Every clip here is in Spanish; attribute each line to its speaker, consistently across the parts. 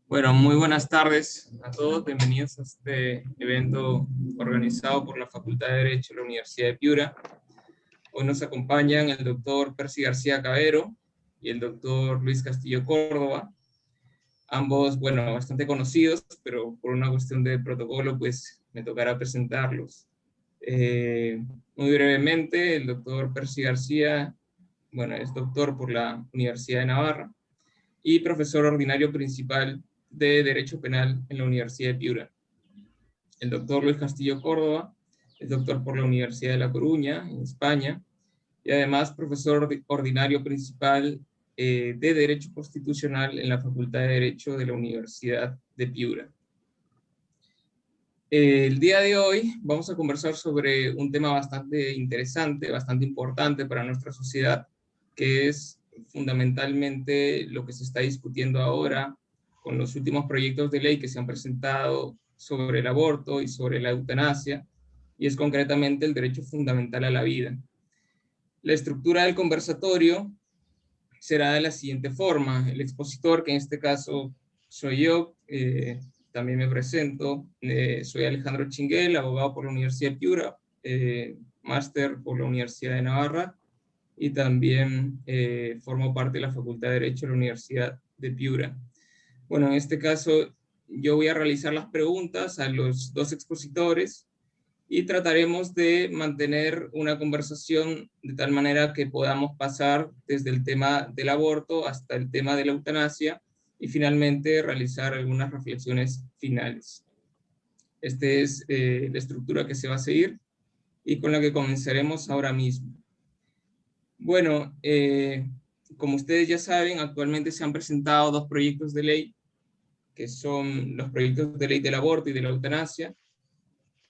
Speaker 1: Bueno, muy buenas tardes a todos. Bienvenidos a este evento organizado por la Facultad de Derecho de la Universidad de Piura. Hoy nos acompañan el doctor Percy García Cabero y el doctor Luis Castillo Córdoba. Ambos, bueno, bastante conocidos, pero por una cuestión de protocolo, pues me tocará presentarlos. Muy brevemente, el doctor Percy García, bueno, es doctor por la Universidad de Navarra y profesor ordinario principal de Derecho Penal en la Universidad de Piura. El doctor Luis Castillo Córdoba es doctor por la Universidad de La Coruña, en España, y además profesor ordinario principal de Derecho Constitucional en la Facultad de Derecho de la Universidad de Piura. El día de hoy vamos a conversar sobre un tema bastante interesante, bastante importante para nuestra sociedad, que es fundamentalmente lo que se está discutiendo ahora con los últimos proyectos de ley que se han presentado sobre el aborto y sobre la eutanasia, y es concretamente el derecho fundamental a la vida. La estructura del conversatorio será de la siguiente forma. El expositor, que en este caso soy yo, también me presento, soy Alejandro Chinguel, abogado por la Universidad de Piura, máster por la Universidad de Navarra, y también formo parte de la Facultad de Derecho de la Universidad de Piura. Bueno, en este caso yo voy a realizar las preguntas a los dos expositores y trataremos de mantener una conversación de tal manera que podamos pasar desde el tema del aborto hasta el tema de la eutanasia y finalmente realizar algunas reflexiones finales. Esta es la estructura que se va a seguir y con la que comenzaremos ahora mismo. Bueno, como ustedes ya saben, actualmente se han presentado dos proyectos de ley, que son los proyectos de ley del aborto y de la eutanasia,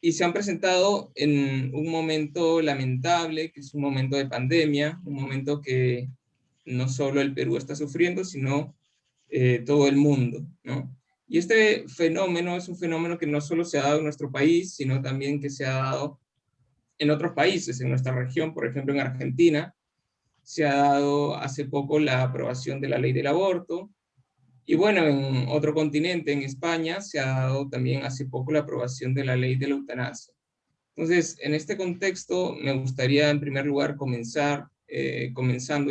Speaker 1: y se han presentado en un momento lamentable, que es un momento de pandemia, un momento que no solo el Perú está sufriendo, sino todo el mundo, ¿no? Y este fenómeno es un fenómeno que no solo se ha dado en nuestro país, sino también que se ha dado en otros países, en nuestra región, por ejemplo en Argentina, se ha dado hace poco la aprobación de la ley del aborto, y bueno, en otro continente, en España, se ha dado también hace poco la aprobación de la ley de la eutanasia. Entonces, en este contexto, me gustaría en primer lugar comenzando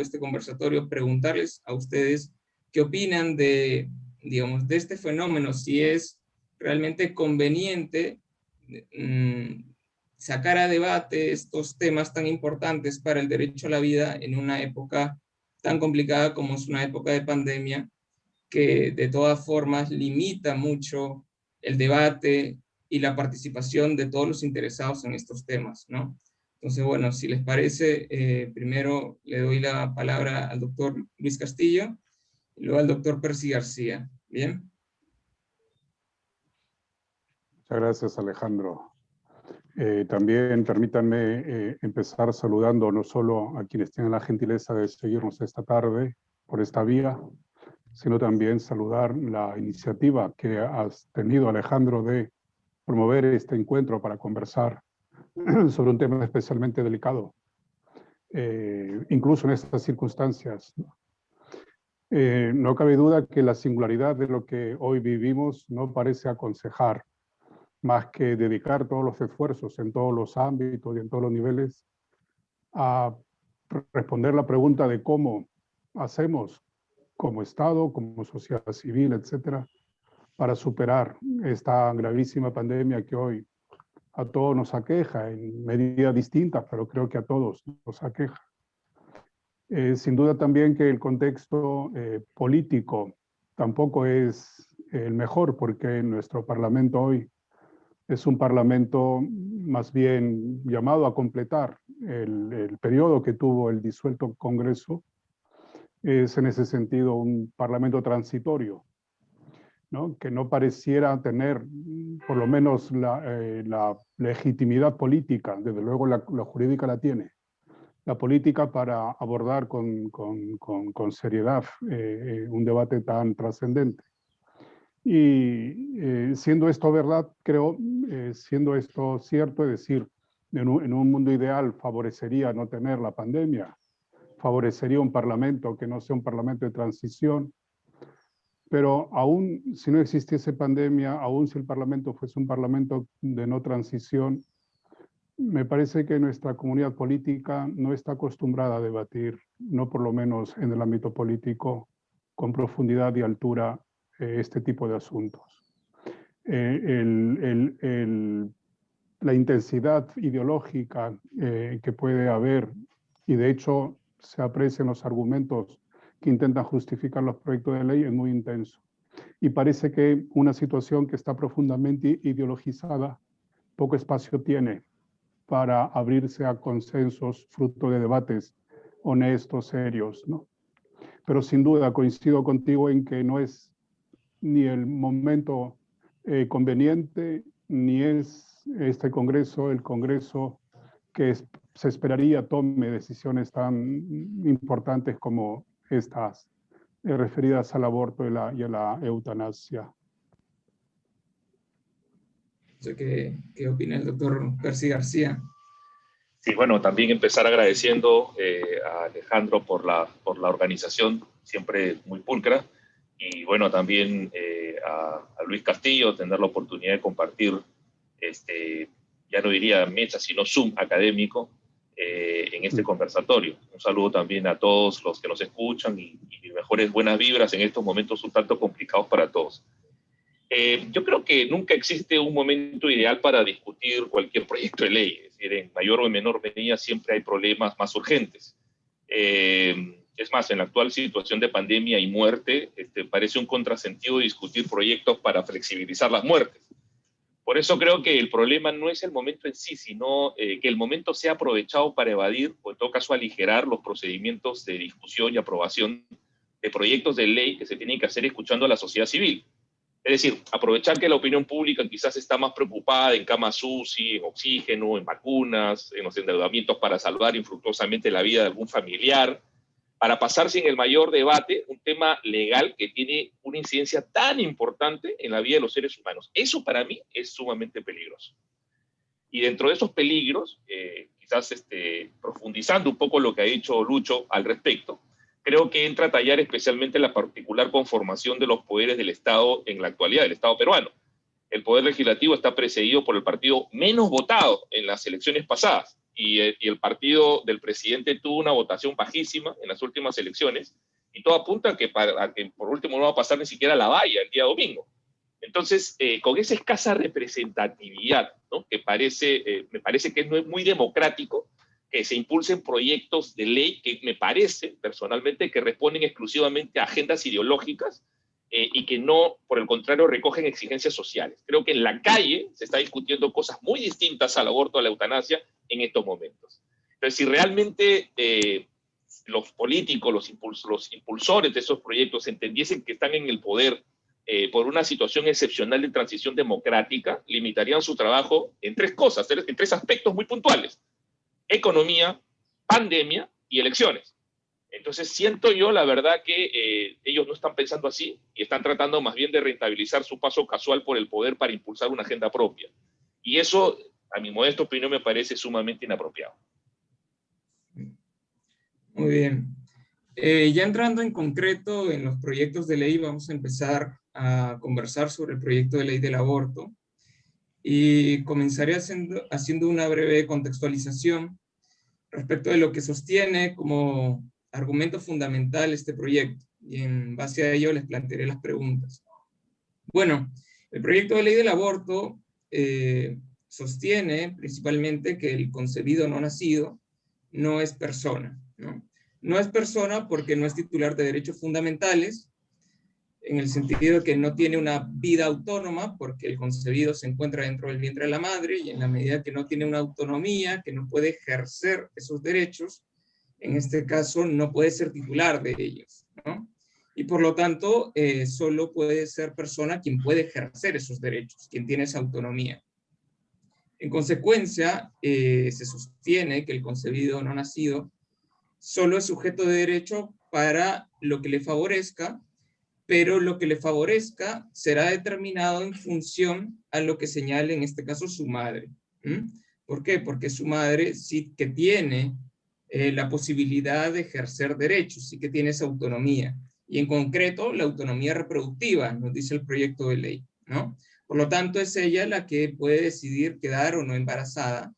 Speaker 1: este conversatorio, preguntarles a ustedes qué opinan de, digamos, de este fenómeno, si es realmente conveniente sacar a debate estos temas tan importantes para el derecho a la vida en una época tan complicada como es una época de pandemia, que de todas formas limita mucho el debate y la participación de todos los interesados en estos temas, ¿no? Entonces, bueno, si les parece, primero le doy la palabra al doctor Luis Castillo y luego al doctor Percy García. ¿Bien?
Speaker 2: Muchas gracias, Alejandro. También permítanme empezar saludando no solo a quienes tienen la gentileza de seguirnos esta tarde por esta vía, sino también saludar la iniciativa que has tenido, Alejandro, de promover este encuentro para conversar sobre un tema especialmente delicado, incluso en estas circunstancias. No cabe duda que la singularidad de lo que hoy vivimos no parece aconsejar más que dedicar todos los esfuerzos en todos los ámbitos y en todos los niveles a responder la pregunta de cómo hacemos como Estado, como sociedad civil, etcétera, para superar esta gravísima pandemia que hoy a todos nos aqueja en medidas distintas, pero creo que a todos nos aqueja. Sin duda también que el contexto político tampoco es el mejor, porque nuestro Parlamento hoy es un Parlamento más bien llamado a completar el periodo que tuvo el disuelto Congreso. Es en ese sentido un Parlamento transitorio, ¿no? Que no pareciera tener por lo menos la legitimidad política, desde luego la jurídica la tiene, la política para abordar con seriedad un debate tan trascendente. Y siendo esto verdad, creo, siendo esto cierto, es decir, en un mundo ideal favorecería no tener la pandemia, favorecería un parlamento que no sea un parlamento de transición, Pero aún si no existiese pandemia, aún si el Parlamento fuese un Parlamento de no transición, me parece que nuestra comunidad política no está acostumbrada a debatir, no por lo menos en el ámbito político, con profundidad y altura este tipo de asuntos. La intensidad ideológica que puede haber, y de hecho se aprecian los argumentos que intentan justificar los proyectos de ley, es muy intenso. Y parece que una situación que está profundamente ideologizada poco espacio tiene para abrirse a consensos fruto de debates honestos, serios, ¿no? Pero sin duda coincido contigo en que no es ni el momento conveniente, ni es este Congreso el Congreso que se esperaría tome decisiones tan importantes como estas referidas al aborto y a la eutanasia.
Speaker 1: ¿Qué opina el doctor Percy García?
Speaker 3: Sí, bueno, también empezar agradeciendo a Alejandro por la organización, siempre muy pulcra, y bueno, también a Luis Castillo, tener la oportunidad de compartir, ya no diría mesa, sino Zoom académico en este conversatorio. Un saludo también a todos los que nos escuchan y mejores buenas vibras en estos momentos un tanto complicados para todos. Yo creo que nunca existe un momento ideal para discutir cualquier proyecto de ley. Es decir, en mayor o en menor medida siempre hay problemas más urgentes. Es más, en la actual situación de pandemia y muerte, parece un contrasentido discutir proyectos para flexibilizar las muertes. Por eso creo que el problema no es el momento en sí, sino que el momento sea aprovechado para evadir o en todo caso aligerar los procedimientos de discusión y aprobación de proyectos de ley que se tienen que hacer escuchando a la sociedad civil. Es decir, aprovechar que la opinión pública quizás está más preocupada en camas UCI, en oxígeno, en vacunas, en los endeudamientos para salvar infructuosamente la vida de algún familiar, para pasar sin el mayor debate un tema legal que tiene una incidencia tan importante en la vida de los seres humanos. Eso para mí es sumamente peligroso. Y dentro de esos peligros, quizás profundizando un poco lo que ha dicho Lucho al respecto, creo que entra a tallar especialmente la particular conformación de los poderes del Estado en la actualidad, del Estado peruano. El poder legislativo está precedido por el partido menos votado en las elecciones pasadas, y el partido del presidente tuvo una votación bajísima en las últimas elecciones, y todo apunta a que por último no va a pasar ni siquiera la valla el día domingo. Entonces, con esa escasa representatividad, ¿no?, que me parece que no es muy democrático que se impulsen proyectos de ley que me parece, personalmente, que responden exclusivamente a agendas ideológicas y que no, por el contrario, recogen exigencias sociales. Creo que en la calle se está discutiendo cosas muy distintas al aborto, a la eutanasia, en estos momentos. Entonces, si realmente los políticos, los impulsores de esos proyectos entendiesen que están en el poder por una situación excepcional de transición democrática, limitarían su trabajo en tres cosas, en tres aspectos muy puntuales: economía, pandemia y elecciones. Entonces siento yo, la verdad, que ellos no están pensando así y están tratando más bien de rentabilizar su paso casual por el poder para impulsar una agenda propia. Y eso, a mi modesta opinión, me parece sumamente inapropiado.
Speaker 1: Muy bien. Ya entrando en concreto en los proyectos de ley, vamos a empezar a conversar sobre el proyecto de ley del aborto. Y comenzaré haciendo una breve contextualización respecto de lo que sostiene como argumento fundamental este proyecto, y en base a ello les plantearé las preguntas. Bueno, el proyecto de ley del aborto sostiene principalmente que el concebido no nacido no es persona, ¿no? No es persona porque no es titular de derechos fundamentales, en el sentido de que no tiene una vida autónoma, porque el concebido se encuentra dentro del vientre de la madre, y en la medida que no tiene una autonomía, que no puede ejercer esos derechos, en este caso no puede ser titular de ellos, ¿no? Y por lo tanto, solo puede ser persona quien puede ejercer esos derechos, quien tiene esa autonomía. En consecuencia, se sostiene que el concebido no nacido solo es sujeto de derecho para lo que le favorezca, pero lo que le favorezca será determinado en función a lo que señale, en este caso, su madre. ¿Por qué? Porque su madre sí que tiene la posibilidad de ejercer derechos, sí que tiene esa autonomía, y en concreto la autonomía reproductiva, nos dice el proyecto de ley, ¿no? Por lo tanto, es ella la que puede decidir quedar o no embarazada,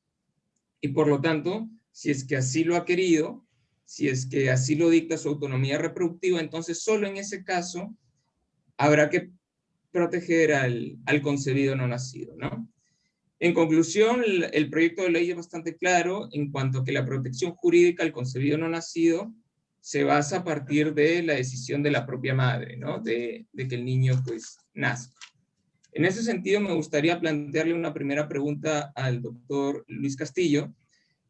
Speaker 1: y por lo tanto, si es que así lo ha querido, si es que así lo dicta su autonomía reproductiva, entonces solo en ese caso habrá que proteger al concebido no nacido, ¿no? En conclusión, el proyecto de ley es bastante claro en cuanto a que la protección jurídica al concebido no nacido se basa a partir de la decisión de la propia madre, ¿no? De que el niño pues nazca. En ese sentido, me gustaría plantearle una primera pregunta al doctor Luis Castillo,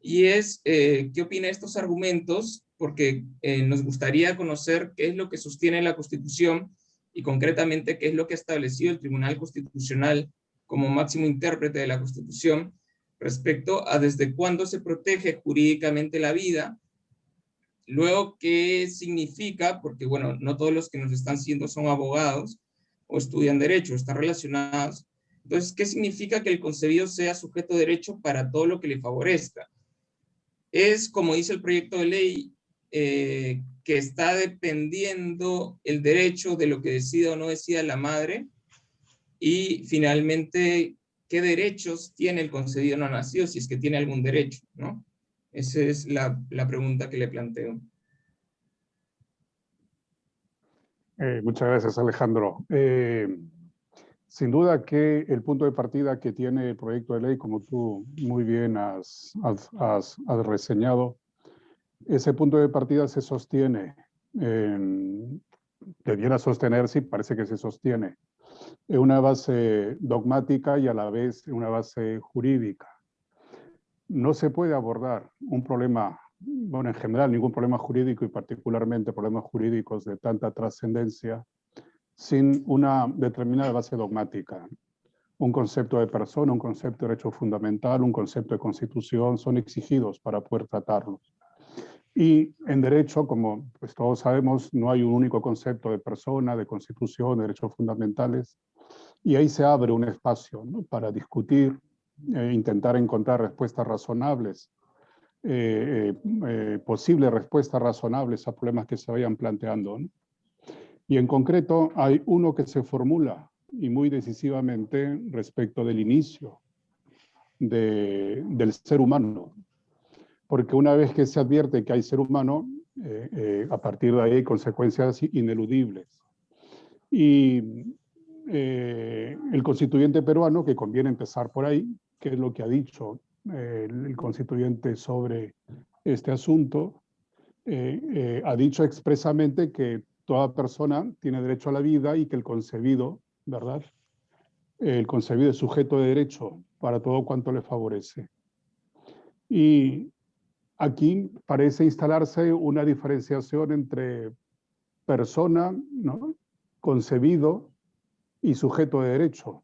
Speaker 1: y es, ¿qué opina de estos argumentos? Porque nos gustaría conocer qué es lo que sostiene la Constitución y concretamente qué es lo que ha establecido el Tribunal Constitucional como máximo intérprete de la Constitución respecto a desde cuándo se protege jurídicamente la vida. Luego, ¿qué significa? Porque, bueno, no todos los que nos están siendo son abogados o estudian derecho, están relacionados. Entonces, ¿qué significa que el concebido sea sujeto de derecho para todo lo que le favorezca? Es, como dice el proyecto de ley, que está dependiendo el derecho de lo que decida o no decida la madre, y finalmente, ¿qué derechos tiene el concebido no nacido, si es que tiene algún derecho, ¿no? Esa es la pregunta que le planteo.
Speaker 2: Muchas gracias, Alejandro. Sin duda que el punto de partida que tiene el proyecto de ley, como tú muy bien has reseñado, ese punto de partida se sostiene, debiera sostenerse y parece que se sostiene, en una base dogmática y a la vez una base jurídica. No se puede abordar un problema, bueno, en general ningún problema jurídico y particularmente problemas jurídicos de tanta trascendencia sin una determinada base dogmática. Un concepto de persona, un concepto de derecho fundamental, un concepto de constitución son exigidos para poder tratarlos. Y en derecho, como pues todos sabemos, no hay un único concepto de persona, de constitución, de derechos fundamentales, y ahí se abre un espacio, ¿no?, para discutir, intentar encontrar respuestas razonables, posibles respuestas razonables a problemas que se vayan planteando, ¿no? Y en concreto hay uno que se formula y muy decisivamente respecto del inicio del ser humano. Porque una vez que se advierte que hay ser humano, a partir de ahí hay consecuencias ineludibles. Y el constituyente peruano, que conviene empezar por ahí, que es lo que ha dicho el constituyente sobre este asunto, ha dicho expresamente que toda persona tiene derecho a la vida y que el concebido, ¿verdad? El concebido es sujeto de derecho para todo cuanto le favorece. Y aquí parece instalarse una diferenciación entre persona, ¿no?, concebido y sujeto de derecho.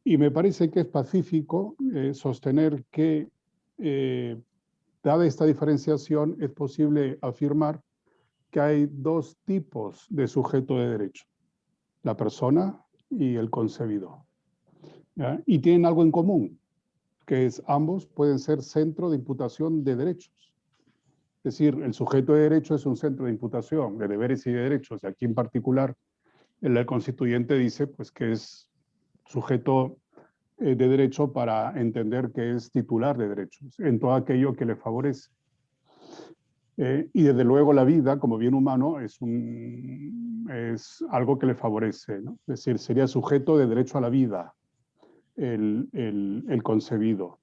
Speaker 2: Y me parece que es pacífico sostener que, dada esta diferenciación, es posible afirmar que hay dos tipos de sujeto de derecho: la persona y el concebido, ¿ya? Y tienen algo en común, que es ambos pueden ser centro de imputación de derechos. Es decir, el sujeto de derecho es un centro de imputación de deberes y de derechos, y aquí en particular el constituyente dice pues, que es sujeto de derecho para entender que es titular de derechos en todo aquello que le favorece. Y desde luego la vida como bien humano es algo que le favorece, ¿no? Es decir, sería sujeto de derecho a la vida el concebido.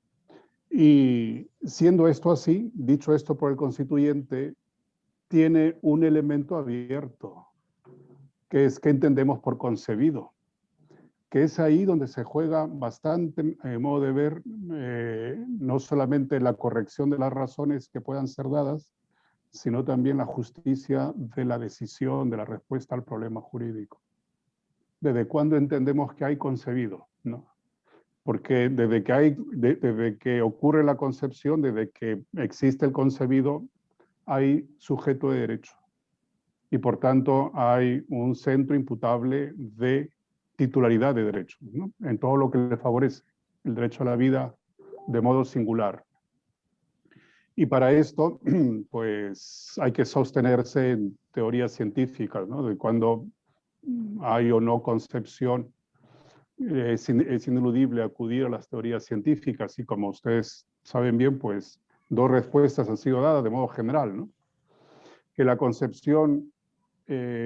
Speaker 2: Y siendo esto así, dicho esto por el constituyente, tiene un elemento abierto, que es qué entendemos por concebido, que es ahí donde se juega bastante, modo de ver, no solamente la corrección de las razones que puedan ser dadas, sino también la justicia de la decisión, de la respuesta al problema jurídico. ¿Desde cuándo entendemos que hay concebido? ¿No? Porque desde que ocurre la concepción, desde que existe el concebido, hay sujeto de derecho. Y por tanto hay un centro imputable de titularidad de derechos, ¿no?, en todo lo que le favorece el derecho a la vida de modo singular. Y para esto, pues hay que sostenerse en teorías científicas, ¿no? De cuando hay o no concepción. Es ineludible acudir a las teorías científicas y como ustedes saben bien, pues dos respuestas han sido dadas de modo general, ¿no? Que la concepción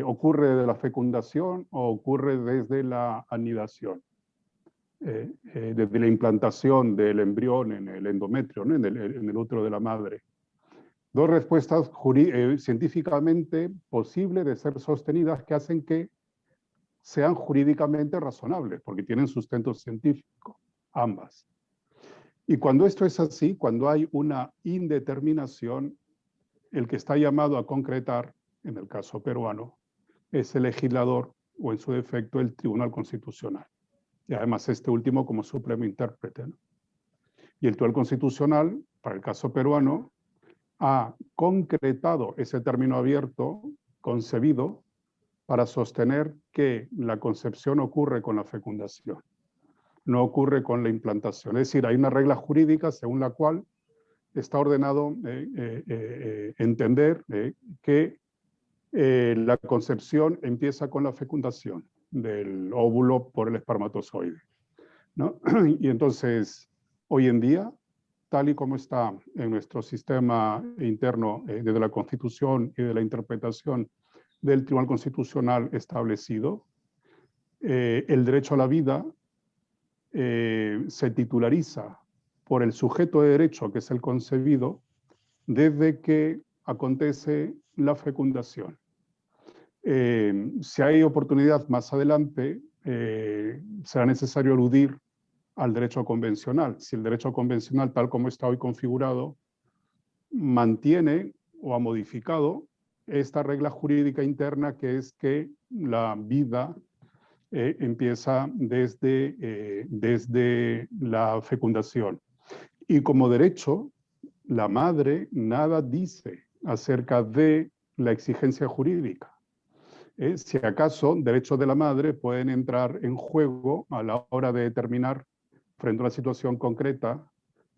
Speaker 2: ocurre desde la fecundación o ocurre desde la anidación, desde la implantación del embrión en el endometrio, ¿no? en el útero de la madre. Dos respuestas científicamente posibles de ser sostenidas que hacen que sean jurídicamente razonables, porque tienen sustento científico, ambas. Y cuando esto es así, cuando hay una indeterminación, el que está llamado a concretar, en el caso peruano, es el legislador o en su defecto el Tribunal Constitucional. Y además este último como supremo intérprete, ¿no? Y el Tribunal Constitucional, para el caso peruano, ha concretado ese término abierto, concebido, para sostener que la concepción ocurre con la fecundación, no ocurre con la implantación. Es decir, hay una regla jurídica según la cual está ordenado entender que la concepción empieza con la fecundación del óvulo por el espermatozoide, ¿no? Y entonces, hoy en día, tal y como está en nuestro sistema interno desde la Constitución y de la interpretación del Tribunal Constitucional establecido, el derecho a la vida se titulariza por el sujeto de derecho, que es el concebido, desde que acontece la fecundación. Si hay oportunidad más adelante, será necesario aludir al derecho convencional. Si el derecho convencional, tal como está hoy configurado, mantiene o ha modificado esta regla jurídica interna, que es que la vida empieza desde la fecundación. Y como derecho, la madre nada dice acerca de la exigencia jurídica. Si acaso derechos de la madre pueden entrar en juego a la hora de determinar, frente a una situación concreta,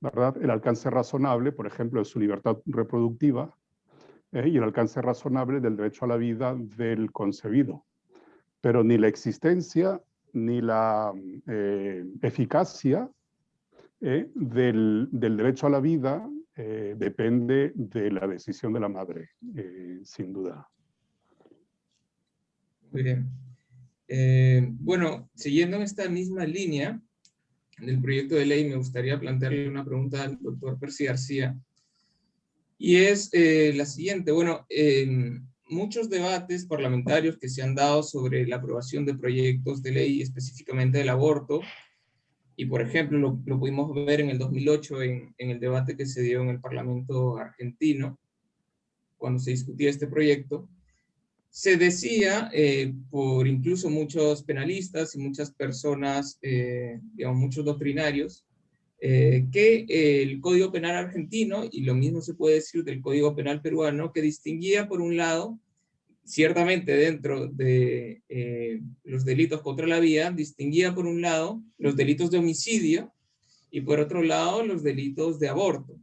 Speaker 2: ¿verdad?, el alcance razonable, por ejemplo, de su libertad reproductiva, y el alcance razonable del derecho a la vida del concebido. Pero ni la existencia ni la eficacia del derecho a la vida depende de la decisión de la madre, sin duda.
Speaker 1: Muy bien. Bueno, siguiendo en esta misma línea del proyecto de ley, me gustaría plantearle una pregunta al doctor Percy García, y es la siguiente. Bueno, muchos debates parlamentarios que se han dado sobre la aprobación de proyectos de ley, específicamente del aborto, y por ejemplo, lo pudimos ver en el 2008 en el debate que se dio en el Parlamento argentino, cuando se discutía este proyecto, se decía por incluso muchos penalistas y muchas personas, digamos, muchos doctrinarios, que el Código Penal argentino, y lo mismo se puede decir del Código Penal peruano, que distinguía por un lado, ciertamente dentro de los delitos contra la vida, distinguía por un lado los delitos de homicidio y por otro lado los delitos de aborto.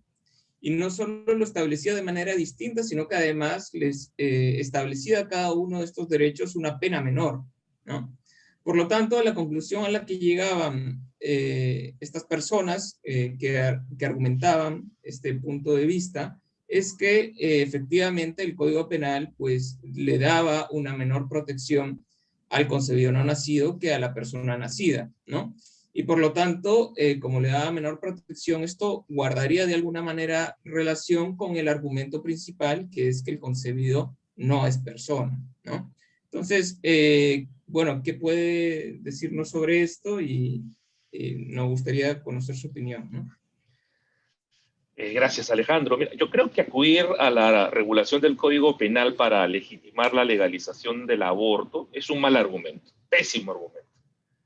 Speaker 1: Y no solo lo establecía de manera distinta, sino que además les establecía a cada uno de estos derechos una pena menor, ¿no? Por lo tanto, la conclusión a la que llegaban estas personas que argumentaban este punto de vista es que efectivamente el Código Penal pues le daba una menor protección al concebido no nacido que a la persona nacida, ¿no? Y por lo tanto, como le daba menor protección, esto guardaría de alguna manera relación con el argumento principal, que es que el concebido no es persona, ¿no? Entonces, bueno, ¿qué puede decirnos sobre esto? Y nos gustaría conocer su opinión, ¿no?
Speaker 3: Gracias, Alejandro. Mira, yo creo que acudir a la regulación del Código Penal para legitimar la legalización del aborto es un mal argumento, pésimo argumento.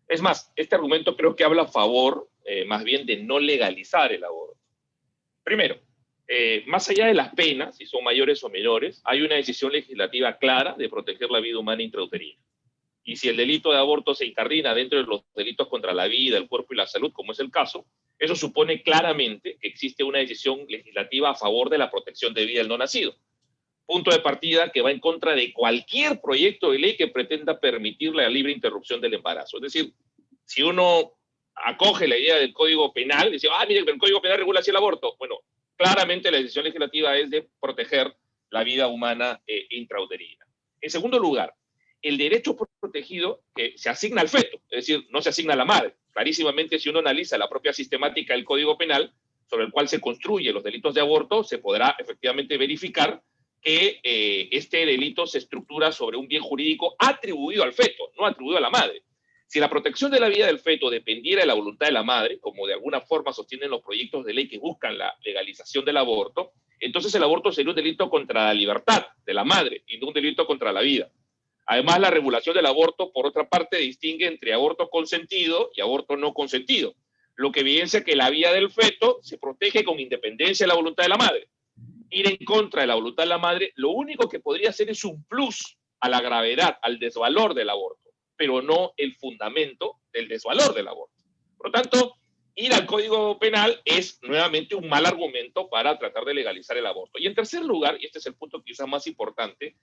Speaker 3: Es más, este argumento creo que habla a favor más bien de no legalizar el aborto. Primero, más allá de las penas, si son mayores o menores, hay una decisión legislativa clara de proteger la vida humana intrauterina. Y si el delito de aborto se incardina dentro de los delitos contra la vida, el cuerpo y la salud, como es el caso, Eso supone claramente que existe una decisión legislativa a favor de la protección de vida del no nacido. Punto de partida que va en contra de cualquier proyecto de ley que pretenda permitir la libre interrupción del embarazo. Es decir, si uno acoge la idea del Código Penal, dice, mire, el Código Penal regula así el aborto. Bueno, claramente la decisión legislativa es de proteger la vida humana intrauterina. En segundo lugar, el derecho protegido que se asigna al feto, es decir, no se asigna a la madre. Clarísimamente, si uno analiza la propia sistemática del Código Penal, sobre el cual se construyen los delitos de aborto, se podrá efectivamente verificar que este delito se estructura sobre un bien jurídico atribuido al feto, no atribuido a la madre. Si la protección de la vida del feto dependiera de la voluntad de la madre, como de alguna forma sostienen los proyectos de ley que buscan la legalización del aborto, entonces el aborto sería un delito contra la libertad de la madre y no un delito contra la vida. Además, la regulación del aborto, por otra parte, distingue entre aborto consentido y aborto no consentido, lo que evidencia que la vida del feto se protege con independencia de la voluntad de la madre. Ir en contra de la voluntad de la madre, lo único que podría hacer es un plus a la gravedad, al desvalor del aborto, pero no el fundamento del desvalor del aborto. Por lo tanto, ir al Código Penal es nuevamente un mal argumento para tratar de legalizar el aborto. Y en tercer lugar, y este es el punto quizás más importante,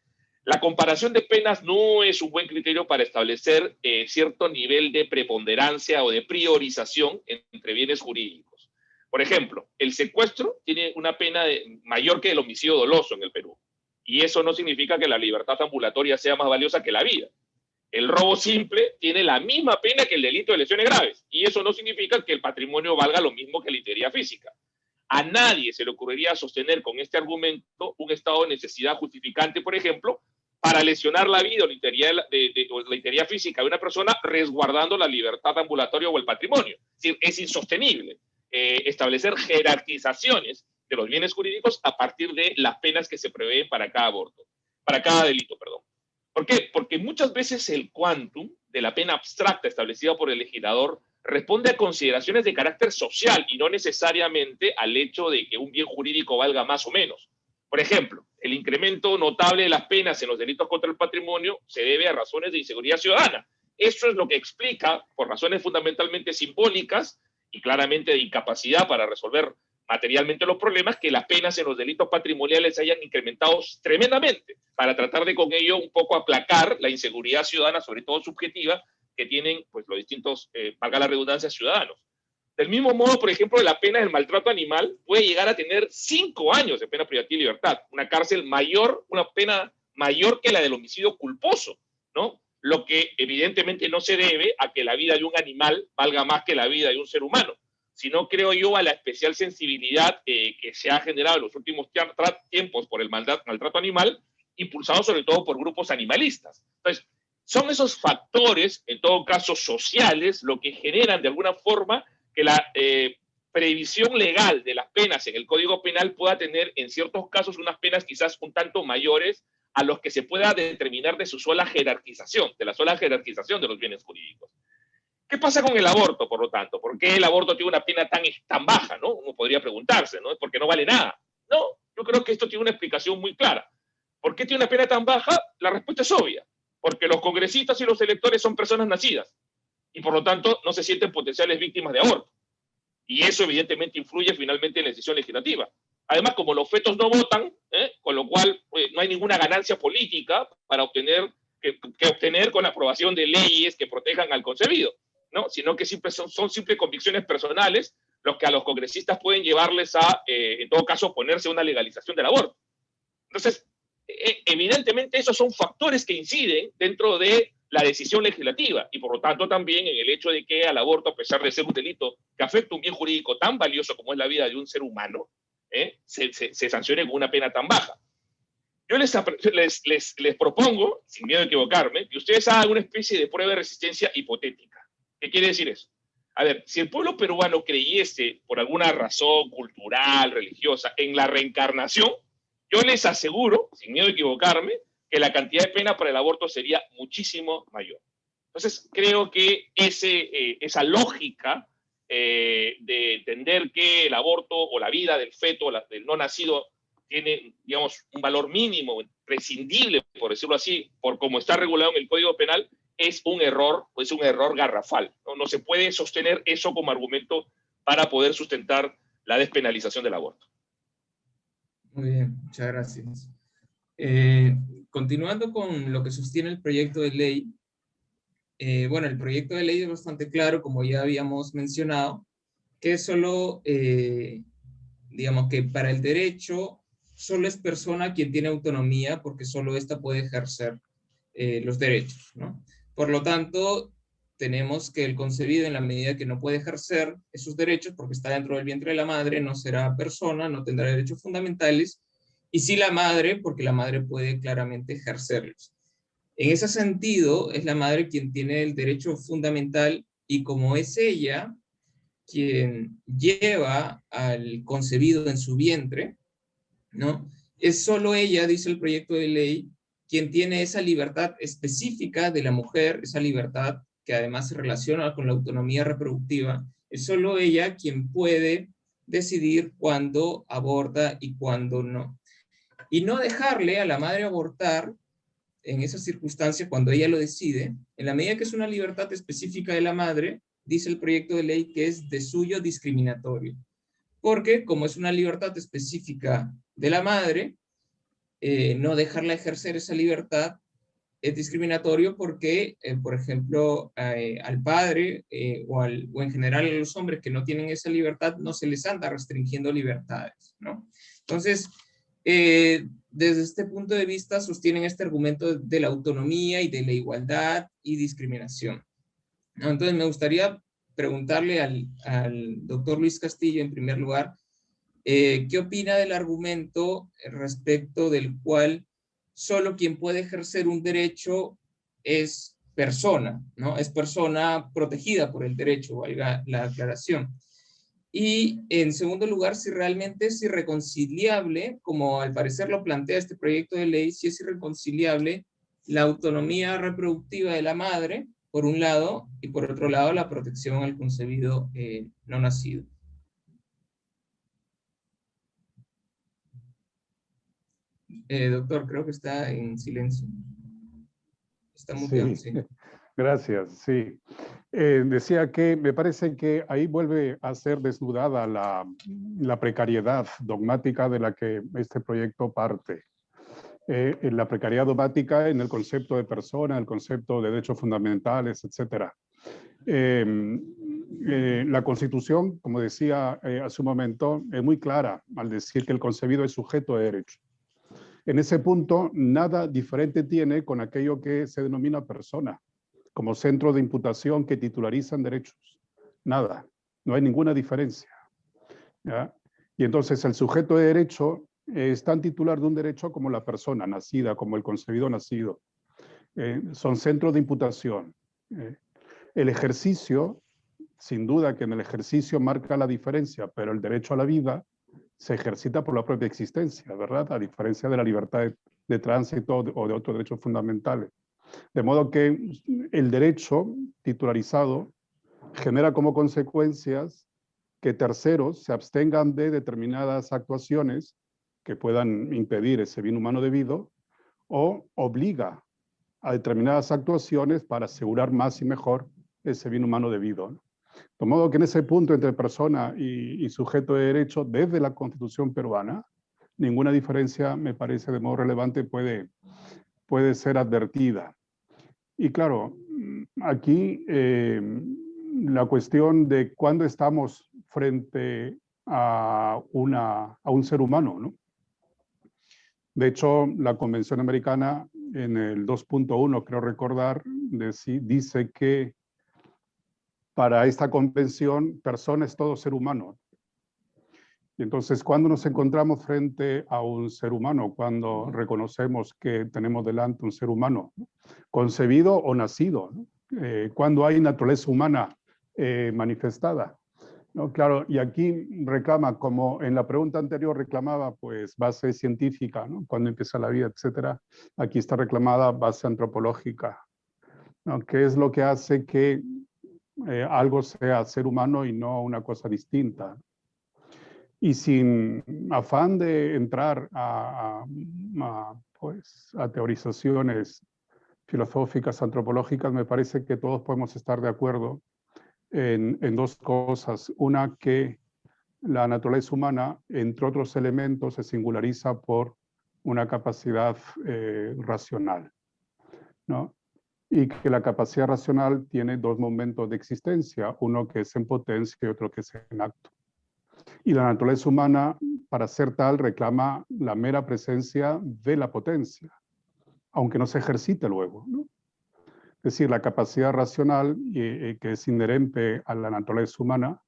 Speaker 3: la comparación de penas no es un buen criterio para establecer cierto nivel de preponderancia o de priorización entre bienes jurídicos. Por ejemplo, el secuestro tiene una pena mayor que el homicidio doloso en el Perú. Y eso no significa que la libertad ambulatoria sea más valiosa que la vida. El robo simple tiene la misma pena que el delito de lesiones graves. Y eso no significa que el patrimonio valga lo mismo que la integridad física. A nadie se le ocurriría sostener con este argumento un estado de necesidad justificante, por ejemplo, para lesionar la vida o la integridad física de una persona resguardando la libertad ambulatoria o el patrimonio. Es decir, es insostenible establecer jerarquizaciones de los bienes jurídicos a partir de las penas que se prevén para cada delito, perdón. ¿Por qué? Porque muchas veces el quantum de la pena abstracta establecida por el legislador responde a consideraciones de carácter social y no necesariamente al hecho de que un bien jurídico valga más o menos. Por ejemplo, el incremento notable de las penas en los delitos contra el patrimonio se debe a razones de inseguridad ciudadana. Eso es lo que explica, por razones fundamentalmente simbólicas y claramente de incapacidad para resolver materialmente los problemas, que las penas en los delitos patrimoniales hayan incrementado tremendamente para tratar de con ello un poco aplacar la inseguridad ciudadana, sobre todo subjetiva, que tienen pues, los distintos, valga la redundancia, ciudadanos. Del mismo modo, por ejemplo, la pena del maltrato animal puede llegar a tener 5 años de pena privativa de libertad, una pena mayor que la del homicidio culposo, ¿no? Lo que evidentemente no se debe a que la vida de un animal valga más que la vida de un ser humano, sino creo yo a la especial sensibilidad que se ha generado en los últimos tiempos por el maltrato animal, impulsado sobre todo por grupos animalistas. Entonces, son esos factores, en todo caso sociales, lo que generan de alguna forma que la previsión legal de las penas en el Código Penal pueda tener en ciertos casos unas penas quizás un tanto mayores a los que se pueda determinar de su sola jerarquización, de la sola jerarquización de los bienes jurídicos. ¿Qué pasa con el aborto, por lo tanto? ¿Por qué el aborto tiene una pena tan baja, ¿no? Uno podría preguntarse, ¿no? ¿Por qué no vale nada? No, yo creo que esto tiene una explicación muy clara. ¿Por qué tiene una pena tan baja? La respuesta es obvia. Porque los congresistas y los electores son personas nacidas y por lo tanto no se sienten potenciales víctimas de aborto. Y eso evidentemente influye finalmente en la decisión legislativa. Además, como los fetos no votan, con lo cual no hay ninguna ganancia política para obtener con la aprobación de leyes que protejan al concebido, ¿no? Sino que son simples convicciones personales los que a los congresistas pueden llevarles a, en todo caso, oponerse a una legalización del aborto. Entonces, evidentemente esos son factores que inciden dentro de la decisión legislativa y por lo tanto también en el hecho de que al aborto, a pesar de ser un delito que afecta un bien jurídico tan valioso como es la vida de un ser humano, se sancione con una pena tan baja. Yo les propongo, sin miedo a equivocarme, que ustedes hagan una especie de prueba de resistencia hipotética. ¿Qué quiere decir eso? A ver, si el pueblo peruano creyese por alguna razón cultural, religiosa, en la reencarnación, yo les aseguro, sin miedo a equivocarme, que la cantidad de pena para el aborto sería muchísimo mayor. Entonces, creo que esa lógica de entender que el aborto o la vida del feto, del no nacido, tiene, digamos, un valor mínimo, prescindible, por decirlo así, por cómo está regulado en el Código Penal, es un error garrafal. No se puede sostener eso como argumento para poder sustentar la despenalización del aborto.
Speaker 1: Muy bien, muchas gracias. Continuando con lo que sostiene el proyecto de ley, bueno, el proyecto de ley es bastante claro, como ya habíamos mencionado, que solo, digamos que para el derecho, solo es persona quien tiene autonomía, porque solo ésta puede ejercer los derechos, ¿no? Por lo tanto, tenemos que el concebido, en la medida que no puede ejercer esos derechos, porque está dentro del vientre de la madre, no será persona, no tendrá derechos fundamentales, y sí la madre, porque la madre puede claramente ejercerlos. En ese sentido, es la madre quien tiene el derecho fundamental, y como es ella quien lleva al concebido en su vientre, ¿no? Es solo ella, dice el proyecto de ley, quien tiene esa libertad específica de la mujer, esa libertad que además se relaciona con la autonomía reproductiva. Es solo ella quien puede decidir cuándo aborta y cuándo no. Y no dejarle a la madre abortar en esas circunstancias cuando ella lo decide, en la medida que es una libertad específica de la madre, dice el proyecto de ley que es de suyo discriminatorio. Porque como es una libertad específica de la madre, no dejarla ejercer esa libertad es discriminatorio porque, por ejemplo, al padre o en general a los hombres que no tienen esa libertad, no se les anda restringiendo libertades, ¿no? Entonces, desde este punto de vista sostienen este argumento de la autonomía y de la igualdad y discriminación, ¿no? Entonces, me gustaría preguntarle al doctor Luis Castillo, en primer lugar, ¿qué opina del argumento respecto del cual solo quien puede ejercer un derecho es persona, ¿no? Es persona protegida por el derecho, valga la aclaración. Y en segundo lugar, si realmente es irreconciliable, como al parecer lo plantea este proyecto de ley, si es irreconciliable la autonomía reproductiva de la madre, por un lado, y por otro lado, la protección al concebido no nacido. Doctor, creo que está en silencio. Está muteado,
Speaker 2: Sí,
Speaker 1: sí.
Speaker 2: gracias, sí. Decía que me parece que ahí vuelve a ser desnudada la precariedad dogmática de la que este proyecto parte. En la precariedad dogmática en el concepto de persona, el concepto de derechos fundamentales, etc. La Constitución, como decía hace un momento, es muy clara al decir que el concebido es sujeto de derecho. En ese punto, nada diferente tiene con aquello que se denomina persona, como centro de imputación que titularizan derechos. Nada, no hay ninguna diferencia, ¿ya? Y entonces el sujeto de derecho es tan titular de un derecho como la persona nacida, como el concebido nacido. Son centros de imputación. El ejercicio, sin duda que en el ejercicio marca la diferencia, pero el derecho a la vida se ejercita por la propia existencia, ¿verdad? A diferencia de la libertad de tránsito o de otros derechos fundamentales. De modo que el derecho titularizado genera como consecuencias que terceros se abstengan de determinadas actuaciones que puedan impedir ese bien humano debido o obliga a determinadas actuaciones para asegurar más y mejor ese bien humano debido, ¿no? De modo que en ese punto entre persona y sujeto de derecho, desde la Constitución peruana, ninguna diferencia, me parece, de modo relevante puede ser advertida. Y claro, aquí la cuestión de cuándo estamos frente a un ser humano, ¿no? De hecho, la Convención Americana en el 2.1, creo recordar, dice que para esta convención, persona es todo ser humano. Y entonces, ¿cuándo nos encontramos frente a un ser humano? Cuando reconocemos que tenemos delante un ser humano, concebido o nacido, ¿no? Cuando hay naturaleza humana manifestada, ¿no? Claro, y aquí reclama, como en la pregunta anterior reclamaba, pues base científica, ¿no? Cuando empieza la vida, etcétera. Aquí está reclamada base antropológica, ¿no? ¿Qué es lo que hace que algo sea ser humano y no una cosa distinta? Y sin afán de entrar pues, a teorizaciones filosóficas, antropológicas, me parece que todos podemos estar de acuerdo en dos cosas. Una, que la naturaleza humana, entre otros elementos, se singulariza por una capacidad racional, ¿no? Y que la capacidad racional tiene dos momentos de existencia, uno que es en potencia y otro que es en acto. Y la naturaleza humana, para ser tal, reclama la mera presencia de la potencia, aunque no se ejercite luego, ¿no? Es decir, la capacidad racional que es inherente a la naturaleza humana,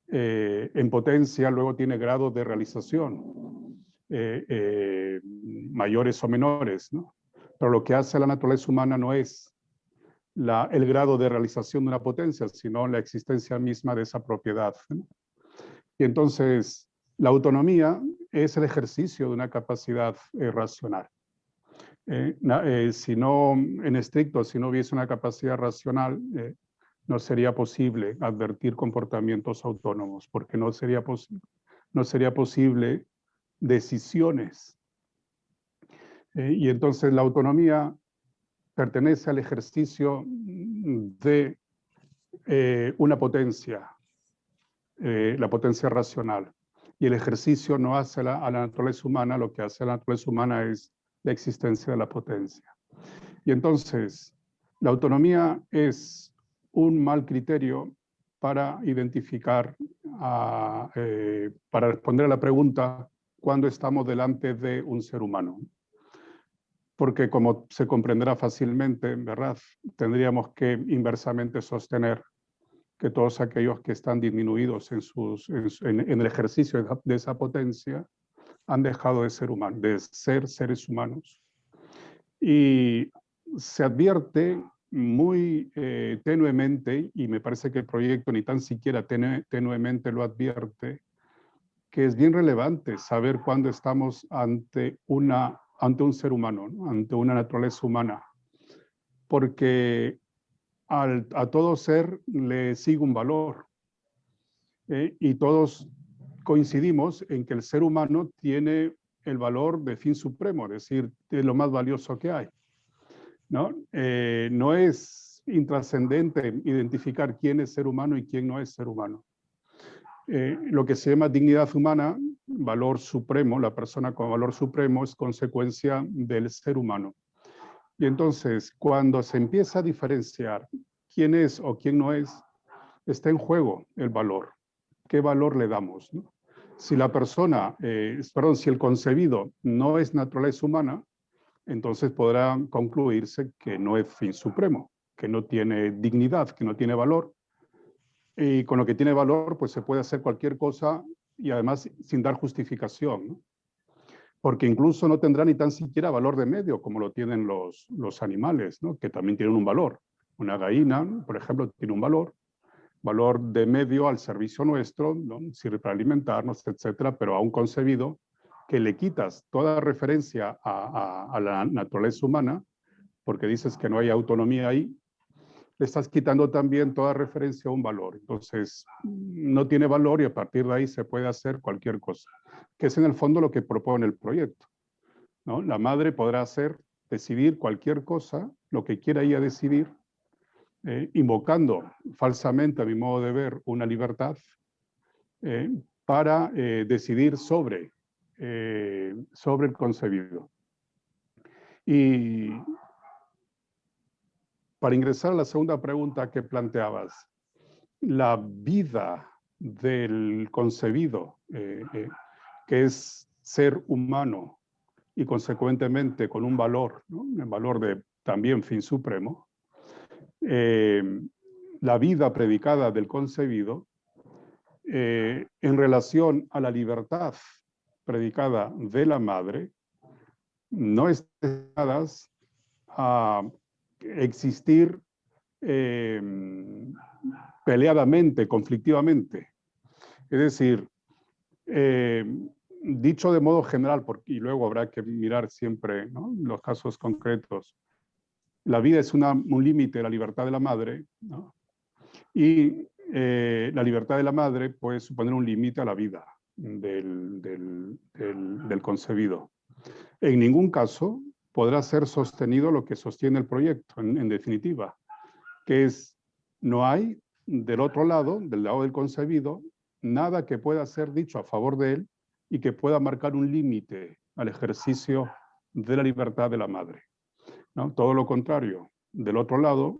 Speaker 2: en potencia luego tiene grados de realización, mayores o menores, ¿no? Pero lo que hace a la naturaleza humana no es el grado de realización de una potencia, sino la existencia misma de esa propiedad, ¿no? Y entonces, la autonomía es el ejercicio de una capacidad racional. Si no, en estricto, si no hubiese una capacidad racional, no sería posible advertir comportamientos autónomos, porque no sería posible decisiones. Y entonces la autonomía pertenece al ejercicio de una potencia, la potencia racional. Y el ejercicio no hace a la naturaleza humana, lo que hace a la naturaleza humana es la existencia de la potencia. Y entonces, la autonomía es un mal criterio para identificar, para responder a la pregunta cuándo estamos delante de un ser humano. Porque como se comprenderá fácilmente, ¿verdad? Tendríamos que inversamente sostener que todos aquellos que están disminuidos en el ejercicio de esa potencia han dejado de ser humanos, de ser seres humanos. Y se advierte muy tenuemente, y me parece que el proyecto ni tan siquiera tenuemente lo advierte, que es bien relevante saber cuándo estamos ante un ser humano, ¿no? Ante una naturaleza humana, porque a todo ser le sigue un valor, y todos coincidimos en que el ser humano tiene el valor de fin supremo, es decir, de lo más valioso que hay, ¿no? No es intrascendente identificar quién es ser humano y quién no es ser humano. Lo que se llama dignidad humana, valor supremo, la persona con valor supremo es consecuencia del ser humano. Y entonces, cuando se empieza a diferenciar quién es o quién no es, está en juego el valor. ¿Qué valor le damos, ¿no? Si la persona, si el concebido no es naturaleza humana, entonces podrá concluirse que no es fin supremo, que no tiene dignidad, que no tiene valor. Y con lo que tiene valor, pues se puede hacer cualquier cosa y además sin dar justificación, ¿no? Porque incluso no tendrá ni tan siquiera valor de medio como lo tienen los animales, ¿no? Que también tienen un valor. Una gallina, por ejemplo, tiene un valor de medio al servicio nuestro, ¿no? Sirve para alimentarnos, etcétera, pero a un concebido que le quitas toda referencia a la naturaleza humana, porque dices que no hay autonomía ahí, le estás quitando también toda referencia a un valor. Entonces, no tiene valor y a partir de ahí se puede hacer cualquier cosa, que es en el fondo lo que propone el proyecto, ¿no? La madre podrá decidir cualquier cosa, lo que quiera ella decidir, invocando falsamente, a mi modo de ver, una libertad para decidir sobre el concebido. Y para ingresar a la segunda pregunta que planteabas, la vida del concebido, que es ser humano y consecuentemente con un valor, ¿no? Un valor de también fin supremo, la vida predicada del concebido en relación a la libertad predicada de la madre, no están destinadas a existir peleadamente, conflictivamente. Es decir, dicho de modo general, y luego habrá que mirar siempre, ¿no?, los casos concretos, la vida es un límite de la libertad de la madre, ¿no? Y la libertad de la madre puede suponer un límite a la vida del concebido. En ningún caso podrá ser sostenido lo que sostiene el proyecto, en definitiva, que es no hay del otro lado, del lado del concebido, nada que pueda ser dicho a favor de él y que pueda marcar un límite al ejercicio de la libertad de la madre, ¿no? Todo lo contrario, del otro lado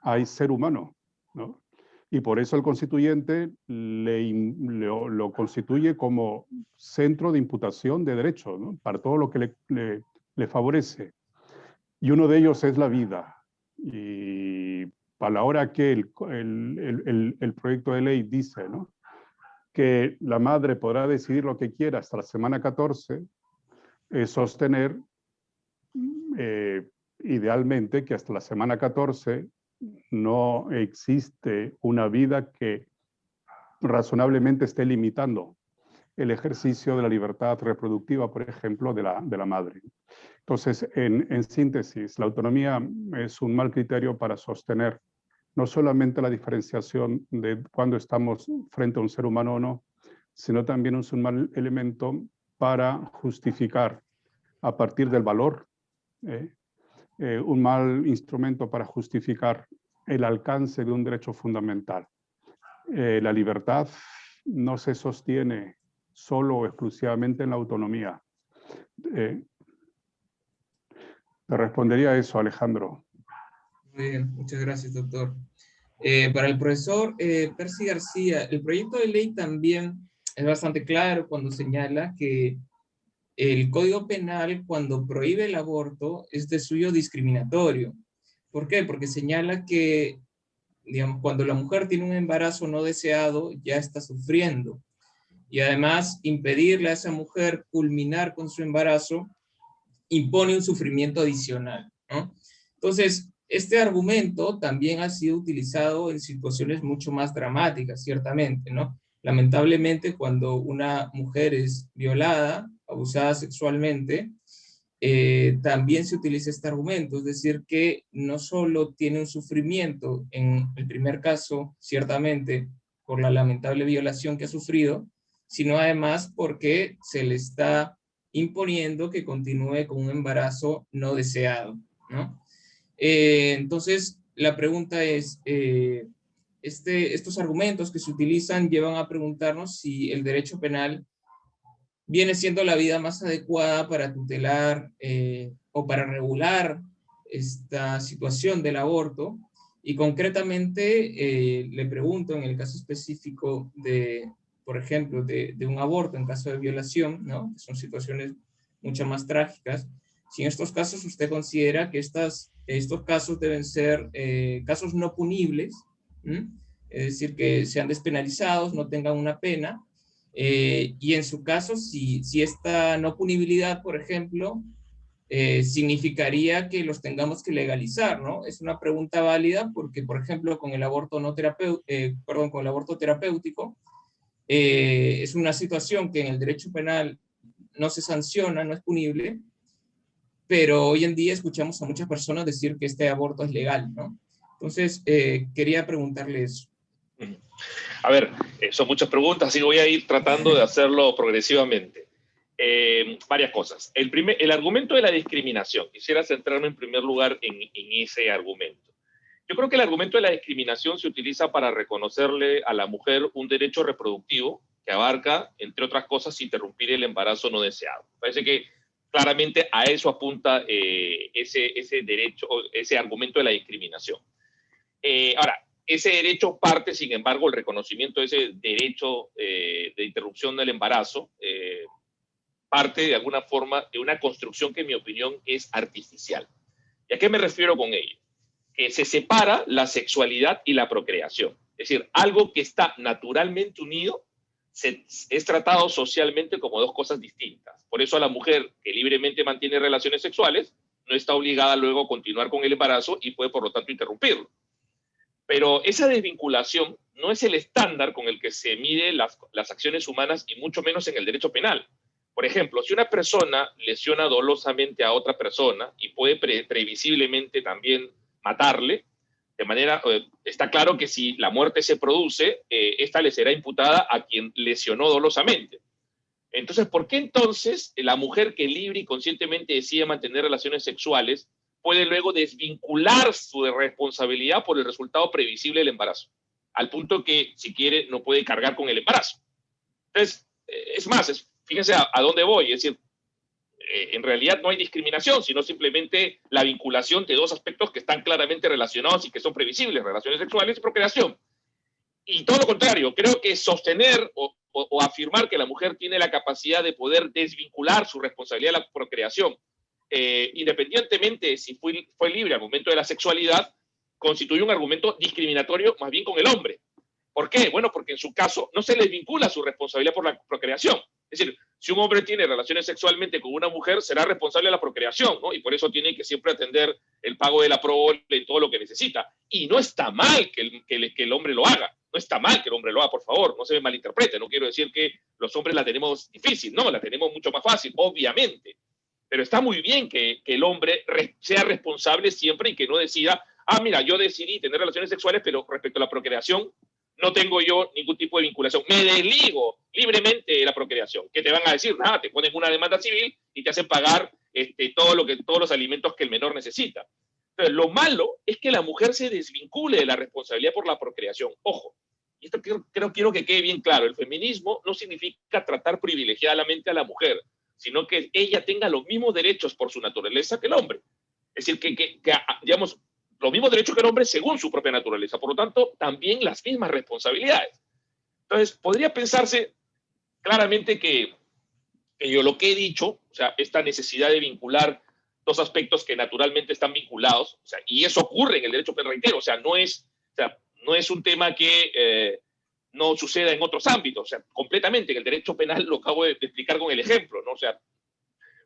Speaker 2: hay ser humano, ¿no? Y por eso el constituyente lo constituye como centro de imputación de derechos, ¿no? Para todo lo que le favorece. Y uno de ellos es la vida. Y a la hora que el proyecto de ley dice, ¿no?, que la madre podrá decidir lo que quiera hasta la semana 14, sostener idealmente que hasta la semana 14 no existe una vida que razonablemente esté limitando el ejercicio de la libertad reproductiva, por ejemplo, de la madre. Entonces, en síntesis, la autonomía es un mal criterio para sostener no solamente la diferenciación de cuando estamos frente a un ser humano o no, sino también es un mal elemento para justificar a partir del valor, un mal instrumento para justificar el alcance de un derecho fundamental. La libertad no se sostiene solo o exclusivamente en la autonomía. Te respondería eso, Alejandro.
Speaker 1: Muy bien, muchas gracias, doctor. Para el profesor Percy García, el proyecto de ley también es bastante claro cuando señala que el Código Penal, cuando prohíbe el aborto, es de suyo discriminatorio. ¿Por qué? Porque señala que, digamos, cuando la mujer tiene un embarazo no deseado, ya está sufriendo. Y además, impedirle a esa mujer culminar con su embarazo impone un sufrimiento adicional, ¿no? Entonces, este argumento también ha sido utilizado en situaciones mucho más dramáticas, ciertamente, ¿no? Lamentablemente, cuando una mujer es violada, abusada sexualmente, también se utiliza este argumento, es decir, que no solo tiene un sufrimiento, en el primer caso, ciertamente, por la lamentable violación que ha sufrido, sino además porque se le está imponiendo que continúe con un embarazo no deseado, ¿no? Entonces, la pregunta es, estos argumentos que se utilizan llevan a preguntarnos si el derecho penal viene siendo la vida más adecuada para tutelar o para regular esta situación del aborto. Y concretamente le pregunto en el caso específico de, por ejemplo, de un aborto en caso de violación, ¿no?, que son situaciones mucho más trágicas, si en estos casos usted considera que estos casos deben ser casos no punibles, ¿m? Es decir, que sean despenalizados, no tengan una pena, y en su caso, si esta no punibilidad, por ejemplo, significaría que los tengamos que legalizar, ¿no? Es una pregunta válida porque, por ejemplo, con el aborto con el aborto terapéutico, es una situación que en el derecho penal no se sanciona, no es punible, pero hoy en día escuchamos a muchas personas decir que este aborto es legal, ¿no? Entonces, quería preguntarle eso.
Speaker 3: A ver, son muchas preguntas, así que voy a ir tratando de hacerlo progresivamente. Varias cosas. El argumento de la discriminación. Quisiera centrarme en primer lugar en ese argumento. Yo creo que el argumento de la discriminación se utiliza para reconocerle a la mujer un derecho reproductivo que abarca, entre otras cosas, interrumpir el embarazo no deseado. Parece que claramente a eso apunta ese derecho, ese argumento de la discriminación. Ahora, ese derecho parte, sin embargo, el reconocimiento de ese derecho de interrupción del embarazo parte de alguna forma de una construcción que en mi opinión es artificial. ¿Y a qué me refiero con ello? Que se separa la sexualidad y la procreación. Es decir, algo que está naturalmente unido es tratado socialmente como dos cosas distintas. Por eso a la mujer que libremente mantiene relaciones sexuales no está obligada luego a continuar con el embarazo y puede, por lo tanto, interrumpirlo. Pero esa desvinculación no es el estándar con el que se mide las acciones humanas y mucho menos en el derecho penal. Por ejemplo, si una persona lesiona dolosamente a otra persona y puede previsiblemente también matarle, de manera, está claro que si la muerte se produce, esta le será imputada a quien lesionó dolosamente. Entonces, ¿por qué entonces la mujer que libre y conscientemente decide mantener relaciones sexuales puede luego desvincular su responsabilidad por el resultado previsible del embarazo? al punto que, si quiere, no puede cargar con el embarazo. Entonces, es más, fíjense a dónde voy, es decir, en realidad no hay discriminación, sino simplemente la vinculación de dos aspectos que están claramente relacionados y que son previsibles, relaciones sexuales y procreación. Y todo lo contrario, creo que sostener o afirmar que la mujer tiene la capacidad de poder desvincular su responsabilidad de la procreación, independientemente de si fue libre al momento de la sexualidad, constituye un argumento discriminatorio más bien con el hombre. ¿Por qué? Bueno, porque en su caso no se le vincula su responsabilidad por la procreación. Es decir, si un hombre tiene relaciones sexualmente con una mujer, será responsable de la procreación, ¿no? Y por eso tiene que siempre atender el pago de la prole y todo lo que necesita. Y no está mal que el hombre lo haga. No está mal que el hombre lo haga, por favor. No se me malinterprete. No quiero decir que los hombres la tenemos difícil. No, la tenemos mucho más fácil, obviamente. Pero está muy bien que el hombre sea responsable siempre y que no decida, mira, yo decidí tener relaciones sexuales, pero respecto a la procreación, no tengo yo ningún tipo de vinculación. Me desligo libremente de la procreación. ¿Qué te van a decir? Nada, te ponen una demanda civil y te hacen pagar todos los alimentos que el menor necesita. Entonces, lo malo es que la mujer se desvincule de la responsabilidad por la procreación. Ojo, y esto quiero que quede bien claro. El feminismo no significa tratar privilegiadamente a la mujer, sino que ella tenga los mismos derechos por su naturaleza que el hombre. Es decir, que digamos, los mismos derechos que el hombre según su propia naturaleza. Por lo tanto, también las mismas responsabilidades. Entonces, podría pensarse claramente que yo lo que he dicho, o sea, esta necesidad de vincular dos aspectos que naturalmente están vinculados, o sea, y eso ocurre en el derecho penal, reitero, o sea, no es un tema que no suceda en otros ámbitos, o sea, completamente, en el derecho penal lo acabo de explicar con el ejemplo, ¿no? O sea,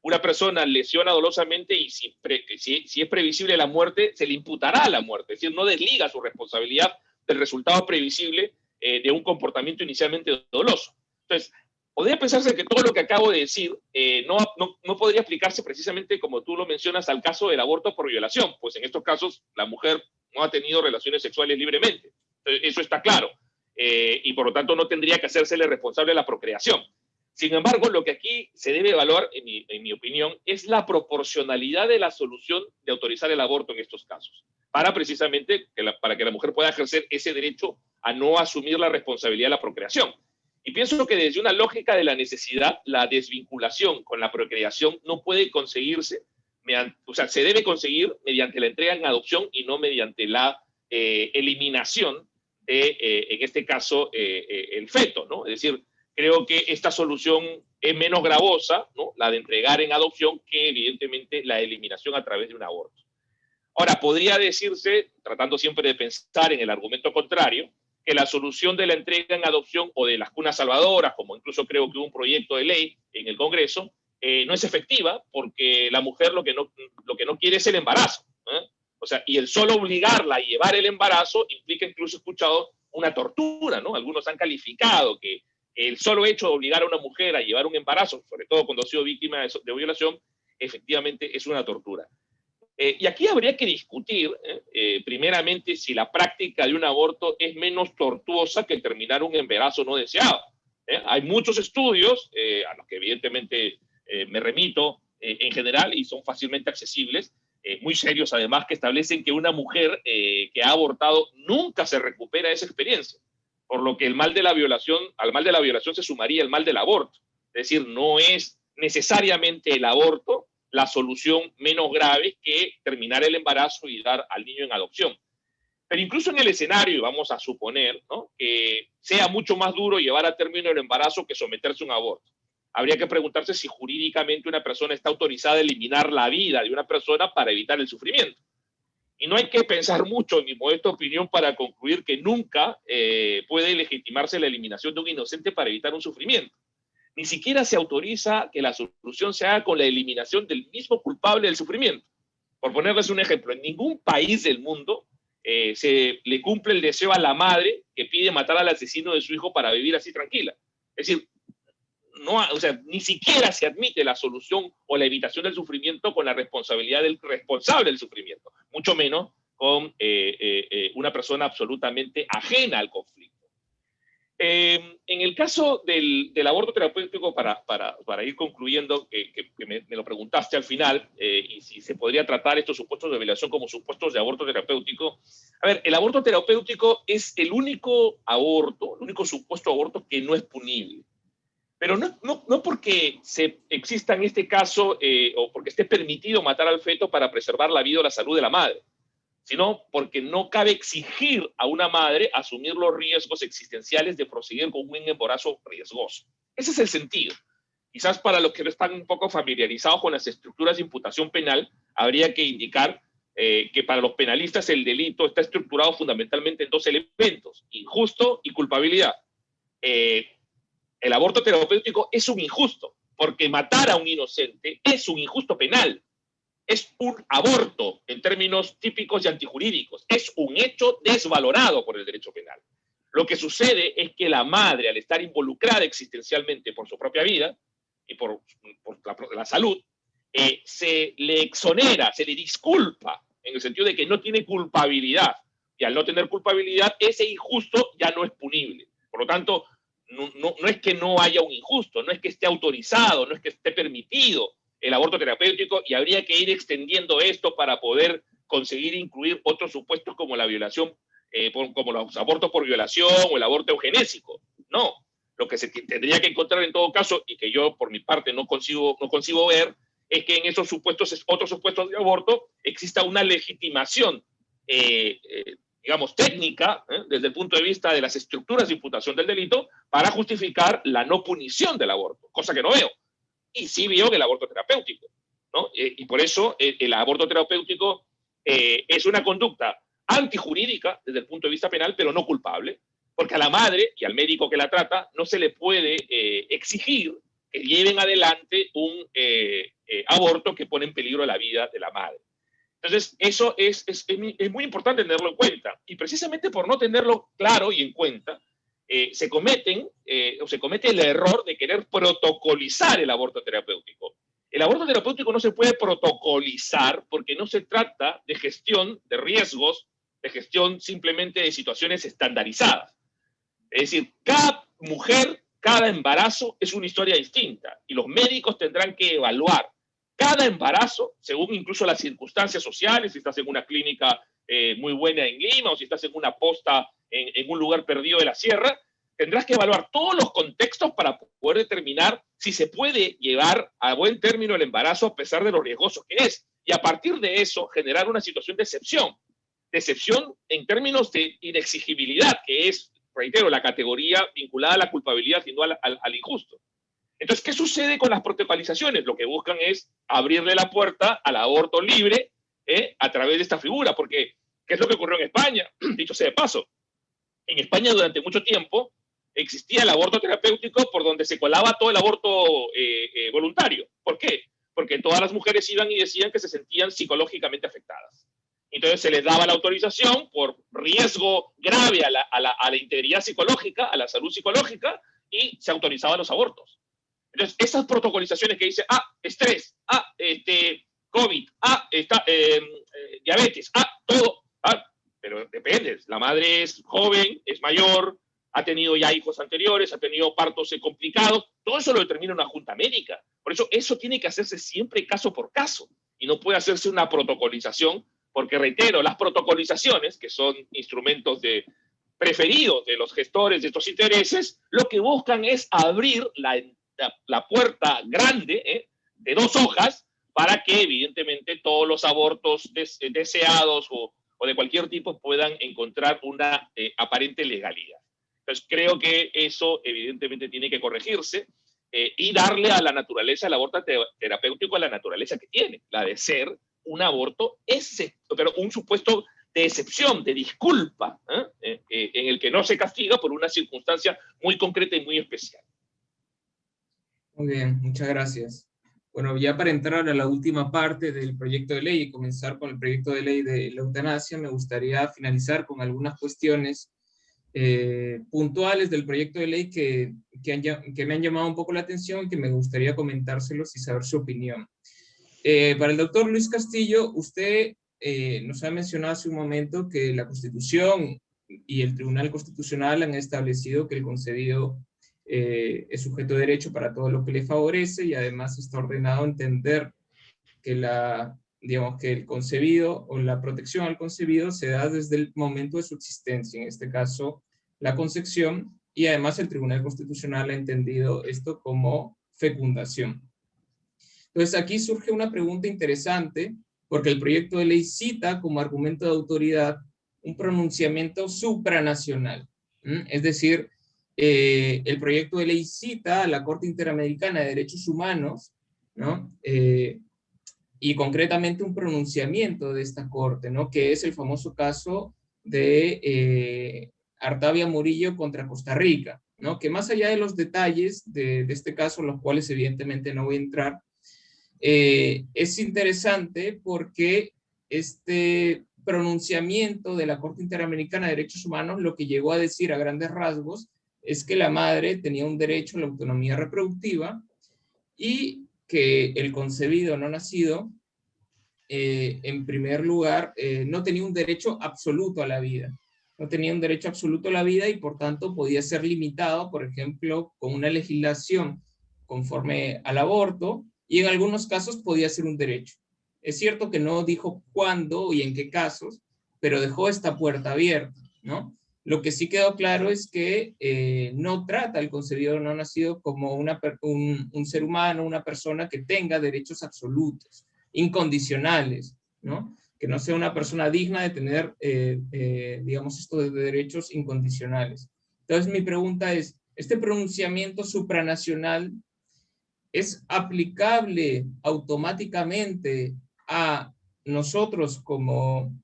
Speaker 3: una persona lesiona dolosamente y si es previsible la muerte, se le imputará la muerte. Es decir, no desliga su responsabilidad del resultado previsible de un comportamiento inicialmente doloso. Entonces, podría pensarse que todo lo que acabo de decir no podría aplicarse precisamente, como tú lo mencionas, al caso del aborto por violación, pues en estos casos la mujer no ha tenido relaciones sexuales libremente. Entonces, eso está claro. Y por lo tanto no tendría que hacérsele responsable de la procreación. Sin embargo, lo que aquí se debe evaluar, en mi opinión, es la proporcionalidad de la solución de autorizar el aborto en estos casos, para precisamente para que la mujer pueda ejercer ese derecho a no asumir la responsabilidad de la procreación. Y pienso que desde una lógica de la necesidad, la desvinculación con la procreación no puede conseguirse, o sea, se debe conseguir mediante la entrega en adopción y no mediante la eliminación de, en este caso, el feto, ¿no? Es decir, creo que esta solución es menos gravosa, ¿no? La de entregar en adopción, que evidentemente la eliminación a través de un aborto. Ahora, podría decirse, tratando siempre de pensar en el argumento contrario, que la solución de la entrega en adopción o de las cunas salvadoras, como incluso creo que hubo un proyecto de ley en el Congreso, no es efectiva porque la mujer lo que no quiere es el embarazo, ¿eh? O sea, y el solo obligarla a llevar el embarazo implica, incluso he escuchado, una tortura, ¿no? Algunos han calificado que el solo hecho de obligar a una mujer a llevar un embarazo, sobre todo cuando ha sido víctima de violación, efectivamente es una tortura. Y aquí habría que discutir, primeramente, si la práctica de un aborto es menos tortuosa que terminar un embarazo no deseado. Hay muchos estudios, a los que evidentemente me remito en general y son fácilmente accesibles, muy serios además, que establecen que una mujer que ha abortado nunca se recupera de esa experiencia. Por lo que al mal de la violación se sumaría el mal del aborto. Es decir, no es necesariamente el aborto la solución menos grave que terminar el embarazo y dar al niño en adopción. Pero incluso en el escenario, vamos a suponer, ¿no?, que sea mucho más duro llevar a término el embarazo que someterse a un aborto. Habría que preguntarse si jurídicamente una persona está autorizada a eliminar la vida de una persona para evitar el sufrimiento. Y no hay que pensar mucho, en mi modesta opinión, para concluir que nunca puede legitimarse la eliminación de un inocente para evitar un sufrimiento. Ni siquiera se autoriza que la solución se haga con la eliminación del mismo culpable del sufrimiento. Por ponerles un ejemplo, en ningún país del mundo se le cumple el deseo a la madre que pide matar al asesino de su hijo para vivir así tranquila. Es decir, no, o sea, ni siquiera se admite la solución o la evitación del sufrimiento con la responsabilidad del responsable del sufrimiento, mucho menos con una persona absolutamente ajena al conflicto. En el caso del aborto terapéutico, para ir concluyendo, que me lo preguntaste al final, y si se podría tratar estos supuestos de violación como supuestos de aborto terapéutico. A ver, el aborto terapéutico es el único aborto, el único supuesto aborto que no es punible. Pero no porque exista en este caso o porque esté permitido matar al feto para preservar la vida o la salud de la madre, sino porque no cabe exigir a una madre asumir los riesgos existenciales de proseguir con un embarazo riesgoso. Ese es el sentido. Quizás para los que no están un poco familiarizados con las estructuras de imputación penal, habría que indicar que para los penalistas el delito está estructurado fundamentalmente en dos elementos: injusto y culpabilidad. El aborto terapéutico es un injusto, porque matar a un inocente es un injusto penal. Es un aborto en términos típicos y antijurídicos. Es un hecho desvalorado por el derecho penal. Lo que sucede es que la madre, al estar involucrada existencialmente por su propia vida y por la salud, se le exonera, se le disculpa, en el sentido de que no tiene culpabilidad. Y al no tener culpabilidad, ese injusto ya no es punible. Por lo tanto, no es que no haya un injusto, no es que esté autorizado, no es que esté permitido el aborto terapéutico, y habría que ir extendiendo esto para poder conseguir incluir otros supuestos como la violación, como los abortos por violación o el aborto eugenésico. No, lo que se tendría que encontrar en todo caso, y que yo por mi parte no consigo ver, es que en esos supuestos, otros supuestos de aborto, exista una legitimación, digamos, técnica, desde el punto de vista de las estructuras de imputación del delito, para justificar la no punición del aborto, cosa que no veo. Y sí veo el aborto terapéutico, ¿no? Y por eso el aborto terapéutico es una conducta antijurídica desde el punto de vista penal, pero no culpable, porque a la madre y al médico que la trata no se le puede exigir que lleven adelante un aborto que pone en peligro la vida de la madre. Entonces, eso es muy importante tenerlo en cuenta. Y precisamente por no tenerlo claro y en cuenta, se comete el error de querer protocolizar el aborto terapéutico. El aborto terapéutico no se puede protocolizar porque no se trata de gestión de riesgos, de gestión simplemente de situaciones estandarizadas. Es decir, cada mujer, cada embarazo es una historia distinta y los médicos tendrán que evaluar cada embarazo según incluso las circunstancias sociales, si estás en una clínica muy buena en Lima o si estás en una posta en un lugar perdido de la sierra. Tendrás que evaluar todos los contextos para poder determinar si se puede llevar a buen término el embarazo a pesar de lo riesgoso que es. Y a partir de eso, generar una situación de excepción. De excepción en términos de inexigibilidad, que es, reitero, la categoría vinculada a la culpabilidad y no al injusto. Entonces, ¿qué sucede con las protocolizaciones? Lo que buscan es abrirle la puerta al aborto libre a través de esta figura, porque ¿qué es lo que ocurrió en España? Dicho sea de paso, en España durante mucho tiempo existía el aborto terapéutico por donde se colaba todo el aborto voluntario. ¿Por qué? Porque todas las mujeres iban y decían que se sentían psicológicamente afectadas. Entonces se les daba la autorización por riesgo grave a la integridad psicológica, a la salud psicológica, y se autorizaban los abortos. Entonces, esas protocolizaciones que dicen, estrés, COVID, diabetes, todo, pero depende, la madre es joven, es mayor, ha tenido ya hijos anteriores, ha tenido partos complicados, todo eso lo determina una junta médica. Por eso tiene que hacerse siempre caso por caso y no puede hacerse una protocolización, porque reitero, las protocolizaciones, que son instrumentos preferidos de los gestores de estos intereses, lo que buscan es abrir la puerta grande de dos hojas para que evidentemente todos los abortos deseados o de cualquier tipo puedan encontrar una aparente legalidad. Entonces creo que eso evidentemente tiene que corregirse y darle a la naturaleza, al aborto terapéutico, a la naturaleza que tiene, la de ser un aborto, pero un supuesto de excepción, de disculpa, en el que no se castiga por una circunstancia muy concreta y muy especial.
Speaker 1: Muy bien, muchas gracias. Bueno, ya para entrar a la última parte del proyecto de ley y comenzar con el proyecto de ley de la eutanasia, me gustaría finalizar con algunas cuestiones puntuales del proyecto de ley que me han llamado un poco la atención y que me gustaría comentárselos y saber su opinión. Para el doctor Luis Castillo, usted nos ha mencionado hace un momento que la Constitución y el Tribunal Constitucional han establecido que el concebido es sujeto de derecho para todo lo que le favorece, y además está ordenado entender que digamos que el concebido o la protección al concebido se da desde el momento de su existencia, en este caso la concepción, y además el Tribunal Constitucional ha entendido esto como fecundación. Entonces aquí surge una pregunta interesante, porque el proyecto de ley cita como argumento de autoridad un pronunciamiento supranacional. Es decir, el proyecto de ley cita a la Corte Interamericana de Derechos Humanos, ¿no? Y concretamente un pronunciamiento de esta Corte, ¿no? Que es el famoso caso de Artavia Murillo contra Costa Rica, ¿no? Que más allá de los detalles de este caso, los cuales evidentemente no voy a entrar, es interesante porque este pronunciamiento de la Corte Interamericana de Derechos Humanos lo que llegó a decir a grandes rasgos es que la madre tenía un derecho a la autonomía reproductiva y que el concebido no nacido, en primer lugar, no tenía un derecho absoluto a la vida. No tenía un derecho absoluto a la vida y por tanto podía ser limitado, por ejemplo, con una legislación conforme al aborto, y en algunos casos podía ser un derecho. Es cierto que no dijo cuándo y en qué casos, pero dejó esta puerta abierta, ¿no? Lo que sí quedó claro es que no trata al concebido no nacido como un ser humano, una persona que tenga derechos absolutos, incondicionales, ¿no? Que no sea una persona digna de tener, digamos, estos derechos incondicionales. Entonces mi pregunta es, ¿este pronunciamiento supranacional es aplicable automáticamente a nosotros como,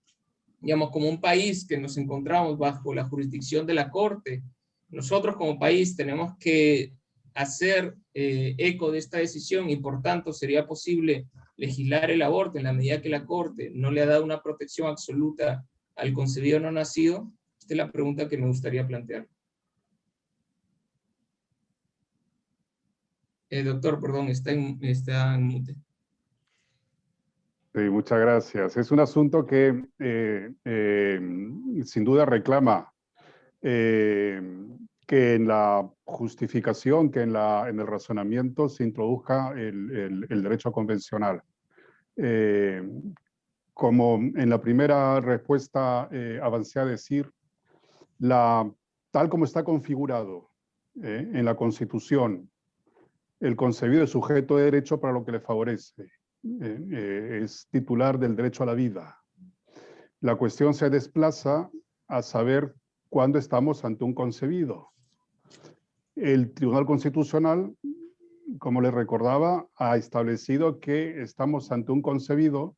Speaker 1: digamos, como un país que nos encontramos bajo la jurisdicción de la Corte? Nosotros como país tenemos que hacer eco de esta decisión y por tanto sería posible legislar el aborto en la medida que la Corte no le ha dado una protección absoluta al concebido no nacido. Esta es la pregunta que me gustaría plantear. Doctor, perdón, está en mute.
Speaker 2: Sí, muchas gracias. Es un asunto que sin duda reclama que en la justificación, que en el razonamiento se introduzca el derecho convencional. Como en la primera respuesta avancé a decir, tal como está configurado en la Constitución, el concebido es sujeto de derecho para lo que le favorece. Es titular del derecho a la vida. La cuestión se desplaza a saber cuándo estamos ante un concebido. El Tribunal Constitucional, como les recordaba, ha establecido que estamos ante un concebido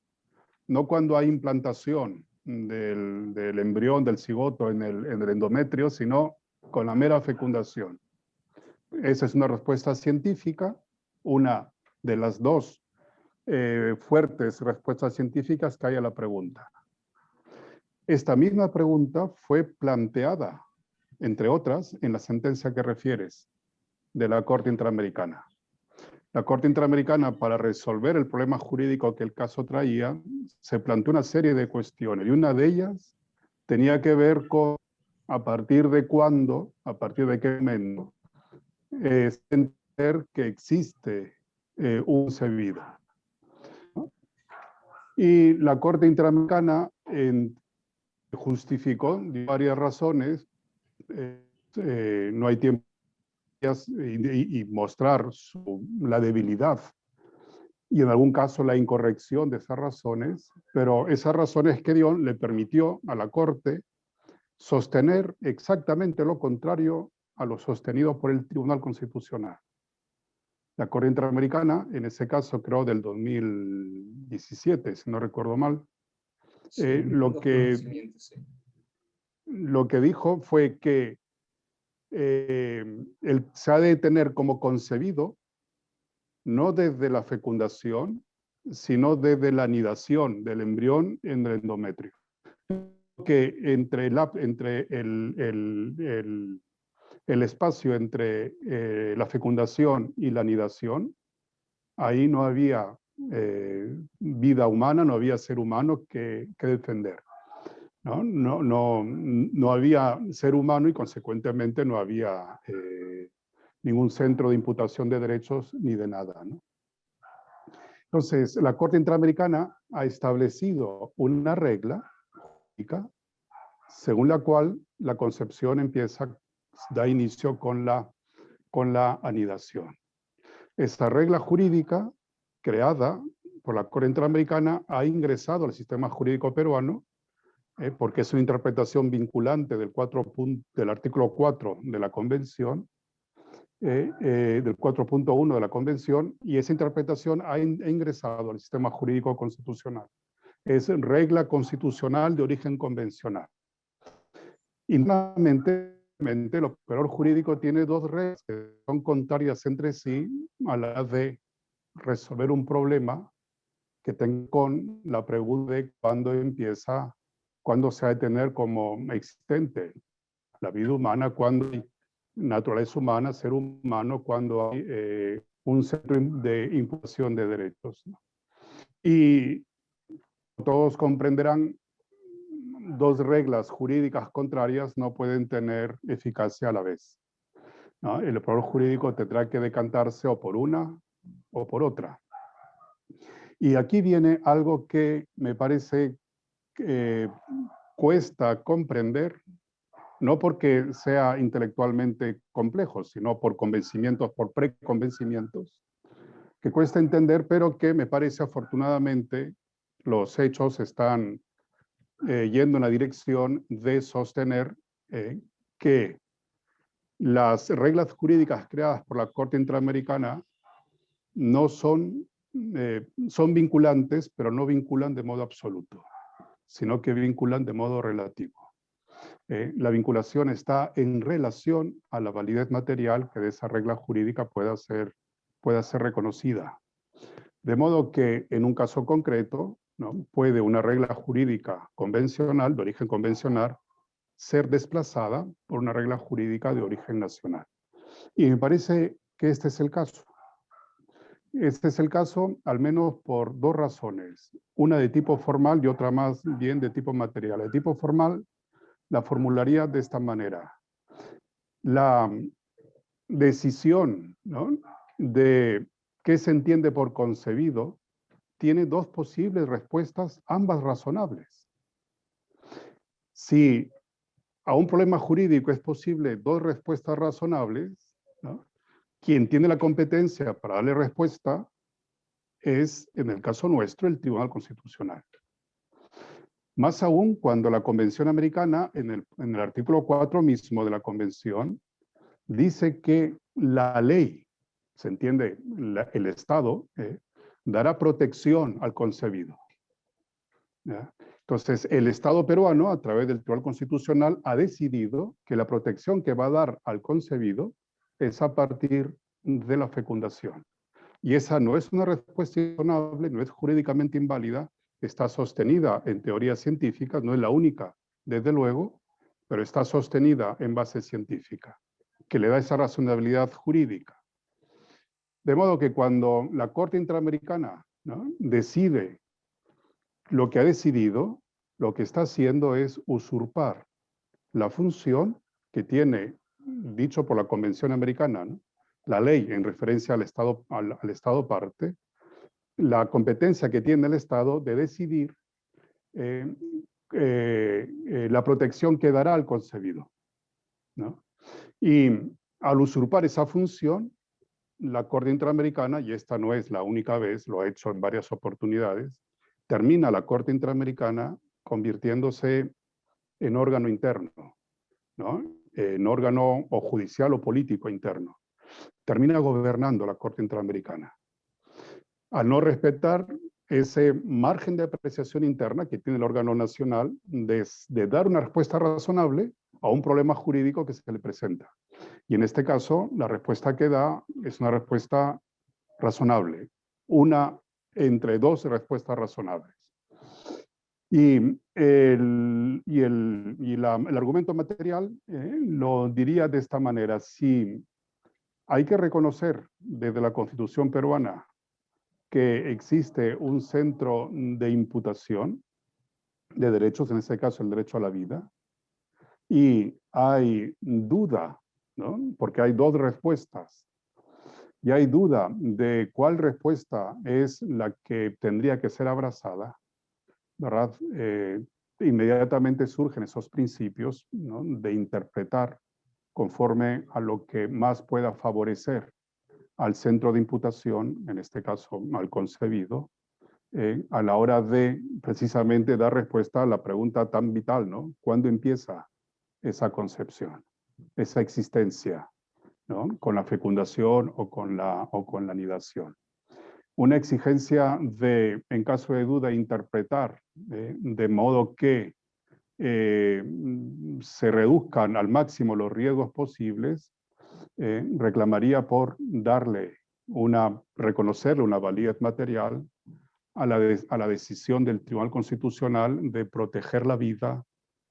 Speaker 2: no cuando hay implantación del embrión, del cigoto en el endometrio, sino con la mera fecundación. Esa es una respuesta científica, una de las dos fuertes respuestas científicas que hay a la pregunta. Esta misma pregunta fue planteada, entre otras, en la sentencia que refieres de la Corte Interamericana. La Corte Interamericana, para resolver el problema jurídico que el caso traía, se planteó una serie de cuestiones y una de ellas tenía que ver con a partir de cuándo, a partir de qué momento, entender que existe un concebido. Y la Corte Interamericana justificó varias razones, no hay tiempo y mostrar la debilidad y en algún caso la incorrección de esas razones, pero esas razones que dio le permitió a la Corte sostener exactamente lo contrario a lo sostenido por el Tribunal Constitucional. La Corte Interamericana, en ese caso creo del 2017, si no recuerdo mal,
Speaker 1: Sí,
Speaker 2: lo que dijo fue que se ha de tener como concebido no desde la fecundación, sino desde la anidación del embrión en el endometrio. Que entre el espacio entre la fecundación y la anidación, ahí no había vida humana, no había ser humano que defender. No había ser humano y consecuentemente no había ningún centro de imputación de derechos ni de nada, ¿no? Entonces, la Corte Interamericana ha establecido una regla jurídica según la cual la concepción da inicio con la anidación. Esta regla jurídica creada por la Corte Interamericana ha ingresado al sistema jurídico peruano porque es una interpretación vinculante del artículo 4 de la Convención, del 4.1 de la Convención, y esa interpretación ha ingresado al sistema jurídico constitucional. Es regla constitucional de origen convencional. Internamente, el operador jurídico tiene dos reglas que son contrarias entre sí a la de resolver un problema que tenga con la pregunta de cuándo se ha de tener como existente la vida humana, cuándo hay naturaleza humana, ser humano, cuando hay un centro de imputación de derechos, ¿no? Y todos comprenderán, dos reglas jurídicas contrarias no pueden tener eficacia a la vez, ¿no? El operador jurídico tendrá que decantarse o por una o por otra. Y aquí viene algo que me parece que cuesta comprender, no porque sea intelectualmente complejo, sino por convencimientos, por preconvencimientos, que cuesta entender, pero que me parece afortunadamente los hechos están yendo en la dirección de sostener que las reglas jurídicas creadas por la Corte Interamericana no son vinculantes, pero no vinculan de modo absoluto, sino que vinculan de modo relativo. La vinculación está en relación a la validez material que de esa regla jurídica pueda ser reconocida. De modo que en un caso concreto, ¿no?, puede una regla jurídica convencional, de origen convencional, ser desplazada por una regla jurídica de origen nacional. Y me parece que este es el caso. Este es el caso al menos por dos razones. Una de tipo formal y otra más bien de tipo material. De tipo formal la formularía de esta manera. La decisión, ¿no?, de qué se entiende por concebido tiene dos posibles respuestas, ambas razonables. Si a un problema jurídico es posible dos respuestas razonables, ¿no?, quien tiene la competencia para darle respuesta es, en el caso nuestro, el Tribunal Constitucional. Más aún cuando la Convención Americana, en el artículo 4 mismo de la Convención, dice que la ley, se entiende, el Estado, dará protección al concebido, ¿ya? Entonces, el Estado peruano, a través del Tribunal Constitucional, ha decidido que la protección que va a dar al concebido es a partir de la fecundación. Y esa no es una respuesta razonable, no es jurídicamente inválida, está sostenida en teorías científicas, no es la única, desde luego, pero está sostenida en base científica, que le da esa razonabilidad jurídica. De modo que cuando la Corte Interamericana, ¿no?, decide lo que ha decidido, lo que está haciendo es usurpar la función que tiene, dicho por la Convención Americana, ¿no?, la ley en referencia al Estado parte, la competencia que tiene el Estado de decidir la protección que dará al concebido, ¿no? Y al usurpar esa función, la Corte Interamericana, y esta no es la única vez, lo ha hecho en varias oportunidades, termina la Corte Interamericana convirtiéndose en órgano interno, ¿no?, en órgano o judicial o político interno. Termina gobernando la Corte Interamericana. Al no respetar ese margen de apreciación interna que tiene el órgano nacional de dar una respuesta razonable a un problema jurídico que se le presenta. Y en este caso, la respuesta que da es una respuesta razonable, una entre dos respuestas razonables. Y el argumento material lo diría de esta manera: si hay que reconocer desde la Constitución peruana que existe un centro de imputación, de derechos, en este caso el derecho a la vida, y hay duda, ¿no? Porque hay dos respuestas, y hay duda de cuál respuesta es la que tendría que ser abrazada, ¿verdad? Inmediatamente surgen esos principios, ¿no? De interpretar conforme a lo que más pueda favorecer al centro de imputación, en este caso al concebido, a la hora de precisamente dar respuesta a la pregunta tan vital, ¿no? ¿Cuándo empieza esa concepción, esa existencia, ¿no? Con la fecundación o con la nidación? Una exigencia de, en caso de duda, interpretar de modo que se reduzcan al máximo los riesgos posibles, reclamaría por reconocerle una validez material a la decisión del Tribunal Constitucional de proteger la vida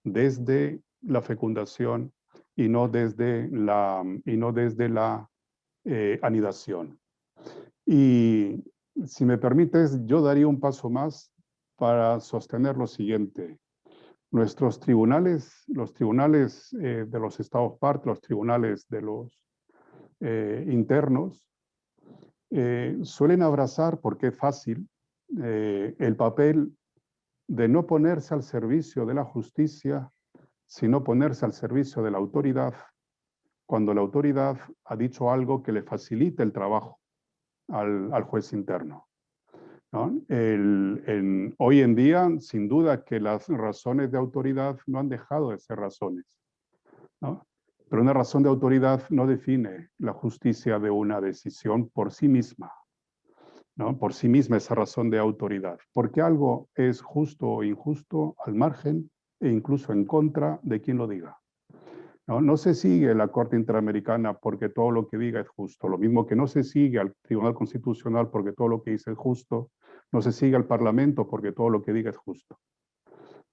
Speaker 2: desde la fecundación y no desde la anidación. Y si me permites, yo daría un paso más para sostener lo siguiente. Nuestros tribunales, los tribunales de los estados partes, los tribunales de los internos, suelen abrazar, porque es fácil, el papel de no ponerse al servicio de la justicia, sino ponerse al servicio de la autoridad, cuando la autoridad ha dicho algo que le facilite el trabajo al juez interno, ¿no? Hoy en día, sin duda que las razones de autoridad no han dejado de ser razones, ¿no? Pero una razón de autoridad no define la justicia de una decisión por sí misma, ¿no? Por sí misma esa razón de autoridad, porque algo es justo o injusto al margen e incluso en contra de quien lo diga. No se sigue la Corte Interamericana porque todo lo que diga es justo, lo mismo que no se sigue al Tribunal Constitucional porque todo lo que dice es justo, no se sigue al Parlamento porque todo lo que diga es justo,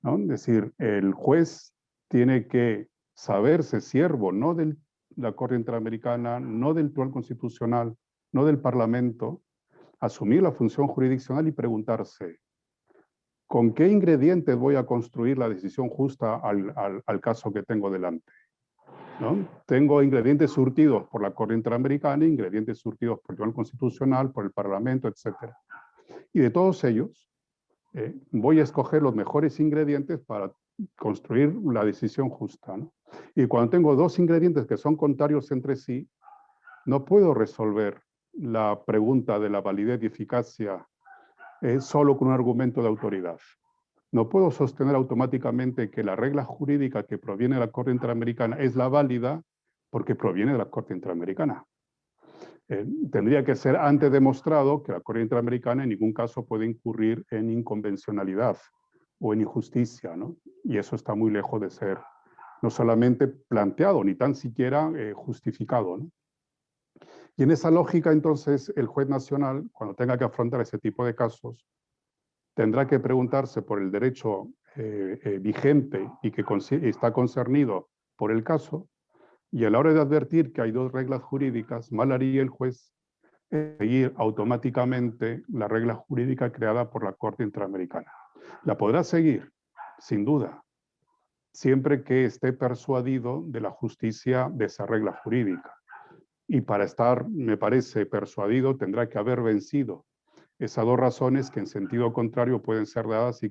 Speaker 2: ¿no? Es decir, el juez tiene que saberse siervo no de la Corte Interamericana, no del Tribunal Constitucional, no del Parlamento, asumir la función jurisdiccional y preguntarse, ¿con qué ingredientes voy a construir la decisión justa al caso que tengo delante? ¿No? Tengo ingredientes surtidos por la Corte Interamericana, ingredientes surtidos por el Tribunal Constitucional, por el Parlamento, etc. Y de todos ellos, voy a escoger los mejores ingredientes para construir la decisión justa, ¿no? Y cuando tengo dos ingredientes que son contrarios entre sí, no puedo resolver la pregunta de la validez y eficacia solo con un argumento de autoridad. No puedo sostener automáticamente que la regla jurídica que proviene de la Corte Interamericana es la válida porque proviene de la Corte Interamericana. Tendría que ser antes demostrado que la Corte Interamericana en ningún caso puede incurrir en inconvencionalidad o en injusticia, ¿no? Y eso está muy lejos de ser no solamente planteado, ni tan siquiera justificado, ¿no? Y en esa lógica, entonces, el juez nacional, cuando tenga que afrontar ese tipo de casos, tendrá que preguntarse por el derecho vigente y que está concernido por el caso, y a la hora de advertir que hay dos reglas jurídicas, mal haría el juez seguir automáticamente la regla jurídica creada por la Corte Interamericana. La podrá seguir, sin duda, siempre que esté persuadido de la justicia de esa regla jurídica. Y para estar, me parece, persuadido, tendrá que haber vencido esas dos razones que en sentido contrario pueden ser dadas y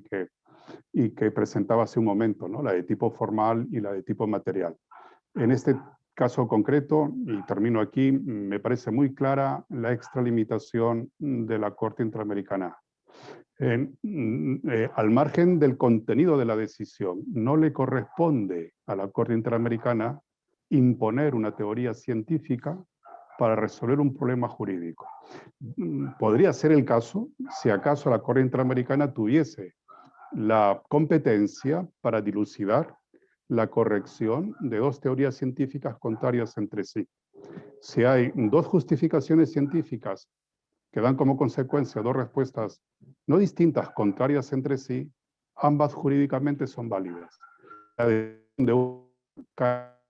Speaker 2: que presentaba hace un momento, ¿no? La de tipo formal y la de tipo material. En este caso concreto, y termino aquí, me parece muy clara la extralimitación de la Corte Interamericana. Al margen del contenido de la decisión, no le corresponde a la Corte Interamericana imponer una teoría científica para resolver un problema jurídico. Podría ser el caso si acaso la Corte Interamericana tuviese la competencia para dilucidar la corrección de dos teorías científicas contrarias entre sí. Si hay dos justificaciones científicas que dan como consecuencia dos respuestas no distintas, contrarias entre sí, ambas jurídicamente son válidas.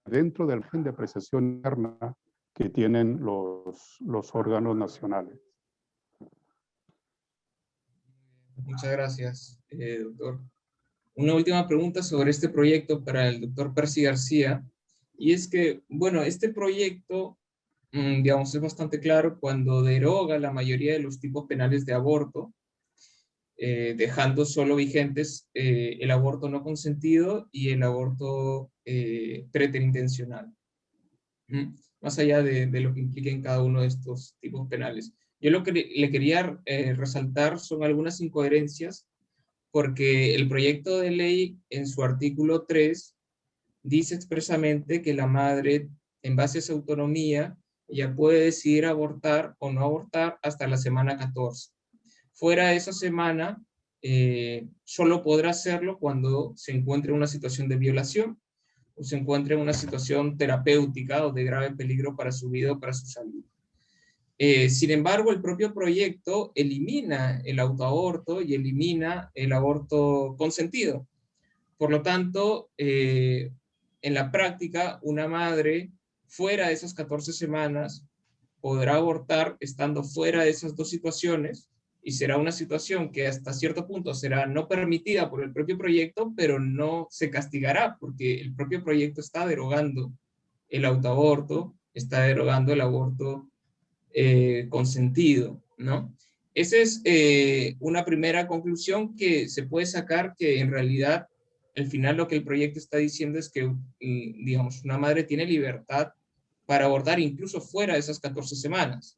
Speaker 2: Dentro del régimen de apreciación interna que tienen los órganos nacionales.
Speaker 1: Muchas gracias, doctor. Una última pregunta sobre este proyecto para el doctor Percy García, y es que, bueno, este proyecto, digamos, es bastante claro cuando deroga la mayoría de los tipos penales de aborto, dejando solo vigentes el aborto no consentido y el aborto preterintencional, más allá de lo que implica en cada uno de estos tipos penales. Yo lo que le quería resaltar son algunas incoherencias, porque el proyecto de ley en su artículo 3 dice expresamente que la madre, en base a su autonomía, ya puede decidir abortar o no abortar hasta la semana 14. Fuera de esa semana, solo podrá hacerlo cuando se encuentre en una situación de violación o se encuentre en una situación terapéutica o de grave peligro para su vida o para su salud. Sin embargo, el propio proyecto elimina el autoaborto y elimina el aborto consentido. Por lo tanto, en la práctica, una madre fuera de esas 14 semanas podrá abortar estando fuera de esas dos situaciones, y será una situación que hasta cierto punto será no permitida por el propio proyecto, pero no se castigará porque el propio proyecto está derogando el autoaborto, está derogando el aborto consentido, ¿no? Esa es una primera conclusión que se puede sacar, que en realidad al final lo que el proyecto está diciendo es que, digamos, una madre tiene libertad para abortar incluso fuera de esas 14 semanas.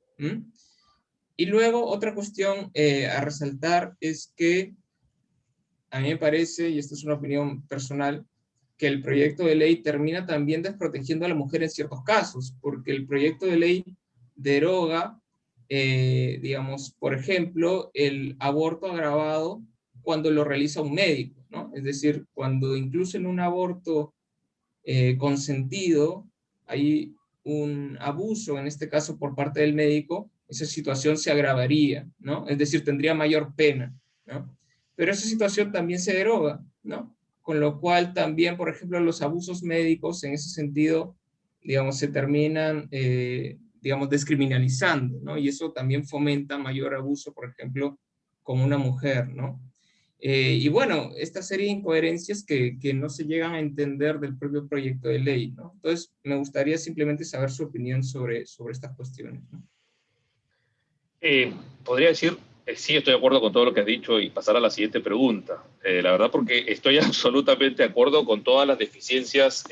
Speaker 1: Y luego otra cuestión a resaltar es que a mí me parece, y esta es una opinión personal, que el proyecto de ley termina también desprotegiendo a la mujer en ciertos casos, porque el proyecto de ley deroga, digamos, por ejemplo, el aborto agravado cuando lo realiza un médico, ¿no? Es decir, cuando incluso en un aborto consentido hay un abuso, en este caso por parte del médico, esa situación se agravaría, ¿no? Es decir, tendría mayor pena, ¿no? Pero esa situación también se deroga, ¿no? Con lo cual también, por ejemplo, los abusos médicos en ese sentido, digamos, se terminan, digamos, descriminalizando, ¿no? Y eso también fomenta mayor abuso, por ejemplo, con una mujer, ¿no? Y bueno, esta serie de incoherencias que no se llegan a entender del propio proyecto de ley, ¿no? Entonces, me gustaría simplemente saber su opinión sobre estas cuestiones, ¿no?
Speaker 3: Podría decir, sí, estoy de acuerdo con todo lo que has dicho y pasar a la siguiente pregunta. La verdad, porque estoy absolutamente de acuerdo con todas las deficiencias,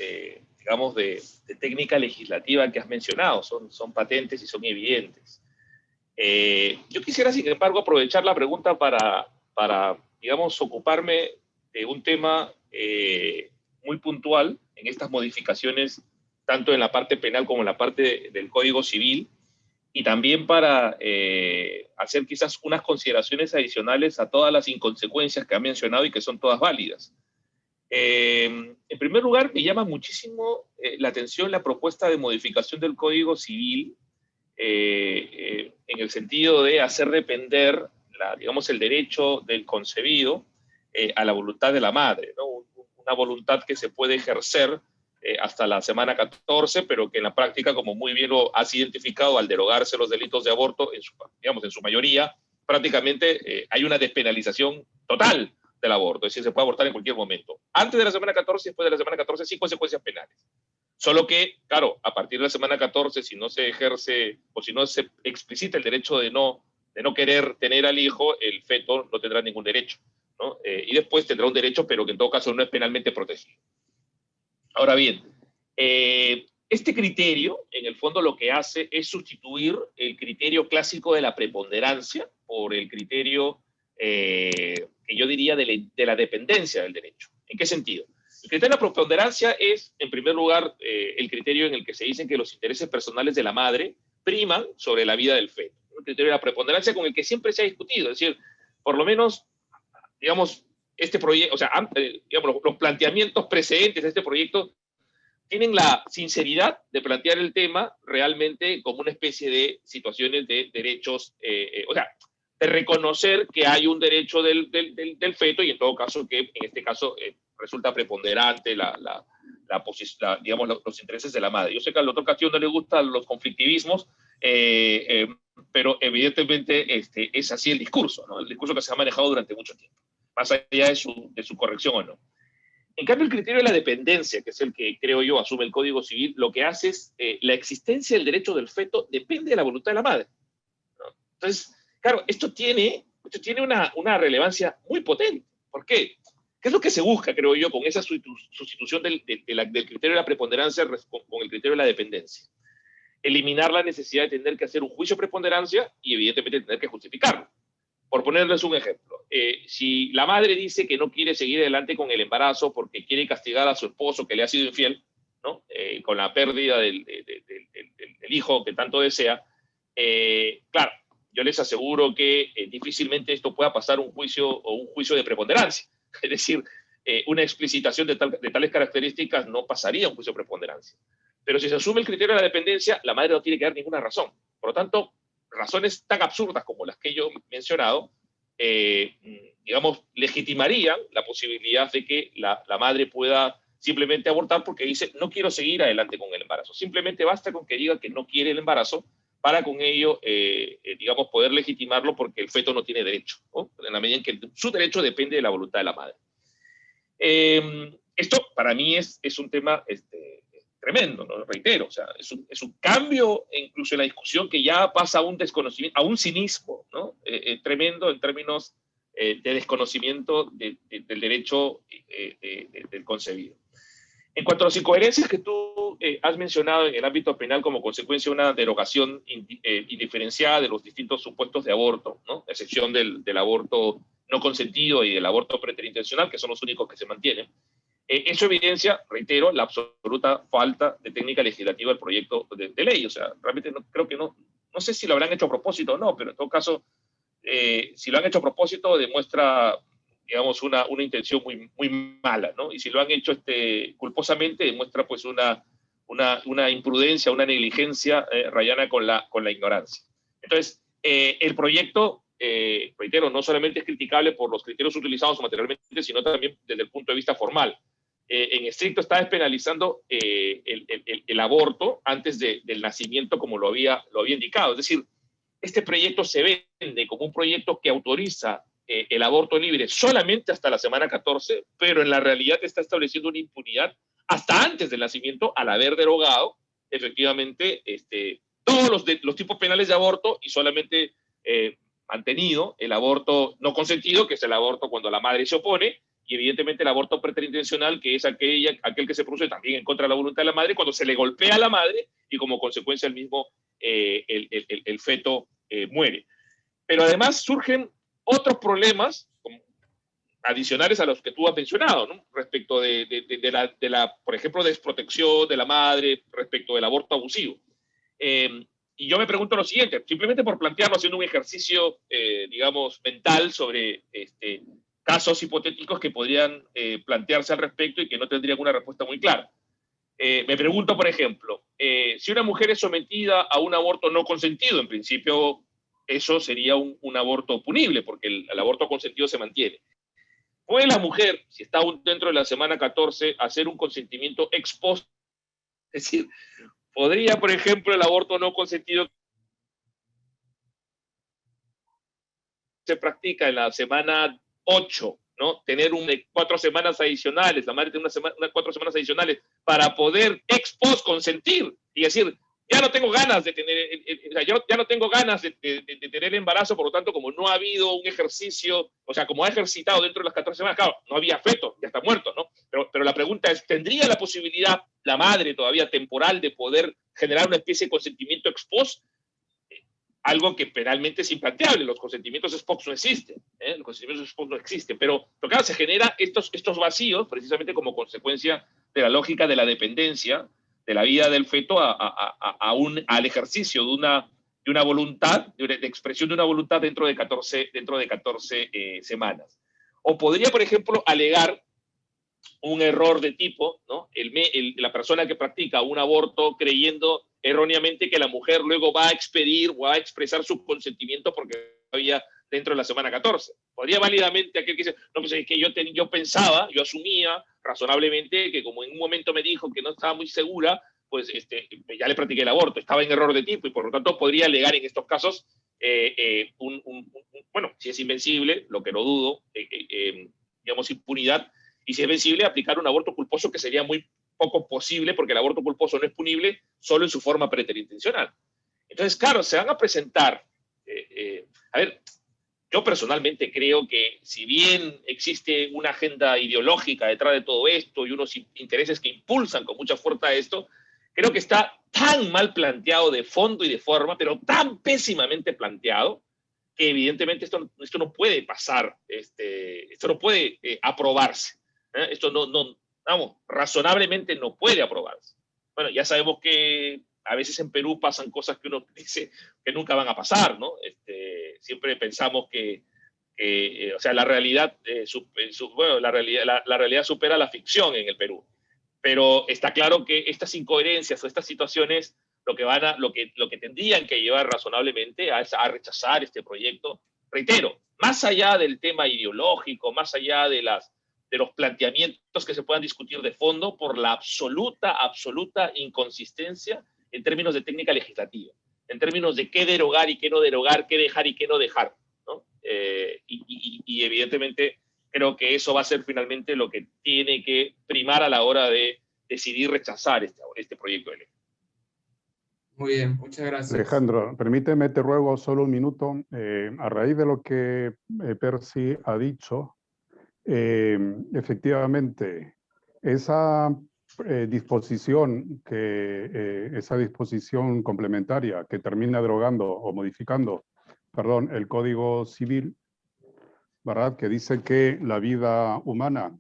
Speaker 3: digamos, de técnica legislativa que has mencionado. Son patentes y son evidentes. Yo quisiera, sin embargo, aprovechar la pregunta para digamos, ocuparme de un tema muy puntual en estas modificaciones, tanto en la parte penal como en la parte del Código Civil, y también para hacer quizás unas consideraciones adicionales a todas las inconsecuencias que ha mencionado y que son todas válidas. En primer lugar, me llama muchísimo la atención la propuesta de modificación del Código Civil en el sentido de hacer depender, digamos, el derecho del concebido a la voluntad de la madre, ¿no? Una voluntad que se puede ejercer hasta la semana 14, pero que en la práctica, como muy bien lo has identificado, al derogarse los delitos de aborto, en su mayoría, prácticamente hay una despenalización total del aborto, es decir, se puede abortar en cualquier momento. Antes de la semana 14 y después de la semana 14, sin consecuencias penales. Solo que, claro, a partir de la semana 14, si no se ejerce o si no se explicita el derecho de no querer tener al hijo, el feto no tendrá ningún derecho, ¿no? Y después tendrá un derecho, pero que en todo caso no es penalmente protegido. Ahora bien, este criterio, en el fondo, lo que hace es sustituir el criterio clásico de la preponderancia por el criterio que yo diría de la dependencia del derecho. ¿En qué sentido? El criterio de la preponderancia es, en primer lugar, el criterio en el que se dice que los intereses personales de la madre priman sobre la vida del feto. El criterio de la preponderancia con el que siempre se ha discutido. Es decir, por lo menos, digamos, este proyecto, o sea, digamos, los planteamientos precedentes de este proyecto tienen la sinceridad de plantear el tema realmente como una especie de situaciones de derechos, o sea, de reconocer que hay un derecho del feto y en todo caso que en este caso resulta preponderante digamos, los intereses de la madre. Yo sé que al doctor Castillo no le gustan los conflictivismos, pero evidentemente es así el discurso, ¿no? El discurso que se ha manejado durante mucho tiempo. más allá de su corrección o no. En cambio, el criterio de la dependencia, que es el que creo yo asume el Código Civil, lo que hace es la existencia del derecho del feto depende de la voluntad de la madre, ¿no? Entonces, claro, esto tiene una relevancia muy potente. ¿Por qué? ¿Qué es lo que se busca, creo yo, con esa sustitución del criterio de la preponderancia con el criterio de la dependencia? Eliminar la necesidad de tener que hacer un juicio de preponderancia y evidentemente tener que justificarlo. Por ponerles un ejemplo, si la madre dice que no quiere seguir adelante con el embarazo porque quiere castigar a su esposo que le ha sido infiel, ¿no? Con la pérdida del hijo que tanto desea, claro, yo les aseguro que difícilmente esto pueda pasar un juicio de preponderancia. Es decir, una explicitación de tales características no pasaría un juicio de preponderancia. Pero si se asume el criterio de la dependencia, la madre no tiene que dar ninguna razón. Por lo tanto, razones tan absurdas como las que yo he mencionado, digamos, legitimarían la posibilidad de que la madre pueda simplemente abortar porque dice, no quiero seguir adelante con el embarazo. Simplemente basta con que diga que no quiere el embarazo para con ello, digamos, poder legitimarlo porque el feto no tiene derecho, ¿no? En la medida en que su derecho depende de la voluntad de la madre. Esto para mí es un tema tremendo, ¿no? Reitero, o sea, es un cambio incluso en la discusión que ya pasa a un desconocimiento, a un cinismo, ¿no? Tremendo en términos de desconocimiento del derecho del concebido. En cuanto a las incoherencias que tú has mencionado en el ámbito penal como consecuencia de una derogación indiferenciada de los distintos supuestos de aborto, ¿no? A excepción del aborto no consentido y del aborto preterintencional, que son los únicos que se mantienen, eso evidencia, reitero, la absoluta falta de técnica legislativa del proyecto de ley. O sea, realmente creo que no sé si lo habrán hecho a propósito o no, pero en todo caso, si lo han hecho a propósito, demuestra, digamos, una intención muy, muy mala, ¿no? Y si lo han hecho culposamente, demuestra pues una imprudencia, una negligencia rayana con la ignorancia. Entonces, el proyecto, reitero, no solamente es criticable por los criterios utilizados materialmente, sino también desde el punto de vista formal. En estricto está despenalizando el aborto antes del nacimiento, como lo había indicado. Es decir, este proyecto se vende como un proyecto que autoriza el aborto libre solamente hasta la semana 14, pero en la realidad está estableciendo una impunidad hasta antes del nacimiento, al haber derogado efectivamente todos los tipos penales de aborto y solamente mantenido el aborto no consentido, que es el aborto cuando la madre se opone, y evidentemente el aborto preterintencional, que es aquel que se produce también en contra de la voluntad de la madre, cuando se le golpea a la madre y como consecuencia el feto muere. Pero además surgen otros problemas adicionales a los que tú has mencionado, ¿no? Respecto de la, por ejemplo, desprotección de la madre, respecto del aborto abusivo. Y yo me pregunto lo siguiente, simplemente por plantearlo, haciendo un ejercicio, digamos, mental sobre casos hipotéticos que podrían plantearse al respecto y que no tendrían una respuesta muy clara. Me pregunto, por ejemplo, si una mujer es sometida a un aborto no consentido, en principio eso sería un aborto punible, porque el aborto consentido se mantiene. ¿Puede la mujer, si está aún dentro de la semana 14, hacer un consentimiento ex post? Es decir, ¿podría, por ejemplo, el aborto no consentido se practica en la semana 8, ¿no? Tener 4 semanas adicionales, la madre tiene 4 semanas adicionales para poder ex post consentir y decir, ya no tengo ganas de tener, ya no tengo ganas de tener embarazo, por lo tanto, como no ha habido un ejercicio, o sea, como ha ejercitado dentro de las 14 semanas, claro, no había feto, ya está muerto, ¿no? Pero la pregunta es, ¿tendría la posibilidad la madre todavía temporal de poder generar una especie de consentimiento ex post? Algo que penalmente es implanteable, los consentimientos ex post no existen, los consentimientos ex post no existen, pero claro, se generan estos vacíos precisamente como consecuencia de la lógica de la dependencia de la vida del feto al ejercicio de una voluntad, de expresión de una voluntad dentro de 14 semanas. O podría, por ejemplo, alegar un error de tipo, ¿no? La persona que practica un aborto creyendo erróneamente que la mujer luego va a expedir o va a expresar su consentimiento porque había dentro de la semana 14. Podría válidamente aquel que dice, no, pues es que yo pensaba, yo asumía razonablemente que como en un momento me dijo que no estaba muy segura, pues ya le practiqué el aborto, estaba en error de tipo y por lo tanto podría alegar en estos casos bueno, si es invencible, lo que no dudo, digamos, impunidad, y si es vencible, aplicar un aborto culposo, que sería muy poco posible, porque el aborto culposo no es punible solo en su forma preterintencional. Entonces, claro, se van a presentar, a ver, yo personalmente creo que si bien existe una agenda ideológica detrás de todo esto y unos intereses que impulsan con mucha fuerza esto, creo que está tan mal planteado de fondo y de forma, pero tan pésimamente planteado, que evidentemente esto no puede pasar, esto no puede aprobarse. Esto vamos, razonablemente no puede aprobarse. Bueno, ya sabemos que a veces en Perú pasan cosas que uno dice que nunca van a pasar, ¿no? Siempre pensamos que o sea, la realidad, bueno, la realidad supera la ficción en el Perú. Pero está claro que estas incoherencias o estas situaciones lo que tendrían que llevar razonablemente a rechazar este proyecto, reitero, más allá del tema ideológico, más allá de los planteamientos que se puedan discutir de fondo, por la absoluta inconsistencia en términos de técnica legislativa, en términos de qué derogar y qué no derogar, qué dejar y qué no dejar, ¿no? Y evidentemente creo que eso va a ser finalmente lo que tiene que primar a la hora de decidir rechazar este proyecto de ley.
Speaker 1: Muy bien, muchas gracias.
Speaker 2: Alejandro, permíteme, te ruego solo un minuto. A raíz de lo que Percy ha dicho, efectivamente, esa disposición complementaria que termina derogando o modificando, perdón, el Código Civil, ¿verdad? Que dice que la vida humana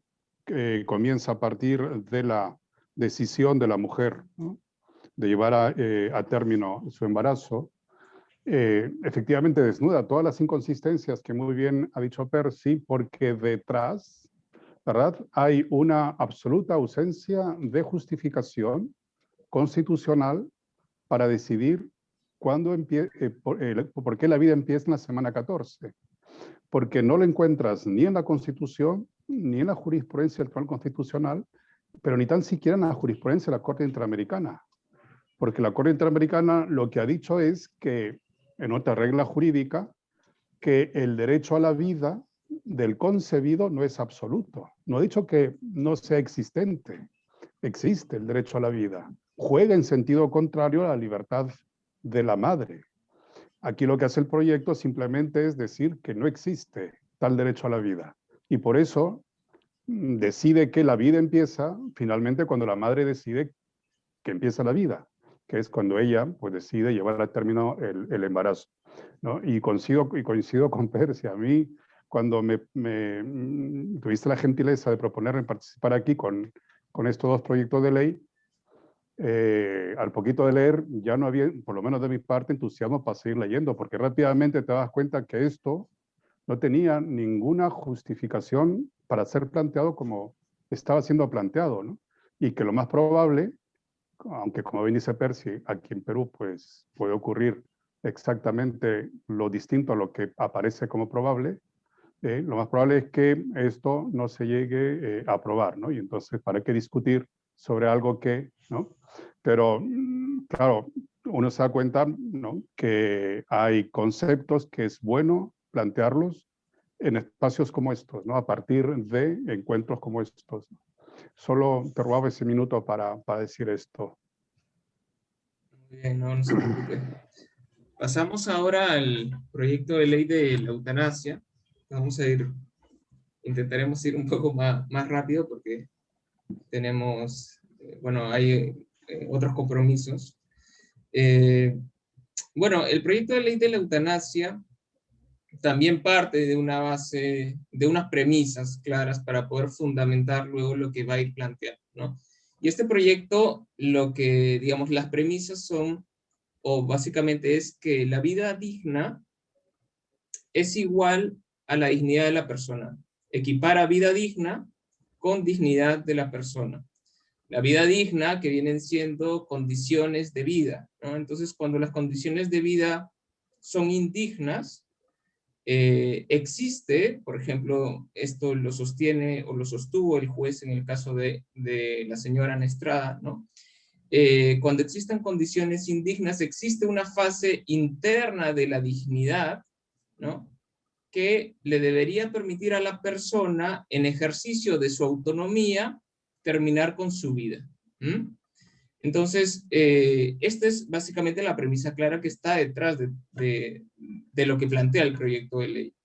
Speaker 2: comienza a partir de la decisión de la mujer, ¿no?, de llevar a término su embarazo, efectivamente desnuda todas las inconsistencias que muy bien ha dicho Percy, porque detrás, ¿verdad?, hay una absoluta ausencia de justificación constitucional para decidir cuándo por qué la vida empieza en la semana 14. Porque no lo encuentras ni en la Constitución, ni en la jurisprudencia del Tribunal Constitucional, pero ni tan siquiera en la jurisprudencia de la Corte Interamericana. Porque la Corte Interamericana lo que ha dicho es que, en otra regla jurídica, que el derecho a la vida del concebido no es absoluto. No ha dicho que no sea existente. Existe el derecho a la vida. Juega en sentido contrario a la libertad de la madre. Aquí lo que hace el proyecto simplemente es decir que no existe tal derecho a la vida. Y por eso decide que la vida empieza finalmente cuando la madre decide que empieza la vida, que es cuando ella pues, decide llevar a término el embarazo, ¿no? Y coincido con Percy. A mí, cuando tuviste la gentileza de proponerme participar aquí con estos dos proyectos de ley, al poquito de leer ya no había, por lo menos de mi parte, entusiasmo para seguir leyendo, porque rápidamente te das cuenta que esto no tenía ninguna justificación para ser planteado como estaba siendo planteado, ¿no? Y que lo más probable, aunque como bien dice Percy, aquí en Perú pues puede ocurrir exactamente lo distinto a lo que aparece como probable, lo más probable es que esto no se llegue a aprobar, ¿no? Y entonces, ¿para qué discutir sobre algo que, ¿no? Pero, claro, uno se da cuenta, ¿no?, que hay conceptos que es bueno plantearlos en espacios como estos, ¿no?, a partir de encuentros como estos. Solo te robaba ese minuto para decir esto.
Speaker 1: Muy bien, no se preocupe. Pasamos ahora al proyecto de ley de la eutanasia. Intentaremos ir un poco más rápido porque tenemos, bueno, hay otros compromisos. Bueno, el proyecto de ley de la eutanasia también parte de una base, de unas premisas claras para poder fundamentar luego lo que va a ir planteando, ¿no? Y este proyecto, digamos, las premisas son, o básicamente es que la vida digna es igual a la dignidad de la persona. Equipara vida digna con dignidad de la persona. La vida digna que vienen siendo condiciones de vida, ¿no? Entonces, cuando las condiciones de vida son indignas, existe, por ejemplo, esto lo sostiene o lo sostuvo el juez en el caso de la señora Ana Estrada, ¿no? Cuando existen condiciones indignas, existe una fase interna de la dignidad, ¿no?, que le debería permitir a la persona, en ejercicio de su autonomía, terminar con su vida. Entonces, esta es básicamente la premisa clara que está detrás de lo que plantea el proyecto de ley.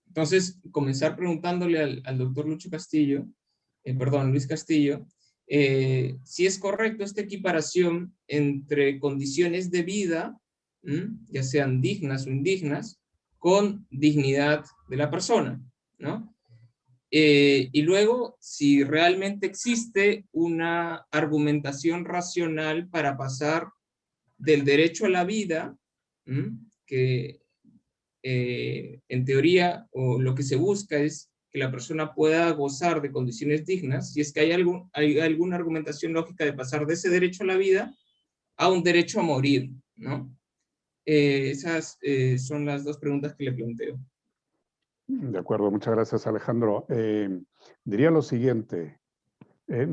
Speaker 1: Entonces, comenzar preguntándole al doctor Luis Castillo, si es correcto esta equiparación entre condiciones de vida, ya sean dignas o indignas, con dignidad de la persona, ¿no? Y luego, si realmente existe una argumentación racional para pasar del derecho a la vida, que en teoría, o lo que se busca es que la persona pueda gozar de condiciones dignas, si es que hay alguna argumentación lógica de pasar de ese derecho a la vida a un derecho a morir, ¿no? Esas son las dos preguntas que le planteo.
Speaker 2: De acuerdo, muchas gracias, Alejandro. Diría lo siguiente, hay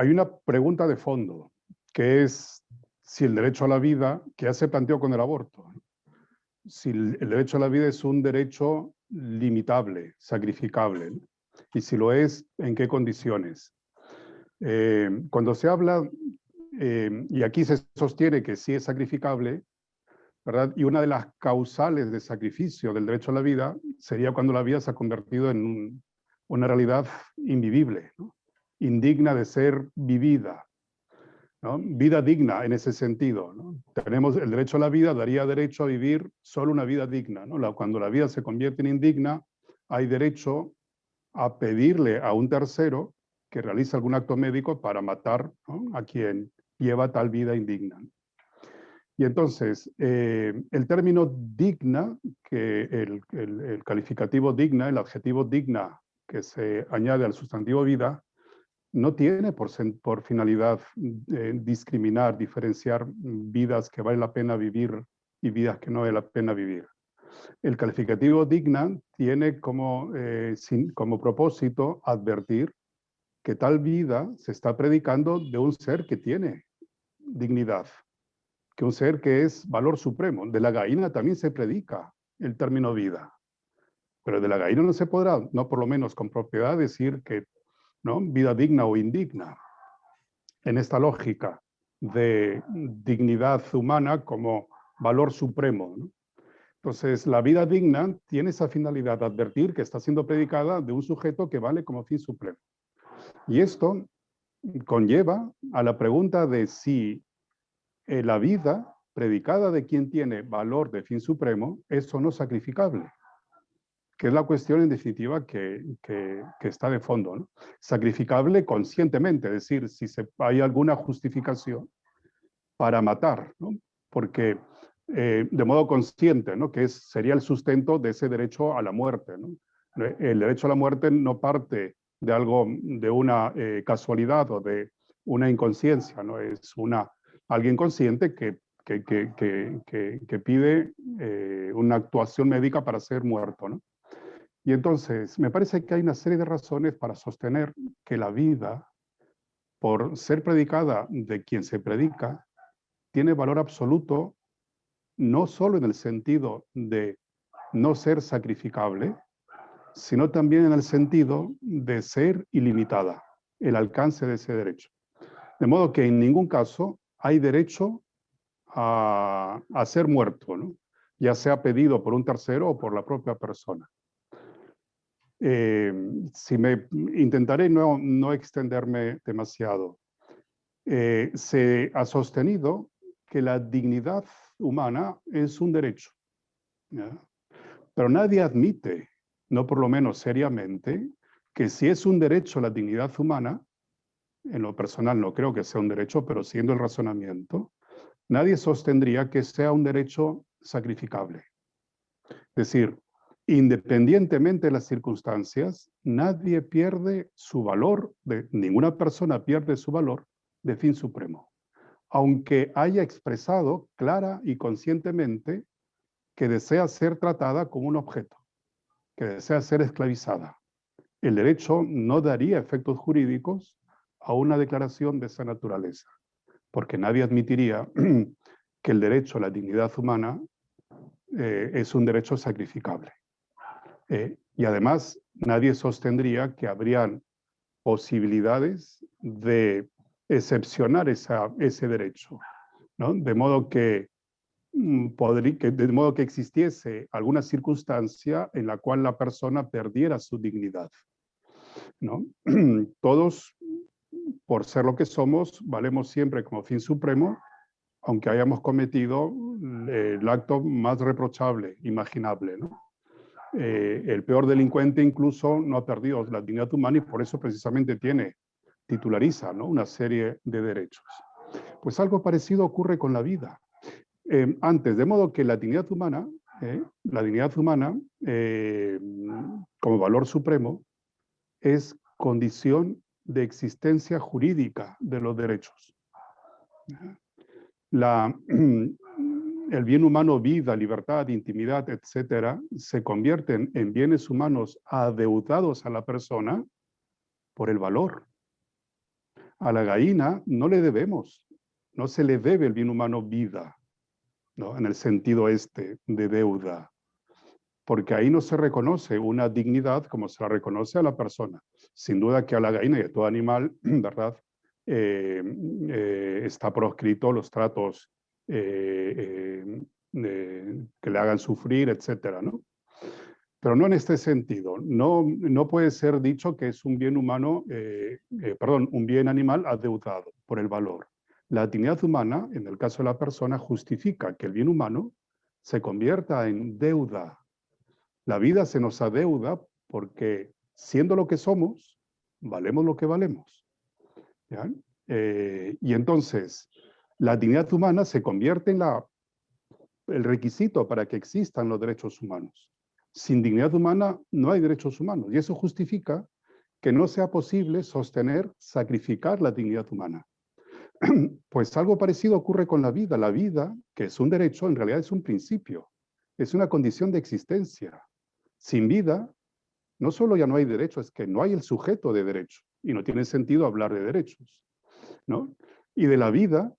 Speaker 2: una pregunta de fondo, que es si el derecho a la vida, que ya se planteó con el aborto, si el derecho a la vida es un derecho limitable, sacrificable, ¿no? Y si lo es, ¿en qué condiciones? Cuando se habla, y aquí se sostiene que sí es sacrificable, ¿verdad? Y una de las causales de sacrificio del derecho a la vida sería cuando la vida se ha convertido en una realidad invivible, ¿no? Indigna de ser vivida, ¿no? Vida digna en ese sentido, ¿no? Tenemos el derecho a la vida, daría derecho a vivir solo una vida digna, ¿no? Cuando la vida se convierte en indigna, hay derecho a pedirle a un tercero que realice algún acto médico para matar, ¿no?, a quien lleva tal vida indigna. Y entonces, el término digna, que el calificativo digna, el adjetivo digna que se añade al sustantivo vida, no tiene por finalidad discriminar, diferenciar vidas que vale la pena vivir y vidas que no vale la pena vivir. El calificativo digna tiene como propósito advertir que tal vida se está predicando de un ser que tiene dignidad, que un ser que es valor supremo. De la gallina también se predica el término vida, pero de la gallina no se podrá, no por lo menos con propiedad, decir que, ¿no?, vida digna o indigna, en esta lógica de dignidad humana como valor supremo, ¿no? Entonces, la vida digna tiene esa finalidad de advertir que está siendo predicada de un sujeto que vale como fin supremo. Y esto conlleva a la pregunta de si la vida predicada de quien tiene valor de fin supremo es o no sacrificable, que es la cuestión en definitiva que está de fondo, ¿no? Sacrificable conscientemente, es decir, si hay alguna justificación para matar, ¿no? Porque de modo consciente, ¿no?, que sería el sustento de ese derecho a la muerte, ¿no? El derecho a la muerte no parte de algo, de una casualidad o de una inconsciencia, ¿no? Es alguien consciente que pide una actuación médica para ser muerto, ¿no? Y entonces, me parece que hay una serie de razones para sostener que la vida, por ser predicada de quien se predica, tiene valor absoluto, no solo en el sentido de no ser sacrificable, sino también en el sentido de ser ilimitada, el alcance de ese derecho. De modo que en ningún caso hay derecho a ser muerto, ¿no?, ya sea pedido por un tercero o por la propia persona. Intentaré no extenderme demasiado. Se ha sostenido que la dignidad humana es un derecho, ¿ya? Pero nadie admite, no por lo menos seriamente, que si es un derecho la dignidad humana, en lo personal no creo que sea un derecho, pero siguiendo el razonamiento, nadie sostendría que sea un derecho sacrificable. Es decir, independientemente de las circunstancias, nadie pierde su valor, ninguna persona pierde su valor de fin supremo, aunque haya expresado clara y conscientemente que desea ser tratada como un objeto, que desea ser esclavizada. El derecho no daría efectos jurídicos a una declaración de esa naturaleza, porque nadie admitiría que el derecho a la dignidad humana es un derecho sacrificable. Y además, nadie sostendría que habrían posibilidades de excepcionar ese derecho, ¿no? De modo que existiese alguna circunstancia en la cual la persona perdiera su dignidad, ¿no? Todos, por ser lo que somos, valemos siempre como fin supremo, aunque hayamos cometido el acto más reprochable, imaginable, ¿no? El peor delincuente incluso no ha perdido la dignidad humana y por eso precisamente titulariza, ¿no?, una serie de derechos. Pues algo parecido ocurre con la vida. Antes, de modo que la dignidad humana como valor supremo es condición de existencia jurídica de los derechos. El bien humano, vida, libertad, intimidad, etcétera, se convierten en bienes humanos adeudados a la persona por el valor. A la gallina no le debemos, no se le debe el bien humano vida, ¿no?, en el sentido de deuda, porque ahí no se reconoce una dignidad como se la reconoce a la persona. Sin duda que a la gallina y a todo animal, ¿verdad?, está proscrito los tratos que le hagan sufrir, etcétera, ¿no? Pero no en este sentido. No puede ser dicho que es un bien humano, un bien animal adeudado por el valor. La dignidad humana, en el caso de la persona, justifica que el bien humano se convierta en deuda. La vida se nos adeuda porque, siendo lo que somos, valemos lo que valemos, ¿ya? Y entonces, la dignidad humana se convierte en el requisito para que existan los derechos humanos. Sin dignidad humana no hay derechos humanos, y eso justifica que no sea posible sacrificar la dignidad humana. Pues algo parecido ocurre con la vida. La vida, que es un derecho, en realidad es un principio, es una condición de existencia. Sin vida, no solo ya no hay derecho, es que no hay el sujeto de derecho, y no tiene sentido hablar de derechos, ¿no? Y de la vida,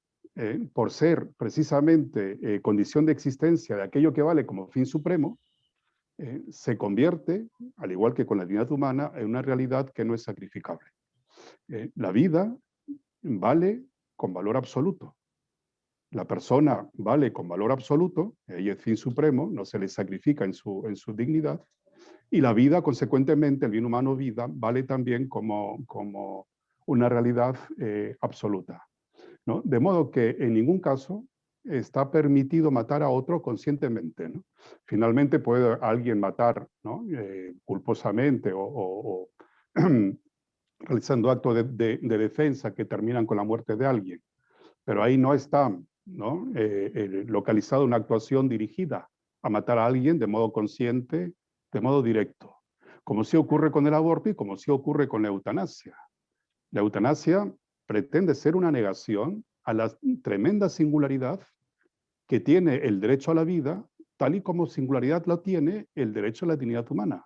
Speaker 2: por ser precisamente condición de existencia de aquello que vale como fin supremo, se convierte, al igual que con la dignidad humana, en una realidad que no es sacrificable. La vida vale con valor absoluto. La persona vale con valor absoluto, ella es fin supremo, no se le sacrifica en su dignidad, y la vida, consecuentemente, el bien humano vida, vale también como una realidad absoluta, ¿no? De modo que en ningún caso está permitido matar a otro conscientemente, ¿no? Finalmente puede alguien matar, ¿no?, culposamente o realizando actos de defensa que terminan con la muerte de alguien, pero ahí no está, ¿no?, localizada una actuación dirigida a matar a alguien de modo consciente, de modo directo, como sí ocurre con el aborto y como sí ocurre con la eutanasia. La eutanasia pretende ser una negación a la tremenda singularidad que tiene el derecho a la vida, tal y como singularidad lo tiene el derecho a la dignidad humana,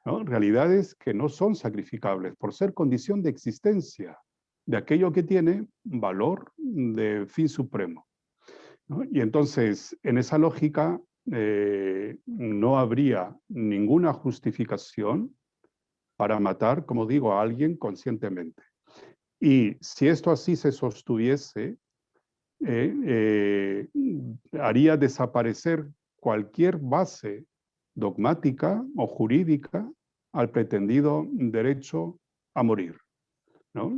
Speaker 2: ¿no? Realidades que no son sacrificables por ser condición de existencia de aquello que tiene valor de fin supremo, ¿no? Y entonces, en esa lógica, no habría ninguna justificación para matar, como digo, a alguien conscientemente. Y si esto así se sostuviese, haría desaparecer cualquier base dogmática o jurídica al pretendido derecho a morir, ¿no?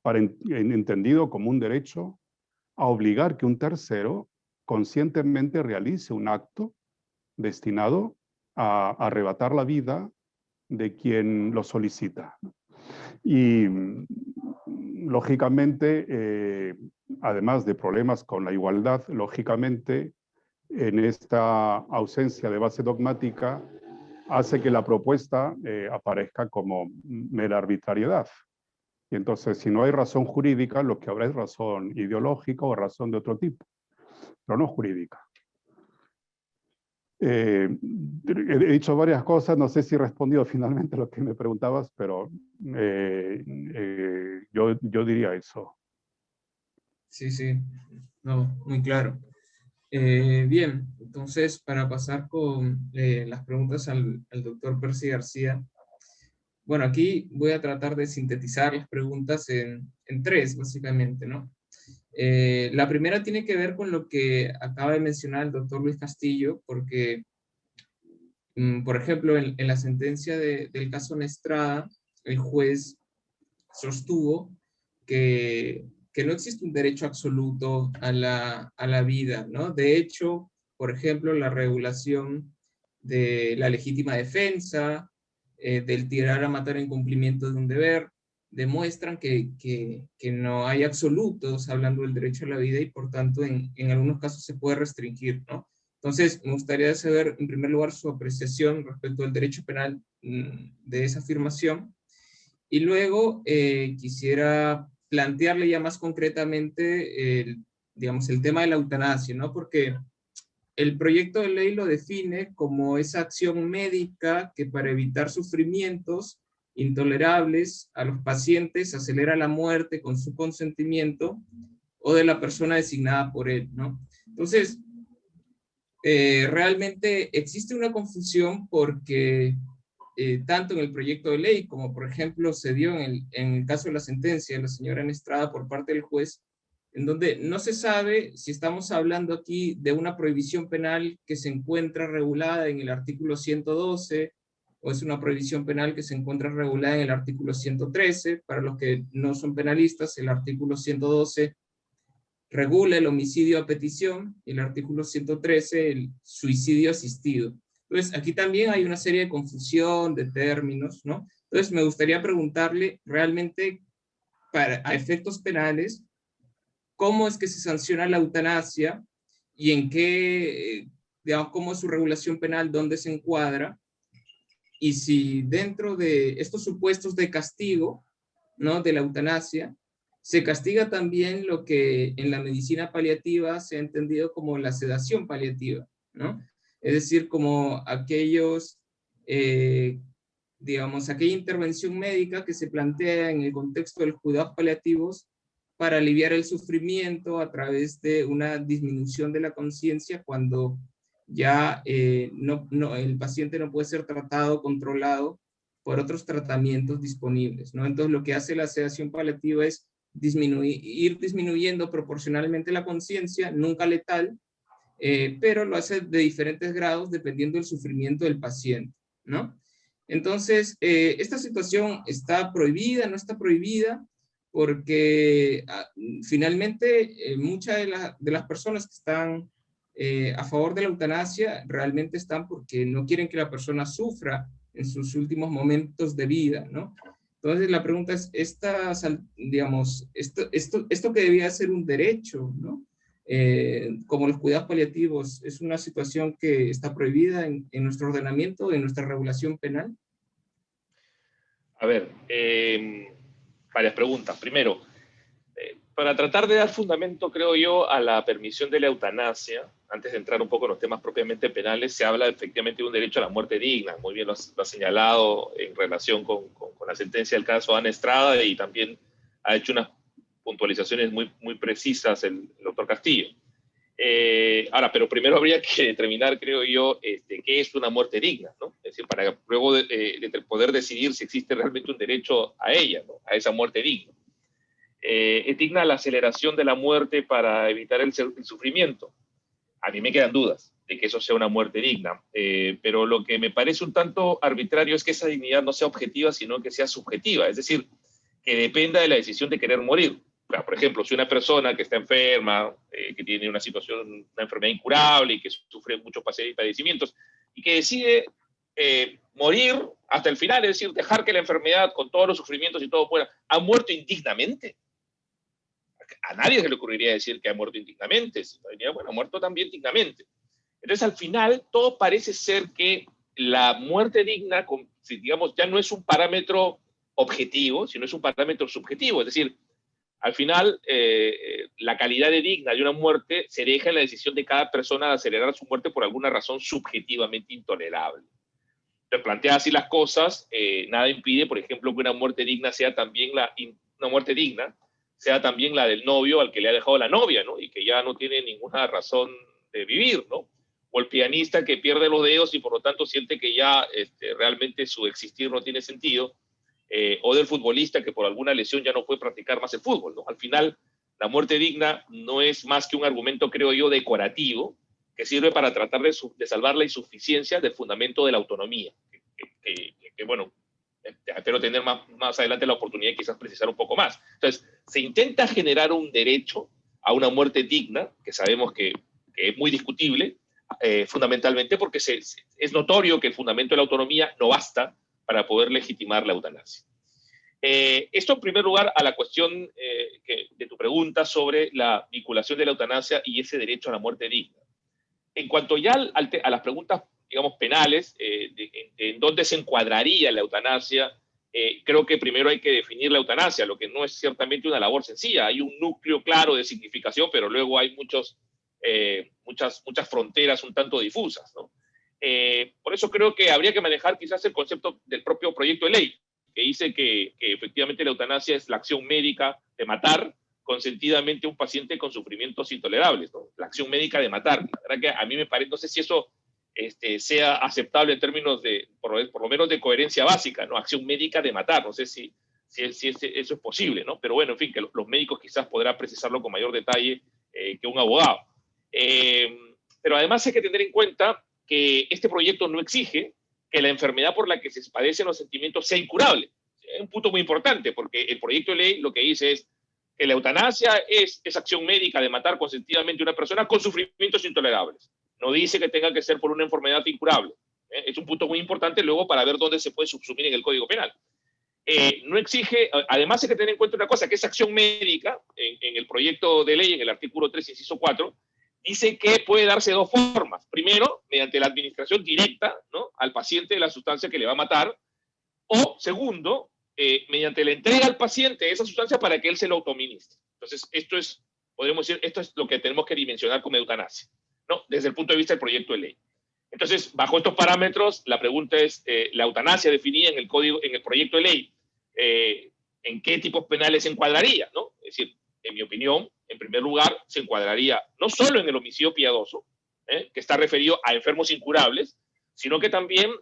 Speaker 2: Entendido como un derecho a obligar que un tercero conscientemente realice un acto destinado a arrebatar la vida de quien lo solicita. Y lógicamente, además de problemas con la igualdad, lógicamente, en esta ausencia de base dogmática, hace que la propuesta aparezca como mera arbitrariedad. Y entonces, si no hay razón jurídica, lo que habrá es razón ideológica o razón de otro tipo, pero no jurídica. He dicho varias cosas, no sé si he respondido finalmente a lo que me preguntabas, pero yo diría eso.
Speaker 1: Sí, sí, no, muy claro. Bien, entonces para pasar con las preguntas al doctor Percy García, bueno, aquí voy a tratar de sintetizar las preguntas en tres, básicamente, ¿no? La primera tiene que ver con lo que acaba de mencionar el doctor Luis Castillo, porque, por ejemplo, en la sentencia del caso Nestrada, el juez sostuvo que no existe un derecho absoluto a la vida, ¿no? De hecho, por ejemplo, la regulación de la legítima defensa, del tirar a matar en cumplimiento de un deber, demuestran que no hay absolutos hablando del derecho a la vida y por tanto en algunos casos se puede restringir, ¿no? Entonces, me gustaría saber, en primer lugar, su apreciación respecto al derecho penal de esa afirmación. Y luego quisiera plantearle ya más concretamente digamos, el tema de la eutanasia, ¿no? Porque el proyecto de ley lo define como esa acción médica que para evitar sufrimientos intolerables a los pacientes acelera la muerte con su consentimiento o de la persona designada por él, ¿no? Entonces, realmente existe una confusión porque tanto en el proyecto de ley como por ejemplo se dio en el caso de la sentencia de la señora Estrada por parte del juez, en donde no se sabe si estamos hablando aquí de una prohibición penal que se encuentra regulada en el artículo 112 o es una prohibición penal que se encuentra regulada en el artículo 113. Para los que no son penalistas, el artículo 112 regula el homicidio a petición y el artículo 113 el suicidio asistido. Entonces, aquí también hay una serie de confusión de términos, ¿no? Entonces, me gustaría preguntarle realmente, a efectos penales, ¿cómo es que se sanciona la eutanasia y en qué, digamos, cómo es su regulación penal, dónde se encuadra? Y si dentro de estos supuestos de castigo, ¿no?, de la eutanasia, se castiga también lo que en la medicina paliativa se ha entendido como la sedación paliativa, ¿no? Es decir, como aquellos, digamos, aquella intervención médica que se plantea en el contexto de los cuidados paliativos para aliviar el sufrimiento a través de una disminución de la conciencia cuando ya el paciente no puede ser tratado, controlado por otros tratamientos disponibles, ¿no? Entonces lo que hace la sedación paliativa es ir disminuyendo proporcionalmente la conciencia, nunca letal, pero lo hace de diferentes grados dependiendo del sufrimiento del paciente, ¿no? Entonces, esta situación está prohibida, no está prohibida, porque finalmente muchas de las personas que están a favor de la eutanasia realmente están porque no quieren que la persona sufra en sus últimos momentos de vida, ¿no? Entonces la pregunta es, digamos, esto que debía ser un derecho, ¿no? Como los cuidados paliativos, ¿es una situación que está prohibida en nuestro ordenamiento, en nuestra regulación penal?
Speaker 3: A ver, varias preguntas. Primero, para tratar de dar fundamento, creo yo, a la permisión de la eutanasia, antes de entrar un poco en los temas propiamente penales, se habla efectivamente de un derecho a la muerte digna. Muy bien lo ha señalado en relación con la sentencia del caso Ana Estrada y también ha hecho unas puntualizaciones muy precisas el doctor Castillo. Ahora, pero primero habría que determinar, creo yo, qué es una muerte digna, ¿no? Es decir, para luego de poder decidir si existe realmente un derecho a ella, ¿no?, a esa muerte digna. ¿Es digna la aceleración de la muerte para evitar el sufrimiento? A mí me quedan dudas de que eso sea una muerte digna, pero lo que me parece un tanto arbitrario es que esa dignidad no sea objetiva, sino que sea subjetiva, es decir, que dependa de la decisión de querer morir. Claro, por ejemplo, si una persona que está enferma, que tiene una situación, una enfermedad incurable y que sufre muchos padecimientos y que decide morir hasta el final, es decir, dejar que la enfermedad con todos los sufrimientos y todo fuera, ha muerto indignamente. A nadie se le ocurriría decir que ha muerto indignamente, diría, bueno, ha muerto también dignamente. Entonces, al final, todo parece ser que la muerte digna, digamos, ya no es un parámetro objetivo, sino es un parámetro subjetivo. Es decir, al final, la calidad de digna de una muerte se deja en la decisión de cada persona de acelerar su muerte por alguna razón subjetivamente intolerable. Entonces, plantea así las cosas, nada impide, por ejemplo, que una muerte digna sea también una muerte digna sea también la del novio al que le ha dejado la novia, ¿no? Y que ya no tiene ninguna razón vivir, ¿no? O el pianista que pierde los dedos y por lo tanto siente que ya realmente su existir no tiene sentido, o del futbolista que por alguna lesión ya no puede practicar más el fútbol, ¿no? Al final, la muerte digna no es más que un argumento, creo yo, decorativo, que sirve para tratar de salvar la insuficiencia del fundamento de la autonomía, que bueno, espero tener más adelante la oportunidad de quizás precisar un poco más. Entonces, se intenta generar un derecho a una muerte digna, que sabemos que es muy discutible, fundamentalmente porque es notorio que el fundamento de la autonomía no basta para poder legitimar la eutanasia. Esto en primer lugar a la cuestión de tu pregunta sobre la vinculación de la eutanasia y ese derecho a la muerte digna. En cuanto ya a las preguntas, digamos, penales, en dónde se encuadraría la eutanasia, creo que primero hay que definir la eutanasia, lo que no es ciertamente una labor sencilla. Hay un núcleo claro de significación, pero luego hay muchas fronteras un tanto difusas, ¿no? Por eso creo que habría que manejar quizás el concepto del propio proyecto de ley, que dice que efectivamente la eutanasia es la acción médica de matar consentidamente a un paciente con sufrimientos intolerables, ¿no? La acción médica de matar. La verdad que a mí me parece, no sé si eso sea aceptable en términos de, por lo menos de coherencia básica, ¿no? Acción médica de matar, no sé si eso es posible, ¿no? Pero bueno, en fin, que los médicos quizás podrán precisarlo con mayor detalle que un abogado. Pero además hay que tener en cuenta que este proyecto no exige que la enfermedad por la que se padecen los sentimientos sea incurable. Es un punto muy importante, porque el proyecto de ley lo que dice es que la eutanasia es acción médica de matar consentidamente a una persona con sufrimientos intolerables. No dice que tenga que ser por una enfermedad incurable. Es un punto muy importante luego para ver dónde se puede subsumir en el Código Penal. No exige, además hay que tener en cuenta una cosa, que esa acción médica, en el proyecto de ley, en el artículo 3, inciso 4, dice que puede darse de dos formas. Primero, mediante la administración directa, ¿no?, al paciente de la sustancia que le va a matar, o segundo, mediante la entrega al paciente de esa sustancia para que él se lo autoministre. Entonces, podemos decir, esto es lo que tenemos que dimensionar como eutanasia, ¿no?, desde el punto de vista del proyecto de ley. Entonces, bajo estos parámetros, la pregunta es, la eutanasia definida en el proyecto de ley, ¿en qué tipos penales se encuadraría, ¿no? Es decir, en mi opinión, en primer lugar, se encuadraría no solo en el homicidio piadoso, que está referido a enfermos incurables, sino que también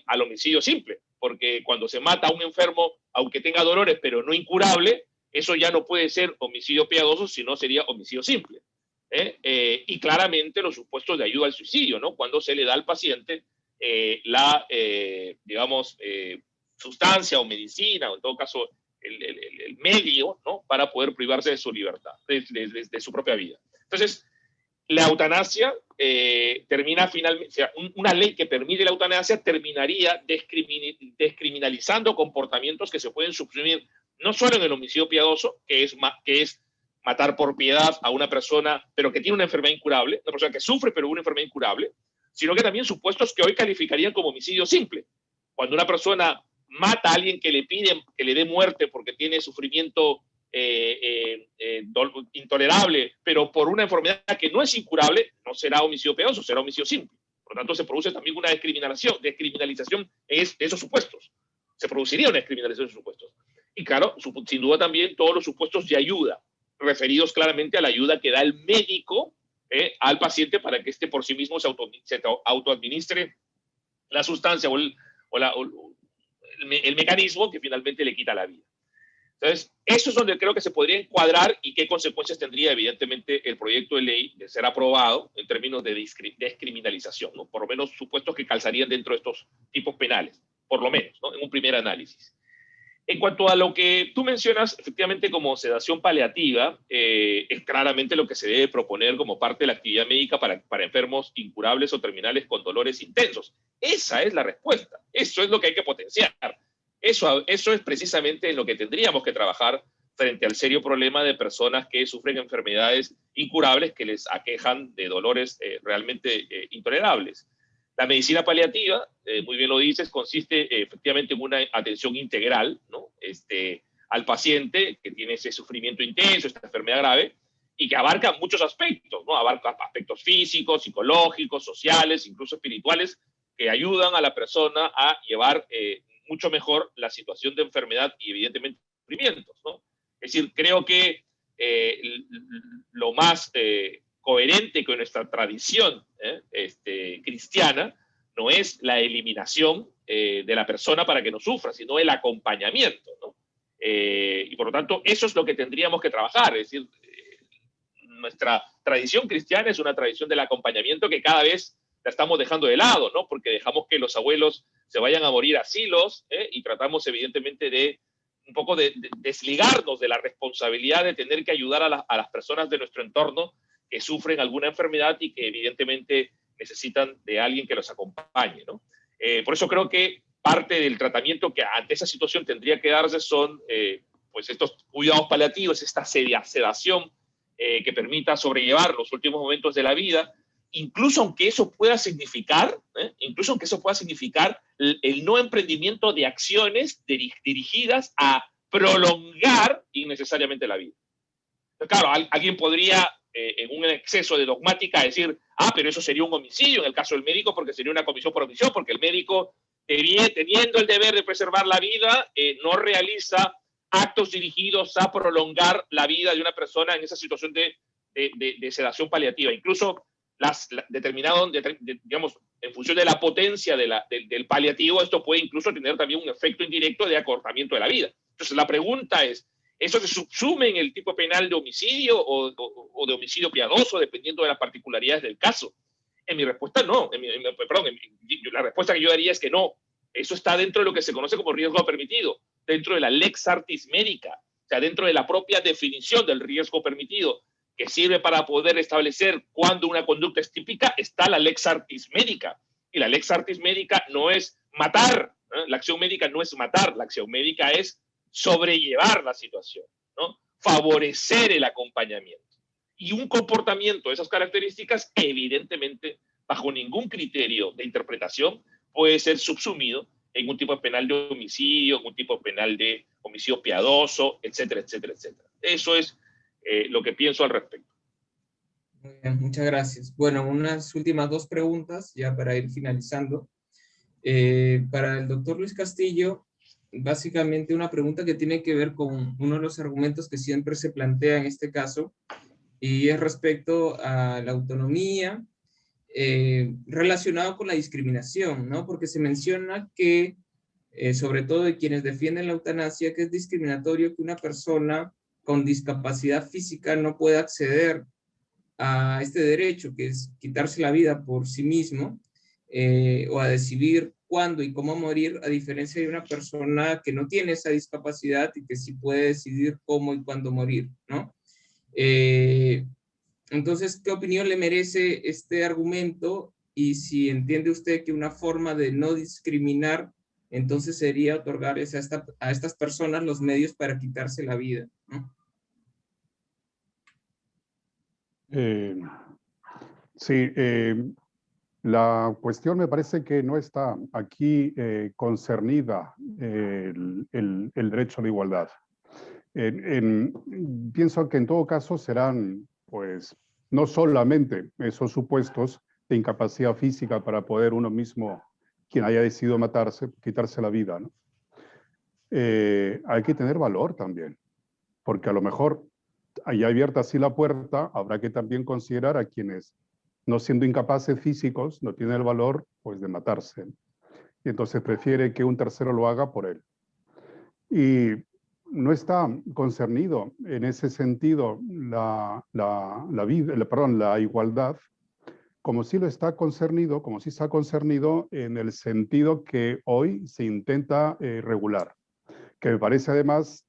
Speaker 3: al homicidio simple, porque cuando se mata a un enfermo, aunque tenga dolores, pero no incurable, eso ya no puede ser homicidio piadoso, sino sería homicidio simple. Y claramente los supuestos de ayuda al suicidio, ¿no?, cuando se le da al paciente digamos, sustancia o medicina, o en todo caso el medio, ¿no?, para poder privarse de su libertad, de su propia vida. Entonces, la eutanasia termina finalmente, o sea, una ley que permite la eutanasia terminaría descriminalizando comportamientos que se pueden subsumir no solo en el homicidio piadoso, que es matar por piedad a una persona, pero que tiene una enfermedad incurable, una persona que sufre pero una enfermedad incurable, sino que también supuestos que hoy calificarían como homicidio simple. Cuando una persona mata a alguien que le pide que le dé muerte porque tiene sufrimiento intolerable, pero por una enfermedad que no es incurable, no será homicidio piadoso, será homicidio simple. Por lo tanto, se produce también una descriminalización de esos supuestos. Se produciría una descriminalización de esos supuestos. Y claro, sin duda también todos los supuestos de ayuda, referidos claramente a la ayuda que da el médico al paciente para que éste por sí mismo se autoadministre la sustancia o el mecanismo que finalmente le quita la vida. Entonces, eso es donde creo que se podría encuadrar y qué consecuencias tendría, evidentemente, el proyecto de ley de ser aprobado en términos de descriminalización, ¿no? Por lo menos supuestos que calzarían dentro de estos tipos penales, por lo menos, ¿no?, en un primer análisis. En cuanto a lo que tú mencionas, efectivamente, como sedación paliativa, es claramente lo que se debe proponer como parte de la actividad médica para enfermos incurables o terminales con dolores intensos. Esa es la respuesta. Eso es lo que hay que potenciar. Eso es precisamente en lo que tendríamos que trabajar frente al serio problema de personas que sufren enfermedades incurables que les aquejan de dolores realmente intolerables. La medicina paliativa, muy bien lo dices, consiste efectivamente en una atención integral, ¿no?, al paciente que tiene ese sufrimiento intenso, esta enfermedad grave, y que abarca muchos aspectos, ¿no? Abarca aspectos físicos, psicológicos, sociales, incluso espirituales, que ayudan a la persona a llevar mucho mejor la situación de enfermedad y evidentemente sufrimientos, ¿no? Es decir, creo que lo más coherente con nuestra tradición cristiana, no es la eliminación de la persona para que no sufra, sino el acompañamiento, ¿no? Y por lo tanto, eso es lo que tendríamos que trabajar. Es decir, nuestra tradición cristiana es una tradición del acompañamiento que cada vez la estamos dejando de lado, ¿no? Porque dejamos que los abuelos se vayan a morir asilos, y tratamos evidentemente de un poco de desligarnos de la responsabilidad de tener que ayudar a las personas de nuestro entorno que sufren alguna enfermedad y que evidentemente necesitan de alguien que los acompañe, ¿no? Por eso creo que parte del tratamiento que ante esa situación tendría que darse son pues estos cuidados paliativos, esta sedación que permita sobrellevar los últimos momentos de la vida, incluso aunque eso pueda significar, el no emprendimiento de acciones dirigidas a prolongar innecesariamente la vida. Claro, alguien podría, en un exceso de dogmática, decir, pero eso sería un homicidio en el caso del médico, porque sería una comisión por omisión, porque el médico, teniendo el deber de preservar la vida, no realiza actos dirigidos a prolongar la vida de una persona en esa situación de sedación paliativa. Incluso digamos, en función de la potencia del paliativo, esto puede incluso tener también un efecto indirecto de acortamiento de la vida. Entonces la pregunta es, ¿eso se subsume en el tipo penal de homicidio o de homicidio piadoso, dependiendo de las particularidades del caso? En mi respuesta, no. La respuesta que yo daría es que no. Eso está dentro de lo que se conoce como riesgo permitido, dentro de la lex artis medica, o sea, dentro de la propia definición del riesgo permitido, que sirve para poder establecer cuándo una conducta es típica, está la lex artis medica. Y la lex artis medica no es matar, ¿eh? La acción médica no es matar, la acción médica es sobrellevar la situación, ¿no? Favorecer el acompañamiento. Y un comportamiento de esas características, evidentemente, bajo ningún criterio de interpretación, puede ser subsumido en un tipo penal de homicidio, en un tipo penal de homicidio piadoso, etcétera, etcétera, etcétera. Eso es lo que pienso al respecto.
Speaker 1: Muy bien, muchas gracias. Bueno, unas últimas dos preguntas ya para ir finalizando. Para el doctor Luis Castillo, básicamente una pregunta que tiene que ver con uno de los argumentos que siempre se plantea en este caso, y es respecto a la autonomía relacionado con la discriminación, ¿no? Porque se menciona que, sobre todo de quienes defienden la eutanasia, que es discriminatorio que una persona con discapacidad física no pueda acceder a este derecho, que es quitarse la vida por sí mismo, o a decidir cuándo y cómo morir, a diferencia de una persona que no tiene esa discapacidad y que sí puede decidir cómo y cuándo morir, ¿no? Entonces, ¿qué opinión le merece este argumento? Y si entiende usted que una forma de no discriminar, entonces sería otorgarles a estas personas los medios para quitarse la vida, ¿no?
Speaker 2: Sí, la cuestión me parece que no está aquí concernida el derecho a la igualdad. Pienso que en todo caso serán, pues, no solamente esos supuestos de incapacidad física para poder uno mismo, quien haya decidido matarse, quitarse la vida, ¿no? Hay que tener valor también, porque a lo mejor, ahí abierta así la puerta, habrá que también considerar a quienes, no siendo incapaces físicos, no tienen el valor, pues, de matarse. Y entonces prefiere que un tercero lo haga por él. Y no está concernido en ese sentido la igualdad, como sí está concernido en el sentido que hoy se intenta regular, que me parece además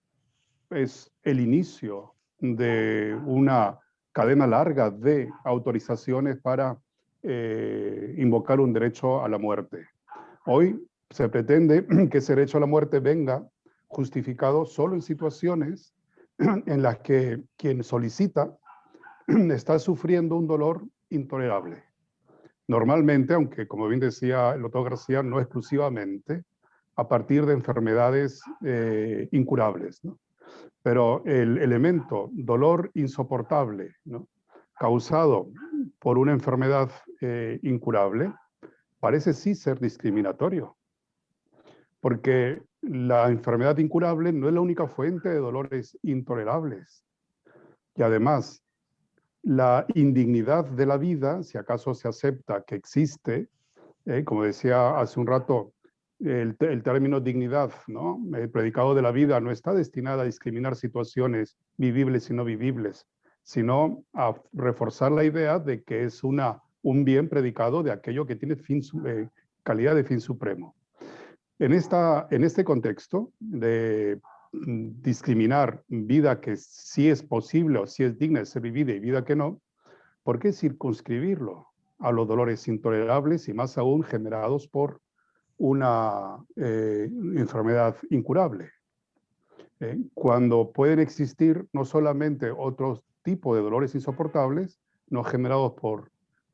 Speaker 2: es el inicio de una cadena larga de autorizaciones para invocar un derecho a la muerte. Hoy se pretende que ese derecho a la muerte venga justificado solo en situaciones en las que quien solicita está sufriendo un dolor intolerable. Normalmente, aunque como bien decía el doctor García, no exclusivamente, a partir de enfermedades incurables, ¿no? Pero el elemento dolor insoportable, ¿no?, causado por una enfermedad incurable, parece sí ser discriminatorio. Porque la enfermedad incurable no es la única fuente de dolores intolerables. Y además, la indignidad de la vida, si acaso se acepta que existe, como decía hace un rato, el término dignidad, ¿no? El predicado de la vida no está destinado a discriminar situaciones vivibles y no vivibles, sino a reforzar la idea de que es un bien predicado de aquello que tiene calidad de fin supremo. En este contexto de discriminar vida que sí es posible o sí es digna de ser vivida y vida que no, ¿por qué circunscribirlo a los dolores intolerables y más aún generados por una enfermedad incurable? Cuando pueden existir no solamente otros tipos de dolores insoportables, no generados por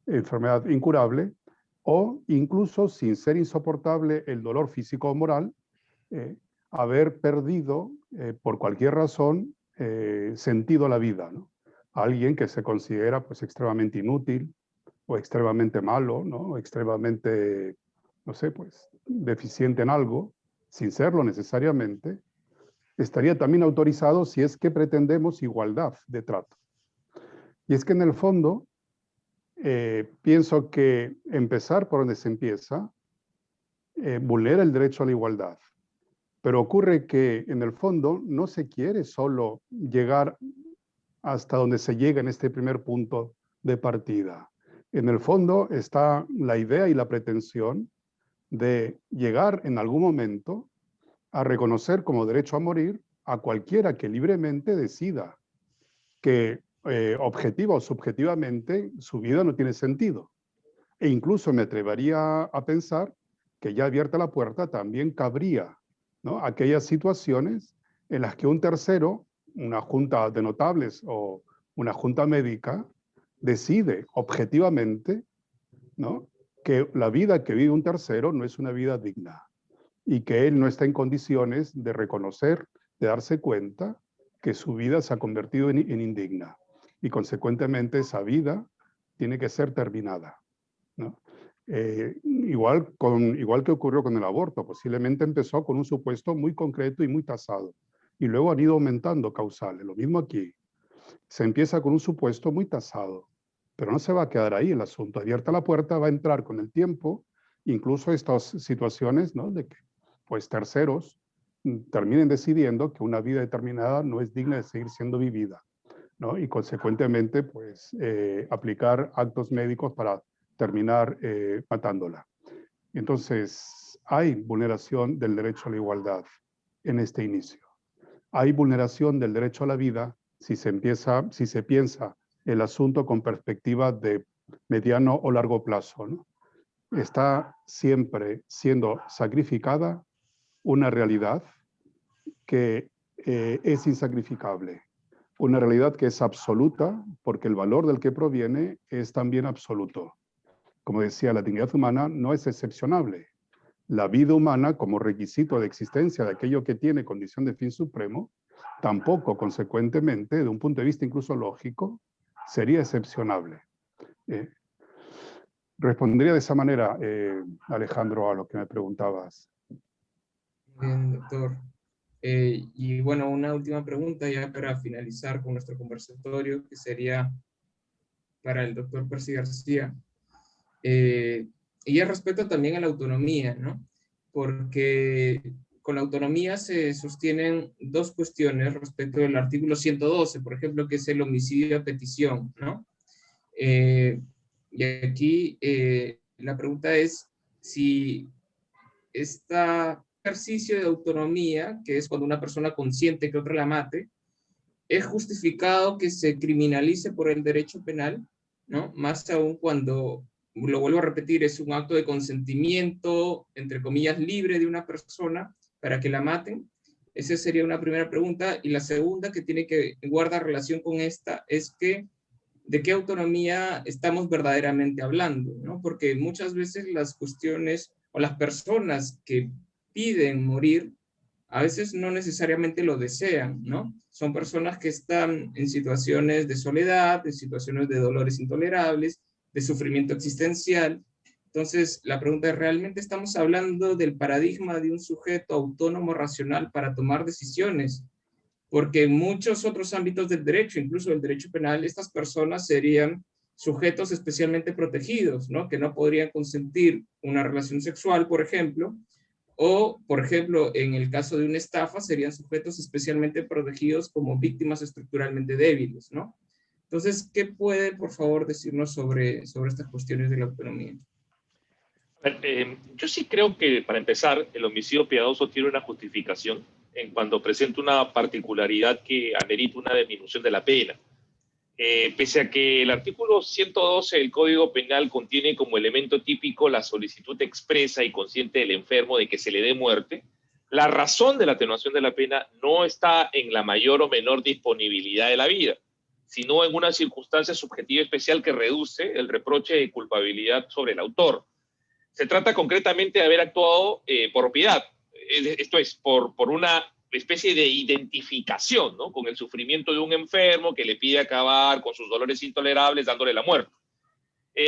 Speaker 2: enfermedad incurable, o incluso sin ser insoportable el dolor físico o moral, haber perdido por cualquier razón sentido a la vida, ¿no? Alguien que se considera pues extremadamente inútil o extremadamente malo, ¿no? O extremadamente, no sé, pues deficiente en algo, sin serlo necesariamente, estaría también autorizado si es que pretendemos igualdad de trato. Y es que en el fondo, pienso que empezar por donde se empieza vulnera el derecho a la igualdad. Pero ocurre que en el fondo no se quiere solo llegar hasta donde se llega en este primer punto de partida. En el fondo está la idea y la pretensión de llegar en algún momento a reconocer como derecho a morir a cualquiera que libremente decida que objetiva o subjetivamente su vida no tiene sentido. E incluso me atrevería a pensar que ya abierta la puerta también cabría, ¿no?, aquellas situaciones en las que un tercero, una junta de notables o una junta médica, decide objetivamente, ¿no?, que la vida que vive un tercero no es una vida digna y que él no está en condiciones de reconocer, de darse cuenta que su vida se ha convertido en indigna y consecuentemente esa vida tiene que ser terminada, ¿no? Igual que ocurrió con el aborto, posiblemente empezó con un supuesto muy concreto y muy tasado, y luego han ido aumentando causales. Lo mismo aquí. Se empieza con un supuesto muy tasado, pero no se va a quedar ahí el asunto. Abierta la puerta va a entrar con el tiempo, incluso estas situaciones, ¿no?, de que pues terceros terminen decidiendo que una vida determinada no es digna de seguir siendo vivida, ¿no? Y consecuentemente pues aplicar actos médicos para terminar matándola. Entonces, hay vulneración del derecho a la igualdad en este inicio. Hay vulneración del derecho a la vida si se piensa el asunto con perspectiva de mediano o largo plazo, ¿no? Está siempre siendo sacrificada una realidad que es insacrificable. Una realidad que es absoluta porque el valor del que proviene es también absoluto. Como decía, la dignidad humana no es excepcionable. La vida humana, como requisito de existencia de aquello que tiene condición de fin supremo, tampoco, consecuentemente, de un punto de vista incluso lógico, sería excepcionable. Respondería de esa manera, Alejandro, a lo que me preguntabas.
Speaker 1: Bien, doctor. Y bueno, una última pregunta ya para finalizar con nuestro conversatorio, que sería para el doctor Percy García. Y es respecto también a la autonomía, ¿no? Porque con la autonomía se sostienen dos cuestiones respecto del artículo 112, por ejemplo, que es el homicidio a petición, ¿no? Y aquí la pregunta es si este ejercicio de autonomía, que es cuando una persona consiente que otra la mate, es justificado que se criminalice por el derecho penal, ¿no? Más aún cuando, lo vuelvo a repetir, es un acto de consentimiento, entre comillas, libre de una persona para que la maten. Esa sería una primera pregunta. Y la segunda, que tiene que guardar relación con esta, es que de qué autonomía estamos verdaderamente hablando, ¿no? Porque muchas veces las cuestiones o las personas que piden morir a veces no necesariamente lo desean, ¿no? Son personas que están en situaciones de soledad, en situaciones de dolores intolerables, de sufrimiento existencial. Entonces, la pregunta es, ¿realmente estamos hablando del paradigma de un sujeto autónomo racional para tomar decisiones? porque en muchos otros ámbitos del derecho, incluso el derecho penal, estas personas serían sujetos especialmente protegidos, ¿no? Que no podrían consentir una relación sexual, por ejemplo, o, por ejemplo, en el caso de una estafa, serían sujetos especialmente protegidos como víctimas estructuralmente débiles, ¿no? Entonces, ¿qué puede, por favor, decirnos sobre estas cuestiones de la autonomía?
Speaker 3: Yo sí creo que, para empezar, el homicidio piadoso tiene una justificación en cuanto presenta una particularidad que amerita una disminución de la pena. Pese a que el artículo 112 del Código Penal contiene como elemento típico la solicitud expresa y consciente del enfermo de que se le dé muerte, la razón de la atenuación de la pena no está en la mayor o menor disponibilidad de la vida, sino en una circunstancia subjetiva especial que reduce el reproche de culpabilidad sobre el autor. Se trata concretamente de haber actuado por piedad, esto es, por una especie de identificación, ¿no?, con el sufrimiento de un enfermo que le pide acabar con sus dolores intolerables dándole la muerte.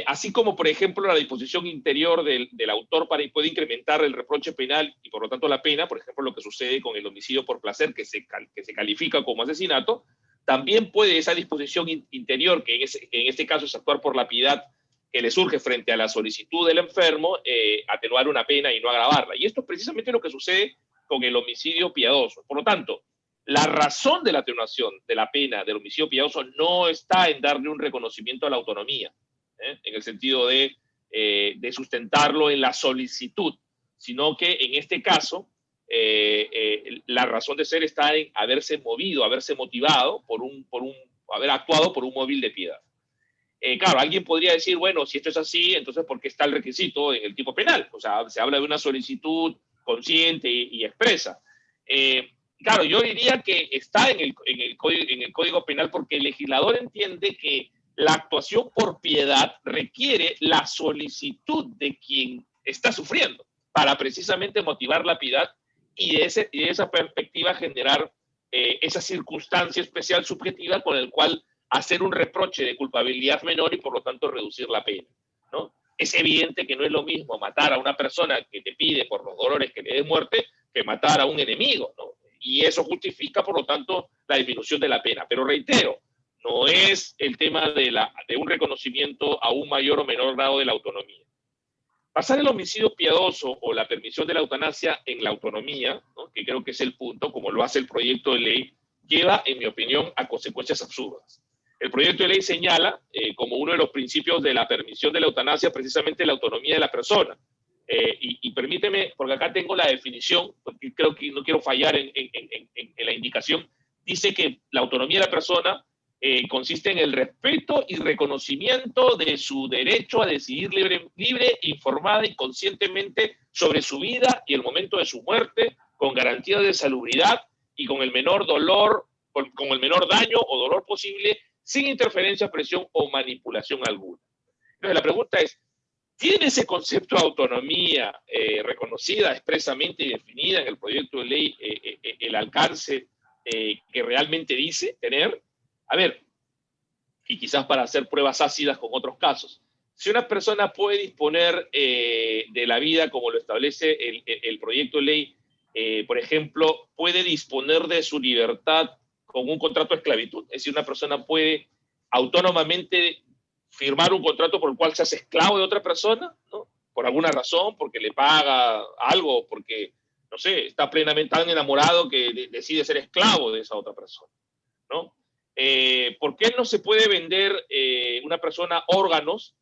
Speaker 3: Así como, por ejemplo, la disposición interior del autor puede incrementar el reproche penal y, por lo tanto, la pena, por ejemplo, lo que sucede con el homicidio por placer, que se califica como asesinato, también puede esa disposición interior, que en este caso es actuar por la piedad que le surge frente a la solicitud del enfermo, atenuar una pena y no agravarla. Y esto es precisamente lo que sucede con el homicidio piadoso. Por lo tanto, la razón de la atenuación de la pena del homicidio piadoso no está en darle un reconocimiento a la autonomía, en el sentido de sustentarlo en la solicitud, sino que en este caso la razón de ser está en haberse movido, haberse motivado haber actuado por un móvil de piedad. Claro, alguien podría decir, bueno, si esto es así, entonces ¿por qué está el requisito en el tipo penal? O sea, se habla de una solicitud consciente y expresa. Claro, yo diría que está en el Código Penal porque el legislador entiende que la actuación por piedad requiere la solicitud de quien está sufriendo para precisamente motivar la piedad y de esa perspectiva generar esa circunstancia especial subjetiva con el cual hacer un reproche de culpabilidad menor y por lo tanto reducir la pena, ¿no? Es evidente que no es lo mismo matar a una persona que te pide por los dolores que le dé muerte que matar a un enemigo, ¿no? Y eso justifica, por lo tanto, la disminución de la pena. Pero reitero, no es el tema de un reconocimiento a un mayor o menor grado de la autonomía. Pasar el homicidio piadoso o la permisión de la eutanasia en la autonomía, ¿no?, que creo que es el punto, como lo hace el proyecto de ley, lleva, en mi opinión, a consecuencias absurdas. El proyecto de ley señala como uno de los principios de la permisión de la eutanasia precisamente la autonomía de la persona. Y permíteme, porque acá tengo la definición, porque creo que no quiero fallar en la indicación, dice que la autonomía de la persona consiste en el respeto y reconocimiento de su derecho a decidir libre, informada y conscientemente sobre su vida y el momento de su muerte, con garantía de salubridad y con el menor dolor, con el menor daño o dolor posible, sin interferencia, presión o manipulación alguna. Entonces la pregunta es, ¿tiene ese concepto de autonomía reconocida expresamente y definida en el proyecto de ley el alcance que realmente dice tener? A ver, y quizás para hacer pruebas ácidas con otros casos, si una persona puede disponer de la vida como lo establece el proyecto de ley, por ejemplo, puede disponer de su libertad con un contrato de esclavitud, es decir, una persona puede autónomamente firmar un contrato por el cual se hace esclavo de otra persona, ¿no?, por alguna razón, porque le paga algo, porque, no sé, está plenamente tan enamorado que decide ser esclavo de esa otra persona, ¿no? ¿Por qué no se puede vender una persona órganos,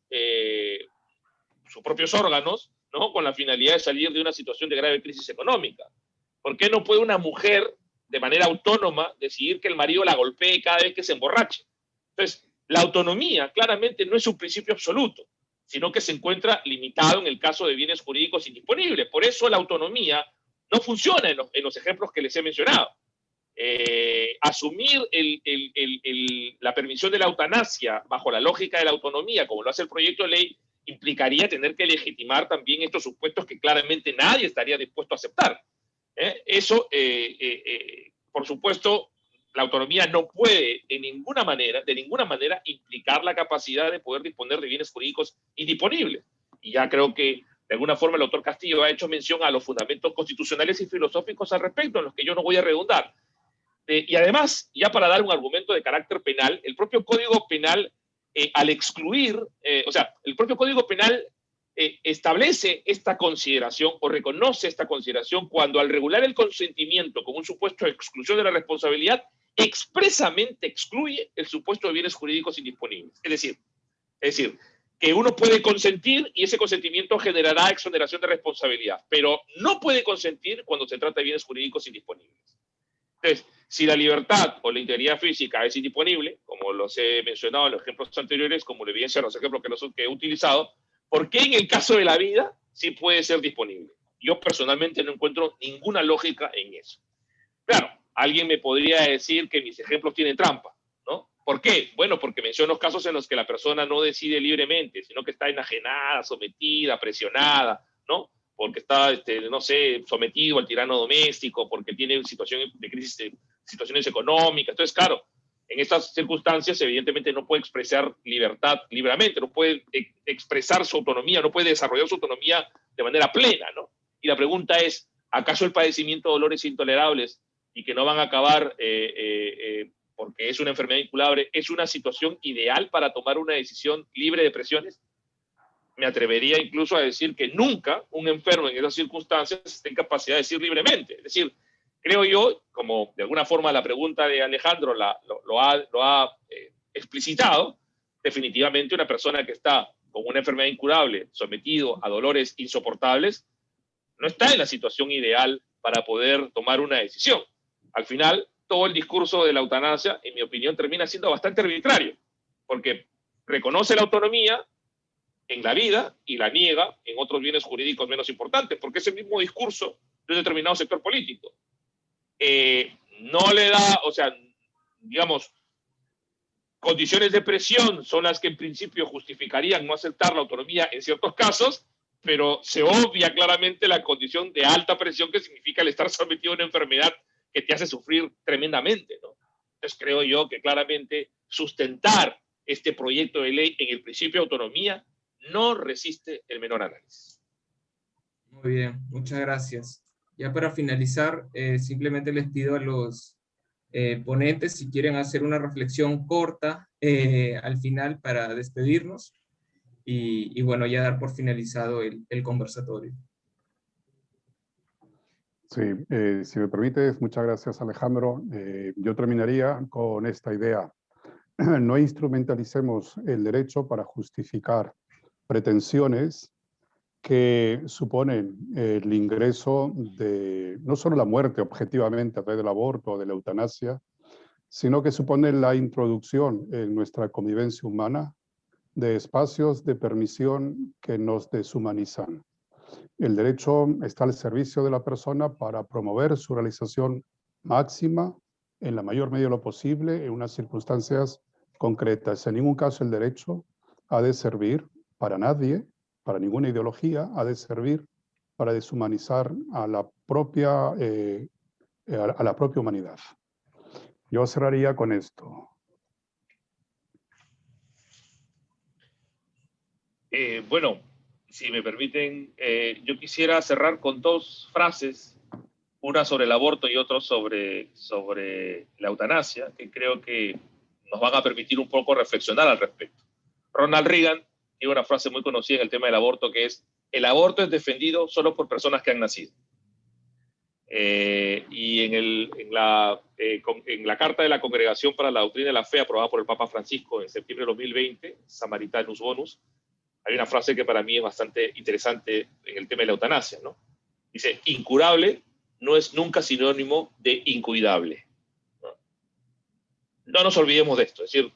Speaker 3: sus propios órganos, ¿no?, con la finalidad de salir de una situación de grave crisis económica? ¿Por qué no puede una mujer de manera autónoma decidir que el marido la golpee cada vez que se emborrache? Entonces, la autonomía claramente no es un principio absoluto, sino que se encuentra limitado en el caso de bienes jurídicos indisponibles. Por eso la autonomía no funciona en los ejemplos que les he mencionado. Asumir la permisión de la eutanasia bajo la lógica de la autonomía, como lo hace el proyecto de ley, implicaría tener que legitimar también estos supuestos que claramente nadie estaría dispuesto a aceptar. Eso, por supuesto, la autonomía no puede de ninguna manera implicar la capacidad de poder disponer de bienes jurídicos indisponibles. Y ya creo que de alguna forma el doctor Castillo ha hecho mención a los fundamentos constitucionales y filosóficos al respecto, en los que yo no voy a redundar. Y además, ya para dar un argumento de carácter penal, el propio Código Penal, al excluir, o sea, el propio Código Penal establece esta consideración o reconoce esta consideración cuando al regular el consentimiento como un supuesto de exclusión de la responsabilidad, expresamente excluye el supuesto de bienes jurídicos indisponibles. Es decir, que uno puede consentir y ese consentimiento generará exoneración de responsabilidad, pero no puede consentir cuando se trata de bienes jurídicos indisponibles. Entonces, si la libertad o la integridad física es indisponible, como los he mencionado en los ejemplos anteriores, como lo evidencian los ejemplos que he utilizado, ¿por qué en el caso de la vida sí puede ser disponible? Yo personalmente no encuentro ninguna lógica en eso. Claro, alguien me podría decir que mis ejemplos tienen trampa, ¿no? ¿Por qué? Bueno, porque menciono casos en los que la persona no decide libremente, sino que está enajenada, sometida, presionada, ¿no? Porque está, no sé, sometido al tirano doméstico, porque tiene situaciones de crisis, situaciones económicas. Entonces, claro, en estas circunstancias, evidentemente, no puede expresar libertad libremente, no puede expresar su autonomía, no puede desarrollar su autonomía de manera plena, ¿no? Y la pregunta es, ¿acaso el padecimiento de dolores intolerables y que no van a acabar porque es una enfermedad incurable, es una situación ideal para tomar una decisión libre de presiones? Me atrevería incluso a decir que nunca un enfermo en esas circunstancias esté en capacidad de decir libremente. Es decir, creo yo, como de alguna forma la pregunta de Alejandro lo ha explicitado, definitivamente una persona que está con una enfermedad incurable, sometido a dolores insoportables, no está en la situación ideal para poder tomar una decisión. Al final, todo el discurso de la eutanasia, en mi opinión, termina siendo bastante arbitrario, porque reconoce la autonomía en la vida y la niega en otros bienes jurídicos menos importantes, porque es el mismo discurso de un determinado sector político. No le da, o sea, digamos, condiciones de presión son las que en principio justificarían no aceptar la autonomía en ciertos casos, pero se obvia claramente la condición de alta presión que significa el estar sometido a una enfermedad que te hace sufrir tremendamente, ¿no? Entonces creo yo que claramente sustentar este proyecto de ley en el principio de autonomía no resiste el menor análisis.
Speaker 1: Muy bien, muchas gracias. Ya para finalizar, simplemente les pido a los ponentes si quieren hacer una reflexión corta al final para despedirnos y bueno, ya dar por finalizado el conversatorio.
Speaker 2: Sí, si me permites, muchas gracias, Alejandro. Yo terminaría con esta idea. No instrumentalicemos el derecho para justificar pretensiones que suponen el ingreso de no solo la muerte objetivamente a través del aborto o de la eutanasia, sino que suponen la introducción en nuestra convivencia humana de espacios de permisión que nos deshumanizan. El derecho está al servicio de la persona para promover su realización máxima en la mayor medida de lo posible en unas circunstancias concretas. En ningún caso el derecho ha de servir para nadie, para ninguna ideología, ha de servir para deshumanizar a la propia humanidad. Yo cerraría con esto.
Speaker 3: Bueno, si me permiten, yo quisiera cerrar con dos frases, una sobre el aborto y otra sobre la eutanasia, que creo que nos van a permitir un poco reflexionar al respecto. Ronald Reagan tiene una frase muy conocida en el tema del aborto que es: el aborto es defendido solo por personas que han nacido. Y en la Carta de la Congregación para la Doctrina de la Fe, aprobada por el Papa Francisco en septiembre de 2020, Samaritanus Bonus, hay una frase que para mí es bastante interesante en el tema de la eutanasia, ¿no? Dice: incurable no es nunca sinónimo de incuidable. No nos olvidemos de esto. Es decir,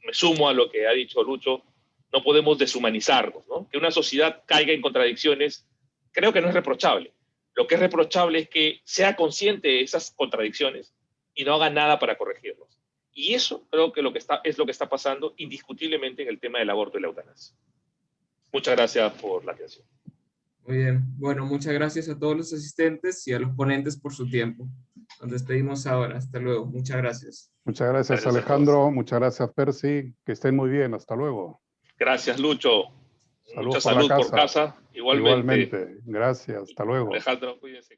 Speaker 3: me sumo a lo que ha dicho Lucho, no podemos deshumanizarnos, ¿no? Que una sociedad caiga en contradicciones, creo que no es reprochable. Lo que es reprochable es que sea consciente de esas contradicciones y no haga nada para corregirlos. Y eso creo que es lo que está pasando indiscutiblemente en el tema del aborto y la eutanasia. Muchas gracias por la atención.
Speaker 1: Muy bien. Bueno, muchas gracias a todos los asistentes y a los ponentes por su tiempo. Nos despedimos ahora. Hasta luego. Muchas gracias.
Speaker 2: Muchas gracias, Alejandro. Muchas gracias, Percy. Que estén muy bien. Hasta luego.
Speaker 3: Gracias, Lucho.
Speaker 2: Saludos
Speaker 3: Mucha salud por casa. Igualmente.
Speaker 2: Gracias. Hasta luego.
Speaker 3: Alejandro, cuídense.